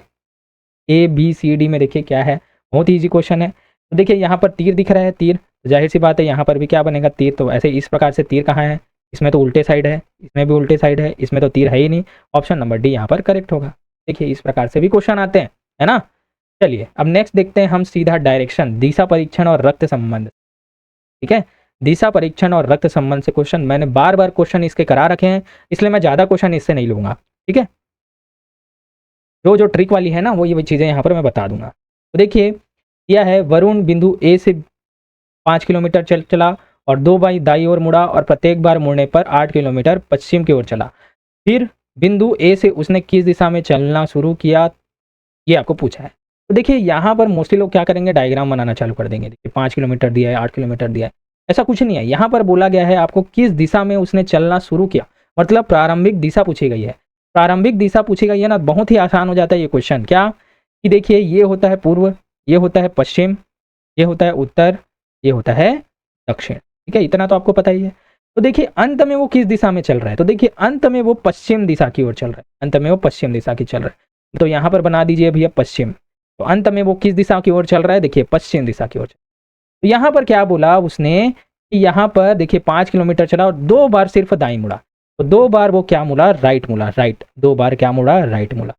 ए बी सी डी में, देखिए क्या है, बहुत ही ईजी क्वेश्चन है। तो देखिए यहाँ पर तीर दिख रहा है, तीर, तो जाहिर सी बात है यहाँ पर भी क्या बनेगा, तीर। तो ऐसे इस प्रकार से तीर कहाँ है, इसमें तो उल्टे साइड है, इसमें भी उल्टे साइड है, इसमें तो तीर है ही नहीं। ऑप्शन नंबर डी यहाँ पर करेक्ट होगा। देखिए इस प्रकार से भी क्वेश्चन आते हैं, है ना। चलिए अब नेक्स्ट देखते हैं हम सीधा डायरेक्शन, दिशा परीक्षण और रक्त संबंध, ठीक है। दिशा परीक्षण और रक्त संबंध से क्वेश्चन मैंने बार बार क्वेश्चन इसके करा रखे हैं, इसलिए मैं ज्यादा क्वेश्चन इससे नहीं लूंगा, ठीक है। जो जो ट्रिक वाली है ना वो ये चीजें यहाँ पर मैं बता दूंगा। तो देखिए यह है, वरुण बिंदु ए से 5 किलोमीटर चला और 2 बार दाई ओर मुड़ा और प्रत्येक बार मुड़ने पर 8 किलोमीटर पश्चिम की ओर चला। फिर बिंदु ए से उसने किस दिशा में चलना शुरू किया, ये आपको पूछा है। तो देखिए यहाँ पर मोस्टली लोग क्या करेंगे, डायग्राम बनाना चालू कर देंगे। देखिए 5 किलोमीटर दिया है, 8 किलोमीटर दिया है, ऐसा कुछ नहीं है। यहाँ पर बोला गया है आपको किस दिशा में उसने चलना शुरू किया, मतलब प्रारंभिक दिशा पूछी गई है। प्रारंभिक दिशा पूछी गई है ना, बहुत ही आसान हो जाता है ये क्वेश्चन। क्या कि देखिए ये होता है पूर्व, ये होता है पश्चिम, ये होता है उत्तर, ये होता है दक्षिण, ठीक है, इतना तो आपको पता ही है। तो देखिए अंत में वो किस दिशा में चल रहा है, तो देखिए अंत में वो पश्चिम दिशा की ओर चल रहा है, अंत में वो पश्चिम दिशा की चल रहा है। तो यहाँ पर बना दीजिए भैया पश्चिम। तो अंत में वो किस दिशा की ओर चल रहा है, देखिए पश्चिम दिशा की ओर। तो यहाँ पर क्या बोला उसने कि यहाँ पर देखिए 5 किलोमीटर चला और 2 बार सिर्फ दाई मुड़ा, तो 2 बार वो क्या मुड़ा, राइट मुड़ा, राइट, 2 बार क्या मुड़ा, राइट मुड़ा,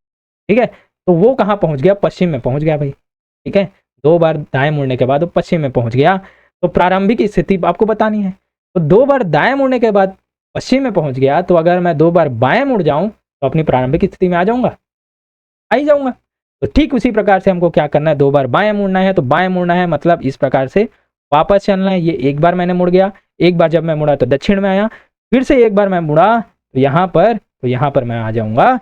ठीक है। तो वो कहाँ पहुंच गया, पश्चिम में पहुंच गया भाई, ठीक है। 2 बार दाएं मुड़ने के बाद वो पश्चिम में पहुंच गया। तो प्रारंभिक स्थिति आपको बतानी है, तो 2 बार दाएं मुड़ने के बाद पश्चिम में पहुंच गया, तो अगर मैं 2 बार बाएं मुड़ जाऊं तो अपनी प्रारंभिक स्थिति में आ जाऊंगा, आ ही जाऊंगा। तो ठीक उसी प्रकार से हमको क्या करना है, 2 बार बाएं मुड़ना है, तो बाएं मुड़ना है मतलब इस प्रकार से वापस चलना है। ये एक बार मैंने मुड़ गया, एक बार जब मैं मुड़ा तो दक्षिण में आया, फिर से एक बार मैं मुड़ा तो यहाँ पर मैं आ जाऊंगा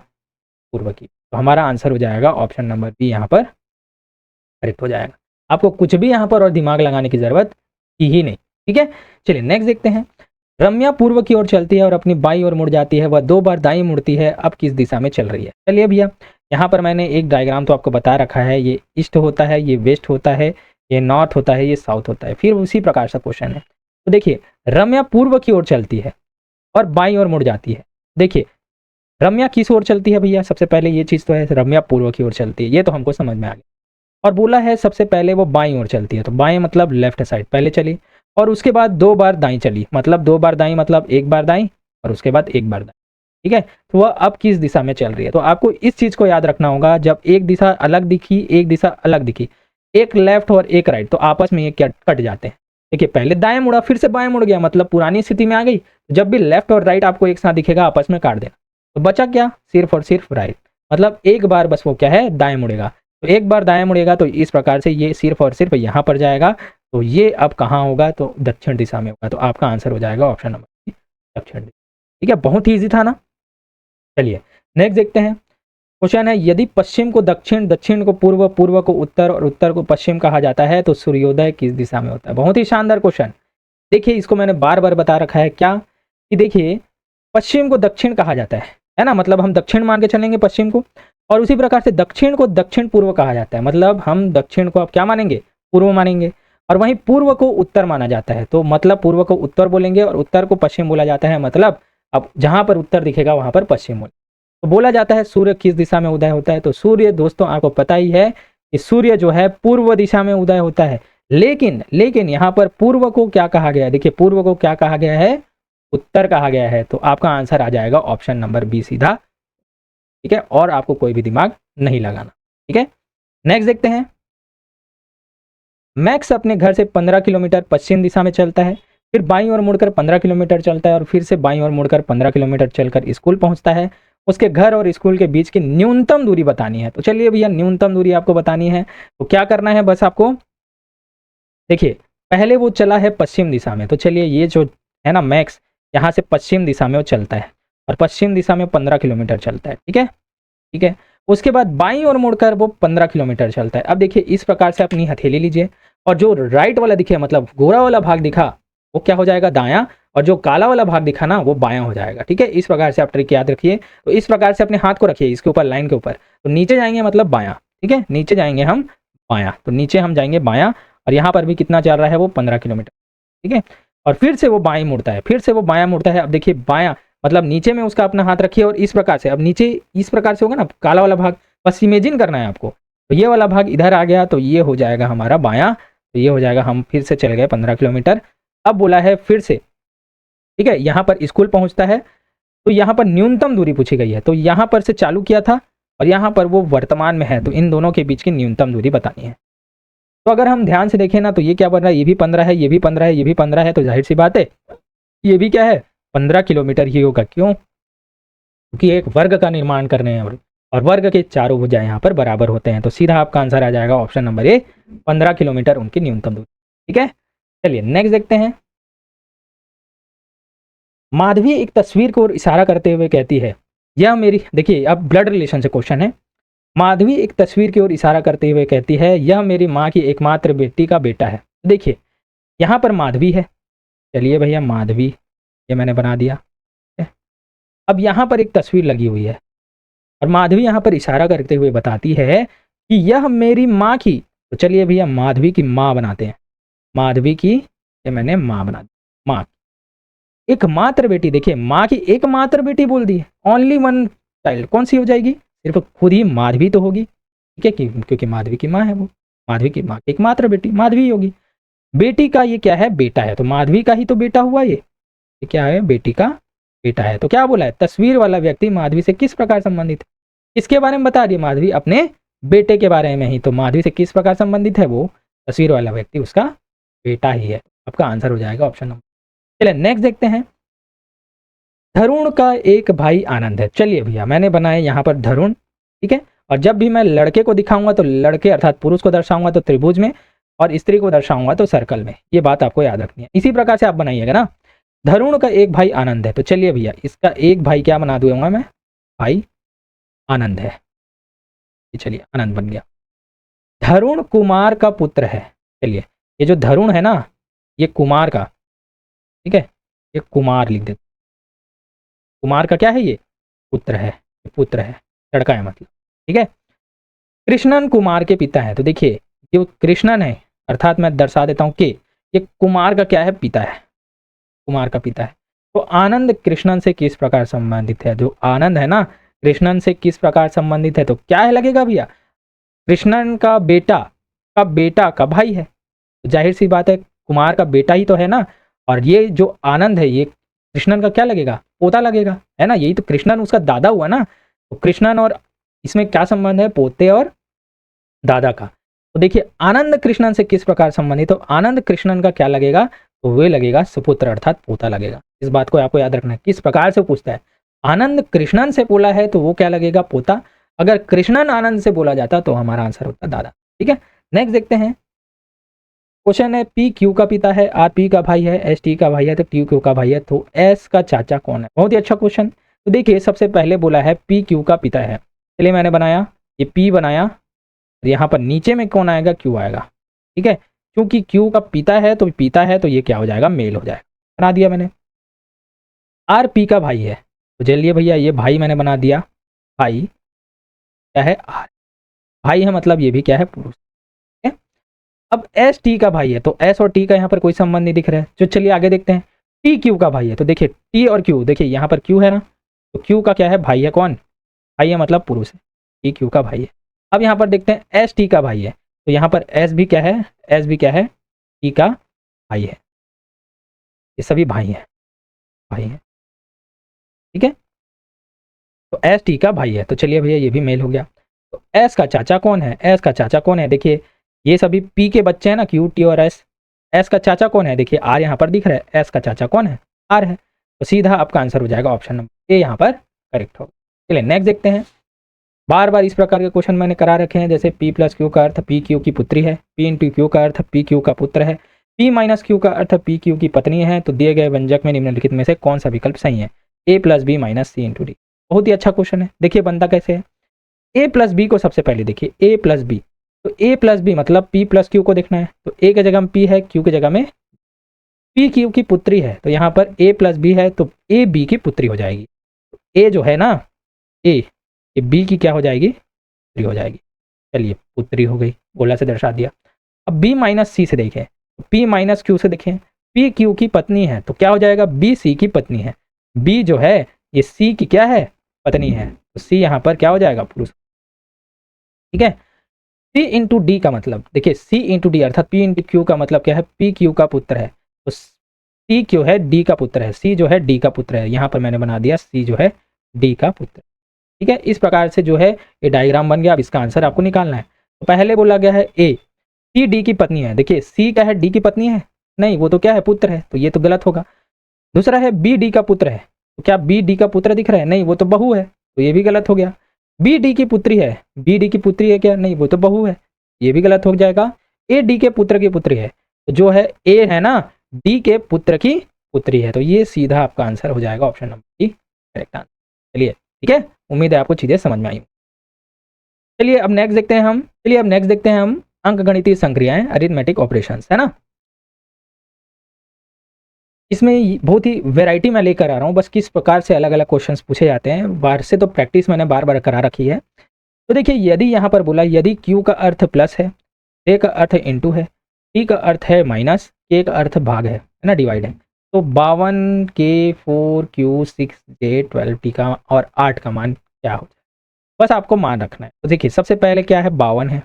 पूर्व की। तो हमारा आंसर हो जाएगा ऑप्शन नंबर बी यहाँ पर करेक्ट हो जाएगा। आपको कुछ भी यहाँ पर और दिमाग लगाने की जरूरत ही नहीं, ठीक है। चलिए नेक्स्ट देखते हैं। रम्या पूर्व की ओर चलती है और अपनी बाई ओर मुड़ जाती है, वह 2 बार दाई मुड़ती है, अब किस दिशा में चल रही है। चलिए भैया यहाँ पर मैंने एक डायग्राम तो आपको बता रखा है, ये ईस्ट होता है, ये वेस्ट होता है, ये नॉर्थ होता है, ये साउथ होता है। फिर उसी प्रकार से क्वेश्चन है। तो देखिए रम्या पूर्व की ओर चलती है और बाई ओर मुड़ जाती है। देखिए रम्या किस ओर चलती है भैया, सबसे पहले ये चीज तो है, रम्या पूर्व की ओर चलती है, ये तो हमको समझ में आ गया। और बोला है सबसे पहले वो बाई ओर चलती है, तो बाएं मतलब लेफ्ट साइड पहले चली, और उसके बाद 2 बार दाई चली, मतलब 2 बार दाई मतलब 1 बार दाई और उसके बाद 1 बार दाई, ठीक है। तो वह अब किस दिशा में चल रही है, तो आपको इस चीज को याद रखना होगा। जब एक दिशा अलग दिखी, एक दिशा अलग दिखी, एक लेफ्ट और एक राइट, तो आपस में ये क्या कट जाते हैं। देखिए पहले दाएं मुड़ा फिर से बाएं मुड़ गया, मतलब पुरानी स्थिति में आ गई। जब भी लेफ्ट और राइट आपको एक साथ दिखेगा आपस में काट देना, तो बचा क्या, सिर्फ और सिर्फ राइट, मतलब एक बार बस वो क्या है, दाएं मुड़ेगा। तो एक बार दाएं मुड़ेगा तो इस प्रकार से ये सिर्फ और सिर्फ यहाँ पर जाएगा। तो ये अब कहाँ होगा, तो दक्षिण दिशा में होगा। तो आपका आंसर हो जाएगा ऑप्शन नंबर दक्षिण दिशा, ठीक है। बहुत ही ईजी था ना। चलिए नेक्स्ट देखते हैं। क्वेश्चन है, यदि पश्चिम को दक्षिण, दक्षिण को पूर्व, पूर्व को उत्तर और उत्तर को पश्चिम कहा जाता है, तो सूर्योदय किस दिशा में होता है। बहुत ही शानदार क्वेश्चन। देखिए इसको मैंने बार बार बता रखा है, क्या कि देखिए पश्चिम को दक्षिण कहा जाता है ना, मतलब हम दक्षिण मान के चलेंगे पश्चिम को। और उसी प्रकार से दक्षिण को दक्षिण पूर्व कहा जाता है, मतलब हम दक्षिण को अब क्या मानेंगे, पूर्व मानेंगे। और वहीं पूर्व को उत्तर माना जाता है, तो मतलब पूर्व को उत्तर बोलेंगे और उत्तर को पश्चिम बोला जाता है। मतलब अब जहां पर उत्तर दिखेगा वहां पर पश्चिम बोले। तो बोला जाता है सूर्य किस दिशा में उदय होता है, तो सूर्य दोस्तों आपको पता ही है कि सूर्य जो है पूर्व दिशा में उदय होता है। लेकिन यहाँ पर पूर्व को क्या कहा गया है, देखिए पूर्व को क्या कहा गया है, उत्तर कहा गया है। तो आपका आंसर आ जाएगा ऑप्शन नंबर बी सीधा, ठीक है। और आपको कोई भी दिमाग नहीं लगाना, ठीक है। नेक्स्ट देखते हैं। मैक्स अपने घर से 15 किलोमीटर पश्चिम दिशा में चलता है, फिर बाईं ओर मुड़कर 15 किलोमीटर चलता है और फिर से बाईं ओर मुड़कर 15 किलोमीटर चलकर स्कूल पहुंचता है। उसके घर और स्कूल के बीच की न्यूनतम दूरी बतानी है। तो चलिए भैया, न्यूनतम दूरी आपको बतानी है तो क्या करना है, बस आपको देखिए, पहले वो चला है पश्चिम दिशा में, तो चलिए ये जो है ना मैक्स, यहाँ से पश्चिम दिशा में वो चलता है और पश्चिम दिशा में 15 किलोमीटर चलता है। ठीक है, ठीक है। उसके बाद बाईं ओर मुड़कर वो 15 किलोमीटर चलता है। अब देखिए, इस प्रकार से अपनी हथेली लीजिए और जो राइट वाला दिखे, मतलब गोरा वाला भाग दिखा, वो क्या हो जाएगा, दायां, और जो काला वाला भाग दिखा ना, वो बायां हो जाएगा। ठीक है, इस प्रकार से आप ट्रिक याद रखिए। तो इस प्रकार से अपने हाथ को रखिए इसके ऊपर, लाइन के ऊपर, तो नीचे जाएंगे मतलब बायां। ठीक है, नीचे जाएंगे हम बायां, तो नीचे हम जाएंगे बायां और यहाँ पर भी कितना चल रहा है, वो 15 किलोमीटर। ठीक है, और फिर से वो बाएं मुड़ता है, फिर से वो बायां मुड़ता है। अब देखिए, बायां मतलब नीचे में उसका अपना हाथ रखिए और इस प्रकार से, अब नीचे इस प्रकार से होगा ना काला वाला भाग, बस इमेजिन करना है आपको। तो ये वाला भाग इधर आ गया, तो ये हो जाएगा हमारा बायां, तो ये हो जाएगा, हम फिर से चले गए 15 किलोमीटर। अब बोला है फिर से, ठीक है, यहाँ पर स्कूल पहुंचता है, तो यहाँ पर न्यूनतम दूरी पूछी गई है, तो यहाँ पर से चालू किया था और यहाँ पर वो वर्तमान में है, तो इन दोनों के बीच की न्यूनतम दूरी बतानी है। तो अगर हम ध्यान से देखें ना, तो ये क्या बन रहा है, ये भी 15 है, ये भी 15 है, ये भी 15 है, तो जाहिर सी बात है ये भी क्या है, 15 किलोमीटर ही होगा। क्यों? क्योंकि एक वर्ग का निर्माण कर रहे हैं और वर्ग के चारों भुजा यहाँ पर बराबर होते हैं, तो सीधा आपका आंसर आ जाएगा ऑप्शन नंबर ए, 15 किलोमीटर उनकी न्यूनतम दूरी। ठीक है, चलिए नेक्स्ट देखते हैं। माधवी एक तस्वीर को इशारा करते हुए कहती है, यह मेरी, देखिए अब ब्लड रिलेशन से क्वेश्चन है। माधवी एक तस्वीर की ओर इशारा करते हुए कहती है, यह मेरी माँ की एकमात्र बेटी का बेटा है। देखिए यहाँ पर माधवी है, चलिए भैया माधवी, ये मैंने बना दिया। अब यहाँ पर एक तस्वीर लगी हुई है और माधवी यहाँ पर इशारा करते हुए बताती है कि यह मेरी माँ की, तो चलिए भैया माधवी की माँ बनाते हैं, माधवी की, ये मैंने माँ बना दी, माँ एकमात्र बेटी। देखिए माँ की एकमात्र बेटी बोल दी, ओनली वन चाइल्ड, कौन सी हो जाएगी, सिर्फ खुद ही माधवी तो होगी। ठीक है, क्योंकि माधवी की माँ है वो, माधवी की माँ की एकमात्र बेटी माधवी होगी। बेटी का ये क्या है, बेटा है, तो माधवी का ही तो बेटा हुआ ये क्या है, बेटी का बेटा है। तो क्या बोला है, तस्वीर वाला व्यक्ति माधवी से किस प्रकार संबंधित है, किसके बारे में बता रही है, माधवी अपने बेटे के बारे में ही, तो माधवी से किस प्रकार संबंधित है, वो तस्वीर वाला व्यक्ति उसका बेटा ही है। आपका आंसर हो जाएगा ऑप्शन नंबर। चलिए नेक्स्ट देखते हैं। धरुण का एक भाई आनंद है। चलिए भैया मैंने बनाया यहाँ पर धरुण, ठीक है, और जब भी मैं लड़के को दिखाऊंगा तो लड़के अर्थात पुरुष को दर्शाऊंगा तो त्रिभुज में, और स्त्री को दर्शाऊंगा तो सर्कल में। ये बात आपको याद रखनी है, इसी प्रकार से आप बनाइएगा ना। धरुण का एक भाई आनंद है, तो चलिए भैया इसका एक भाई क्या बना दूंगा मैं, भाई आनंद है, चलिए आनंद बन गया। धरुण कुमार का पुत्र है। चलिए ये जो धरुण है ना, ये कुमार का, ठीक है, ये कुमार लिख देते, कुमार का क्या है, ये पुत्र है, पुत्र है, लड़का है मतलब। ठीक है, कृष्णन कुमार के पिता है, तो देखिए जो कृष्णन है, अर्थात मैं दर्शा देता हूँ कि ये कुमार का क्या है, पिता है, कुमार का पिता है। तो आनंद कृष्णन से किस प्रकार संबंधित है, जो आनंद है ना कृष्णन से किस प्रकार संबंधित है, तो क्या है लगेगा भैया, कृष्णन का बेटा का भाई है, तो जाहिर सी बात है कुमार का बेटा ही तो है ना। और ये जो आनंद है ये कृष्णन का क्या लगेगा, पोता लगेगा, है ना, यही तो कृष्णन उसका दादा हुआ ना। तो कृष्णन और इसमें क्या संबंध है, पोते और दादा का। तो देखिए आनंद कृष्णन से किस प्रकार संबंधित, तो आनंद कृष्णन का क्या लगेगा, तो वे लगेगा सुपुत्र अर्थात पोता लगेगा। इस बात को आपको याद रखना है, किस प्रकार से पूछता है, आनंद कृष्णन से बोला है तो वो क्या लगेगा, पोता। अगर कृष्णन आनंद से बोला जाता तो हमारा आंसर होता दादा। ठीक है, नेक्स्ट देखते हैं। क्वेश्चन है, पी क्यू का पिता है, आर पी का भाई है, एस टी का भाई है, तो क्यू क्यू का भाई है, तो एस का चाचा कौन है। बहुत ही अच्छा क्वेश्चन। तो देखिए सबसे पहले बोला है पी क्यू का पिता है, चलिए मैंने बनाया, ये पी बनाया, यहाँ पर नीचे में कौन आएगा, क्यू आएगा। ठीक है, क्योंकि क्यू का पिता है तो ये क्या हो जाएगा, मेल हो जाएगा, बना दिया मैंने। आर पी का भाई है, तो चलिए भैया ये भाई मैंने बना दिया, भाई क्या है, आर, भाई है मतलब ये भी क्या है, पुरुष। अब एस टी का भाई है, तो एस और टी का यहाँ पर कोई संबंध नहीं दिख रहा है, तो चलिए आगे देखते हैं। टी क्यू का भाई है, तो देखिए टी और क्यू, देखिए यहाँ पर क्यू है ना, तो क्यू का क्या है, भाई है, कौन, भाई है मतलब पुरुष है, टी क्यू का भाई है। अब यहाँ पर देखते हैं एस टी का भाई है, तो यहाँ पर एस भी क्या है, एस भी क्या है, टी का भाई है, ये सभी भाई हैं, भाई हैं। ठीक है, तो एस टी का भाई है, तो चलिए भैया ये भी मेल हो गया। तो एस का चाचा कौन है, एस का चाचा कौन है, देखिए ये सभी पी के बच्चे हैं ना, क्यू टी और एस। एस का चाचा कौन है, देखिए आर यहाँ पर दिख रहा है, एस का चाचा कौन है, आर है। तो सीधा आपका आंसर हो जाएगा ऑप्शन नंबर ए यहाँ पर करेक्ट होगा। चलिए नेक्स्ट देखते हैं। बार बार इस प्रकार के क्वेश्चन मैंने करा रखे हैं, जैसे पी प्लस क्यू का अर्थ पी क्यू की पुत्री है, पी इंटू क्यू का अर्थ पी क्यू का पुत्र है, पी माइनस क्यू का अर्थ पी क्यू की पत्नी है, तो दिए गए व्यंजक में निम्नलिखित में से कौन सा विकल्प सही है, ए प्लस बी माइनस सी इंटू डी। बहुत ही अच्छा क्वेश्चन है। देखिए बनता कैसे है, ए प्लस बी को सबसे पहले देखिए, ए प्लस बी, तो ए प्लस बी मतलब पी प्लस क्यू को देखना है, तो ए की जगह में पी है, क्यू की जगह में पी क्यू की पुत्री है, तो यहाँ पर ए प्लस बी है तो ए बी की पुत्री हो जाएगी। ए जो है ना, ए बी की क्या हो जाएगी, पुत्री हो जाएगी। चलिए पुत्री हो गई, गोला से दर्शा दिया। अब बी माइनस सी से देखें, पी माइनस क्यू से देखें, पी क्यू की पत्नी है तो क्या हो जाएगा, बी सी की पत्नी है। बी जो है ये सी की क्या है, पत्नी है, तो सी यहाँ पर क्या हो जाएगा, पुरुष। ठीक है। सी इंटू डी का मतलब देखिए, सी इंटू डी अर्थात पी इंटू क्यू का मतलब क्या है, पी क्यू का पुत्र है, तो सी क्यू है डी का पुत्र है, सी जो है डी का पुत्र है, यहाँ पर मैंने बना दिया सी जो है डी का पुत्र। ठीक है, इस प्रकार से जो है ये डायग्राम बन गया। अब इसका आंसर आपको निकालना है। तो पहले बोला गया है ए, सी डी की पत्नी है, देखिए सी क्या है, डी की पत्नी है, नहीं वो तो क्या है, पुत्र है, तो ये तो गलत होगा। दूसरा है बी डी का पुत्र है, तो क्या बी डी का पुत्र दिख रहा है, नहीं वो तो बहू है, तो ये भी गलत हो गया। बी डी की पुत्री है, बी डी की पुत्री है क्या, नहीं वो तो बहू है, ये भी गलत हो जाएगा। ए डी के पुत्र की पुत्री है, तो जो है ए है ना, डी के पुत्र की पुत्री है, तो ये सीधा आपका आंसर हो जाएगा option number D correct answer. चलिए ठीक है, उम्मीद है आपको चीजें समझ में आई। चलिए अब नेक्स्ट देखते हैं हम अंकगणितीय संक्रियाएं, अरिथमेटिक ऑपरेशंस, है ना। इसमें बहुत ही वैरायटी मैं लेकर आ रहा हूँ, बस किस प्रकार से अलग अलग क्वेश्चंस पूछे जाते हैं, बाहर से तो प्रैक्टिस मैंने बार बार करा रखी है। तो देखिए यदि यहाँ पर बोला, यदि Q का अर्थ प्लस है, A का अर्थ इंटू है, T का अर्थ है माइनस, K का अर्थ भाग है ना, डिवाइड है, तो 52 K 4 Q 6 J 12 T का और 8 का मान क्या हो जाए, बस आपको मान रखना है। तो देखिए सबसे पहले क्या है, 52 है,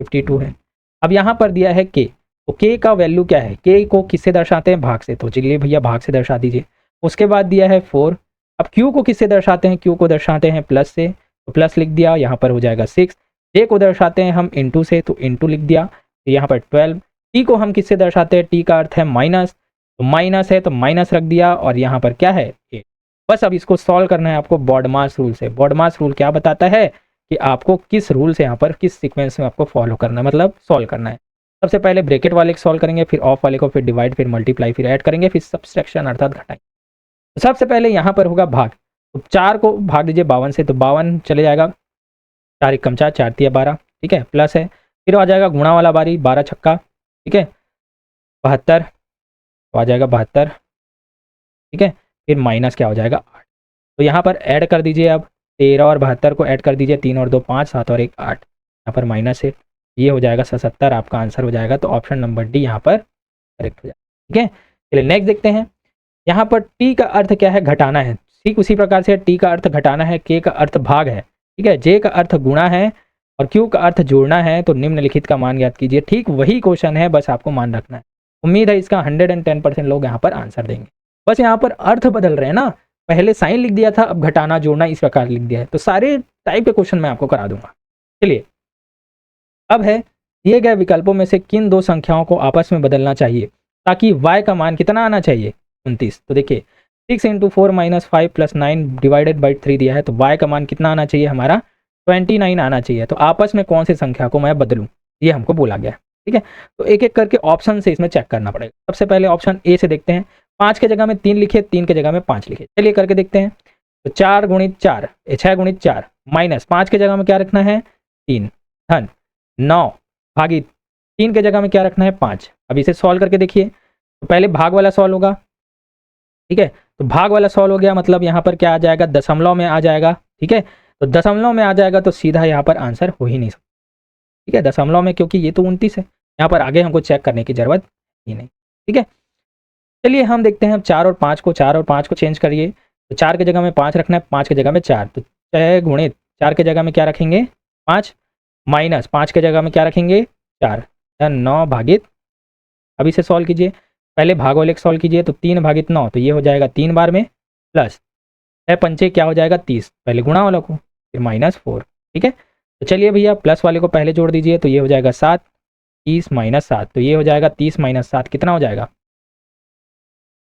52 है। अब यहाँ पर दिया है K, तो K का वैल्यू क्या है, K को किससे दर्शाते हैं, भाग से, तो चलिए भैया भाग से दर्शा दीजिए। उसके बाद दिया है 4, अब Q को किससे दर्शाते हैं, Q को दर्शाते हैं प्लस से, तो प्लस लिख दिया, यहाँ पर हो जाएगा 6। J को दर्शाते हैं हम इंटू से, तो इंटू लिख दिया, तो यहाँ पर 12। T को हम किससे दर्शाते हैं, T का अर्थ है माइनस, तो माइनस है तो माइनस रख दिया, और यहाँ पर क्या है 8। बस अब इसको सॉल्व करना है आपको बॉडमास रूल से। बॉडमास रूल क्या बताता है कि आपको किस रूल से यहाँ पर किस सीक्वेंस में आपको फॉलो करना है, मतलब सॉल्व करना है। सबसे पहले ब्रैकेट वाले को सॉल्व करेंगे, फिर ऑफ वाले को, फिर डिवाइड, फिर मल्टीप्लाई, फिर ऐड करेंगे, फिर सब्सट्रैक्शन अर्थात घटाएंगे। तो सबसे पहले यहाँ पर होगा भाग, तो 4 को भाग दीजिए 52 से, तो 52 चले जाएगा, 4 1 4, 4 3 12, ठीक है, प्लस है, फिर आ जाएगा गुणा वाला बारी, 12 छक्का, ठीक है, 72, तो आ जाएगा 72, ठीक है, फिर माइनस क्या हो जाएगा 8। तो यहाँ पर ऐड कर दीजिए, अब 13 और 72 को ऐड कर दीजिए, 3 और 2 5, 7 और 1 8, यहाँ पर माइनस है, ये हो जाएगा 77, आपका आंसर हो जाएगा। तो ऑप्शन नंबर डी यहाँ पर करेक्ट हो जाएगा। ठीक है, चलिए नेक्स्ट देखते हैं। यहाँ पर टी का अर्थ क्या है, घटाना है, ठीक उसी प्रकार से टी का अर्थ घटाना है, के का अर्थ भाग है, ठीक है, जे का अर्थ गुणा है, और क्यू का अर्थ जोड़ना है, तो निम्नलिखित का मान ज्ञात कीजिए। ठीक वही क्वेश्चन है, बस आपको मान रखना है। उम्मीद है इसका 110% लोग यहाँ पर आंसर देंगे। बस यहाँ पर अर्थ बदल रहे हैं ना, पहले साइन लिख दिया था, अब घटाना जोड़ना इस प्रकार लिख दिया है, तो सारे टाइप के क्वेश्चन मैं आपको करा दूंगा। चलिए अब है, दिए गए विकल्पों में से किन दो संख्याओं को आपस में बदलना चाहिए ताकि y का मान कितना आना चाहिए, 29। तो देखिए 6 into 4 minus 5 plus 9 divided by 3 दिया है, तो y का मान कितना आना चाहिए, हमारा 29 आना चाहिए। तो आपस में कौन सी संख्या को मैं बदलूं, ये हमको बोला गया है। ठीक है, तो एक एक करके ऑप्शन से इसमें चेक करना पड़ेगा। सबसे पहले ऑप्शन ए से देखते हैं, 5 के जगह में 3 लिखे, 3 के जगह में 5 लिखे, चलिए करके देखते हैं। तो 4 गुणित 4, 6 गुणित 4 माइनस 5 के जगह में क्या रखना है 3, धन 9 भागी 3 के जगह में क्या रखना है 5। अब इसे सॉल्व करके देखिए, तो पहले भाग वाला सॉल्व होगा, ठीक है, तो भाग वाला सॉल्व हो गया, मतलब यहाँ पर क्या आ जाएगा, दशमलव में आ जाएगा। ठीक है, तो दशमलव में आ जाएगा तो सीधा यहाँ पर आंसर हो ही नहीं सकता। ठीक है, दशमलव में, क्योंकि ये तो 29 है, यहाँ पर आगे हमको चेक करने की जरूरत ही नहीं। ठीक है, चलिए हम देखते हैं 4 और 5 को, 4 और 5 को चेंज करिए, तो 4 के जगह में 5 रखना है, 5 के जगह में 4, तो 6 गुणित 4 के जगह में क्या रखेंगे 5, माइनस 5 के जगह में क्या रखेंगे 4, 9 भागित, अब इसे सॉल्व कीजिए, पहले भाग वाले को सॉल्व कीजिए, तो 3 भागित 9, तो ये हो जाएगा 3 बार में, प्लस 6 पंचे क्या हो जाएगा 30, पहले गुणा वाला को, फिर माइनस 4। ठीक है, तो चलिए भैया प्लस वाले को पहले जोड़ दीजिए, तो ये हो जाएगा 7, 30 माइनस 7, तो ये हो जाएगा 30 माइनस 7 कितना हो जाएगा,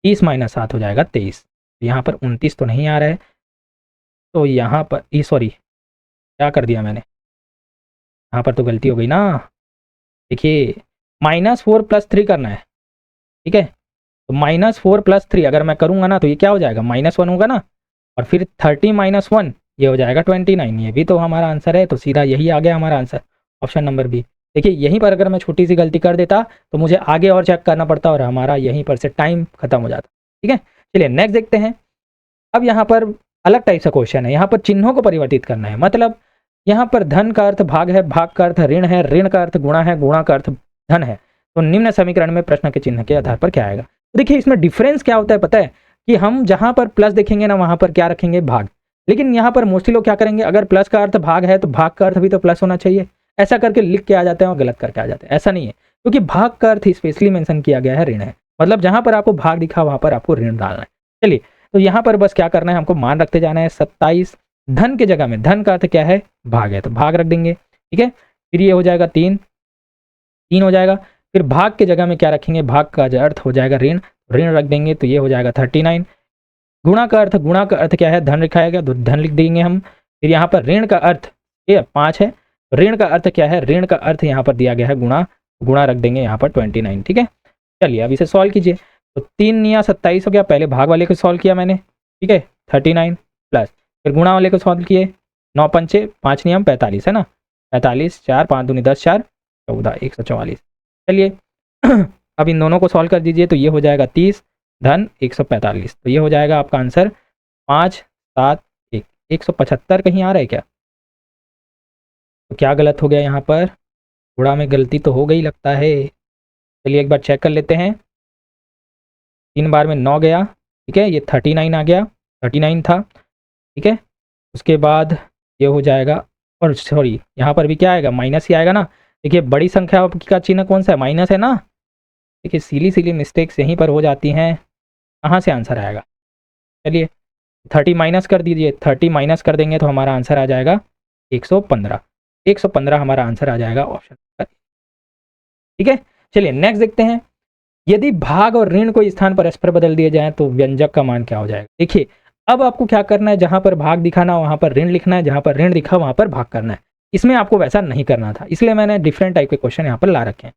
30 माइनस 7 हो जाएगा 23। यहाँ पर 29 तो नहीं आ रहा है, तो यहाँ पर ये सॉरी क्या कर दिया मैंने, यहाँ पर तो गलती हो गई ना। देखिए -4 + 3 करना है, ठीक है। तो -4 + 3 अगर मैं करूँगा ना तो ये क्या हो जाएगा, -1 होगा ना, और फिर 30 - 1 ये हो जाएगा 29। ये भी तो हमारा आंसर है, तो सीधा यही आ गया हमारा आंसर, ऑप्शन नंबर बी। देखिए यहीं पर अगर मैं छोटी सी गलती कर देता तो मुझे आगे और चेक करना पड़ता और हमारा यहीं पर से टाइम खत्म हो जाता, ठीक है। चलिए नेक्स्ट देखते हैं। अब यहाँ पर अलग टाइप का क्वेश्चन है, यहाँ पर चिन्हों को परिवर्तित करना है। मतलब यहाँ पर धन का अर्थ भाग है, भाग का अर्थ ऋण है, ऋण का अर्थ गुणा है, गुणा का अर्थ धन है। तो निम्न समीकरण में प्रश्न के चिन्ह के आधार पर क्या आएगा। तो देखिए इसमें डिफरेंस क्या होता है पता है, कि हम जहाँ पर प्लस देखेंगे ना वहाँ पर क्या रखेंगे, भाग। लेकिन यहाँ पर मोस्टली लोग क्या करेंगे, अगर प्लस का अर्थ भाग है तो भाग का अर्थ भी तो प्लस होना चाहिए, ऐसा करके लिख के आ जाते हैं और गलत करके आ जाते हैं। ऐसा नहीं है, क्योंकि भाग का अर्थ स्पेशली मेंशन किया गया है ऋण है, मतलब जहां पर आपको भाग दिखा वहां पर आपको ऋण डालना है। चलिए तो यहाँ पर बस क्या करना है, हमको मान रखते जाना है 27। धन के जगह में, धन का अर्थ क्या है, भाग है, तो भाग रख देंगे, ठीक है। फिर ये हो जाएगा 3 हो जाएगा। फिर भाग के जगह में क्या रखेंगे, भाग का अर्थ हो जाएगा ऋण, ऋण रख देंगे, तो ये हो जाएगा 39। गुणा का अर्थ क्या है, धन लिखाएगा तो धन लिख देंगे हम। फिर यहाँ पर ऋण का अर्थ ये 5 है, ऋण का अर्थ क्या है, ऋण का अर्थ यहाँ पर दिया गया है गुणा, गुणा रख देंगे यहाँ पर 29, ठीक है। चलिए अब इसे सॉल्व कीजिए, तो 3 या 27 हो गया, पहले भाग वाले को सॉल्व किया मैंने, ठीक है, 39 प्लस फिर गुणा वाले को सॉल्व किए, 9 पंचे 5 नियम 45 है ना, 45 4 5 दूनी 10 4 14 144। चलिए अब इन दोनों को सॉल्व कर दीजिए, तो ये हो जाएगा 30 धन 145, तो ये हो जाएगा आपका आंसर 5 7 1 175 कहीं आ रहा है क्या, तो क्या गलत हो गया यहाँ पर, थोड़ा में गलती तो हो गई लगता है। चलिए एक बार चेक कर लेते हैं, 3 बार में 9 गया, ठीक है, ये 39 आ गया, 39 था, ठीक है। उसके बाद ये हो जाएगा, और सॉरी यहाँ पर भी क्या आएगा, माइनस ही आएगा ना। देखिए बड़ी संख्या का चिन्ह कौन सा है, माइनस है ना। देखिए सिली मिस्टेक्स यहीं पर हो जाती हैं, कहाँ से आंसर आएगा। चलिए 30 माइनस कर दीजिए, 30 माइनस कर देंगे तो हमारा आंसर आ जाएगा 115, 115 हमारा आंसर आ जाएगा ऑप्शन पर, ठीक है। चलिए नेक्स्ट देखते हैं, यदि भाग और ऋण को स्थान परस्पर बदल दिए जाएं तो व्यंजक का मान क्या हो जाएगा। देखिए अब आपको क्या करना है, जहां पर भाग दिखाना वहां पर ऋण लिखना है, जहां पर ऋण दिखा वहां पर भाग करना है। इसमें आपको वैसा नहीं करना था, इसलिए मैंने डिफरेंट टाइप के क्वेश्चन यहाँ पर ला रखे हैं।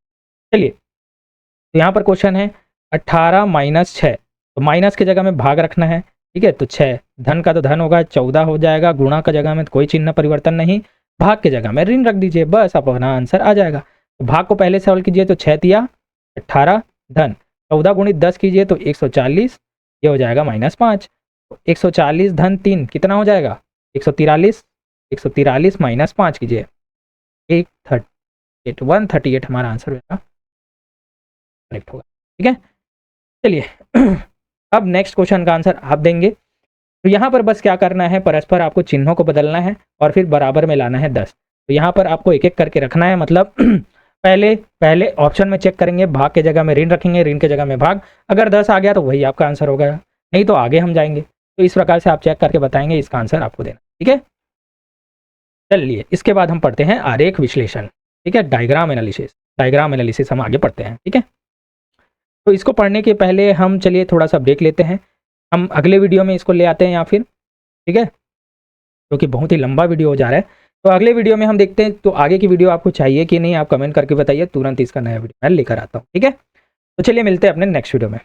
चलिए तो यहाँ पर क्वेश्चन है 18 माइनस 6, तो माइनस की जगह में भाग रखना है, ठीक है। तो 6 धन का तो धन होगा 14 हो जाएगा, गुणा का जगह में कोई चिन्ह परिवर्तन नहीं, भाग के जगह में ऋण रख दीजिए, बस अपना आंसर आ जाएगा। तो भाग को पहले सॉल्व कीजिए, तो 6 तिया 18 धन 14 गुणित 10 कीजिए तो 140, ये हो जाएगा -5। 140 धन 3 कितना हो जाएगा 143, 143 माइनस 5 कीजिए 138 हमारा आंसर होगा, करेक्ट होगा, ठीक है। चलिए अब नेक्स्ट क्वेश्चन का आंसर आप देंगे, तो यहाँ पर बस क्या करना है, परस्पर आपको चिन्हों को बदलना है और फिर बराबर में लाना है 10। तो यहाँ पर आपको एक एक करके रखना है, मतलब पहले ऑप्शन में चेक करेंगे, भाग के जगह में ऋण रखेंगे, ऋण के जगह में भाग, अगर 10 आ गया तो वही आपका आंसर होगा, नहीं तो आगे हम जाएंगे। तो इस प्रकार से आप चेक करके बताएंगे, इसका आंसर आपको देना, ठीक है। चलिए इसके बाद हम पढ़ते हैं आरेख विश्लेषण, ठीक है, डायग्राम एनालिसिस हम आगे पढ़ते हैं, ठीक है। तो इसको पढ़ने के पहले हम चलिए थोड़ा सा ब्रेक लेते हैं, हम अगले वीडियो में इसको ले आते हैं या फिर, ठीक है, क्योंकि बहुत ही लंबा वीडियो हो जा रहा है। तो अगले वीडियो में हम देखते हैं, तो आगे की वीडियो आपको चाहिए कि नहीं, आप कमेंट करके बताइए, तुरंत इसका नया वीडियो मैं लेकर आता हूँ, ठीक है। तो चलिए मिलते हैं अपने नेक्स्ट वीडियो में।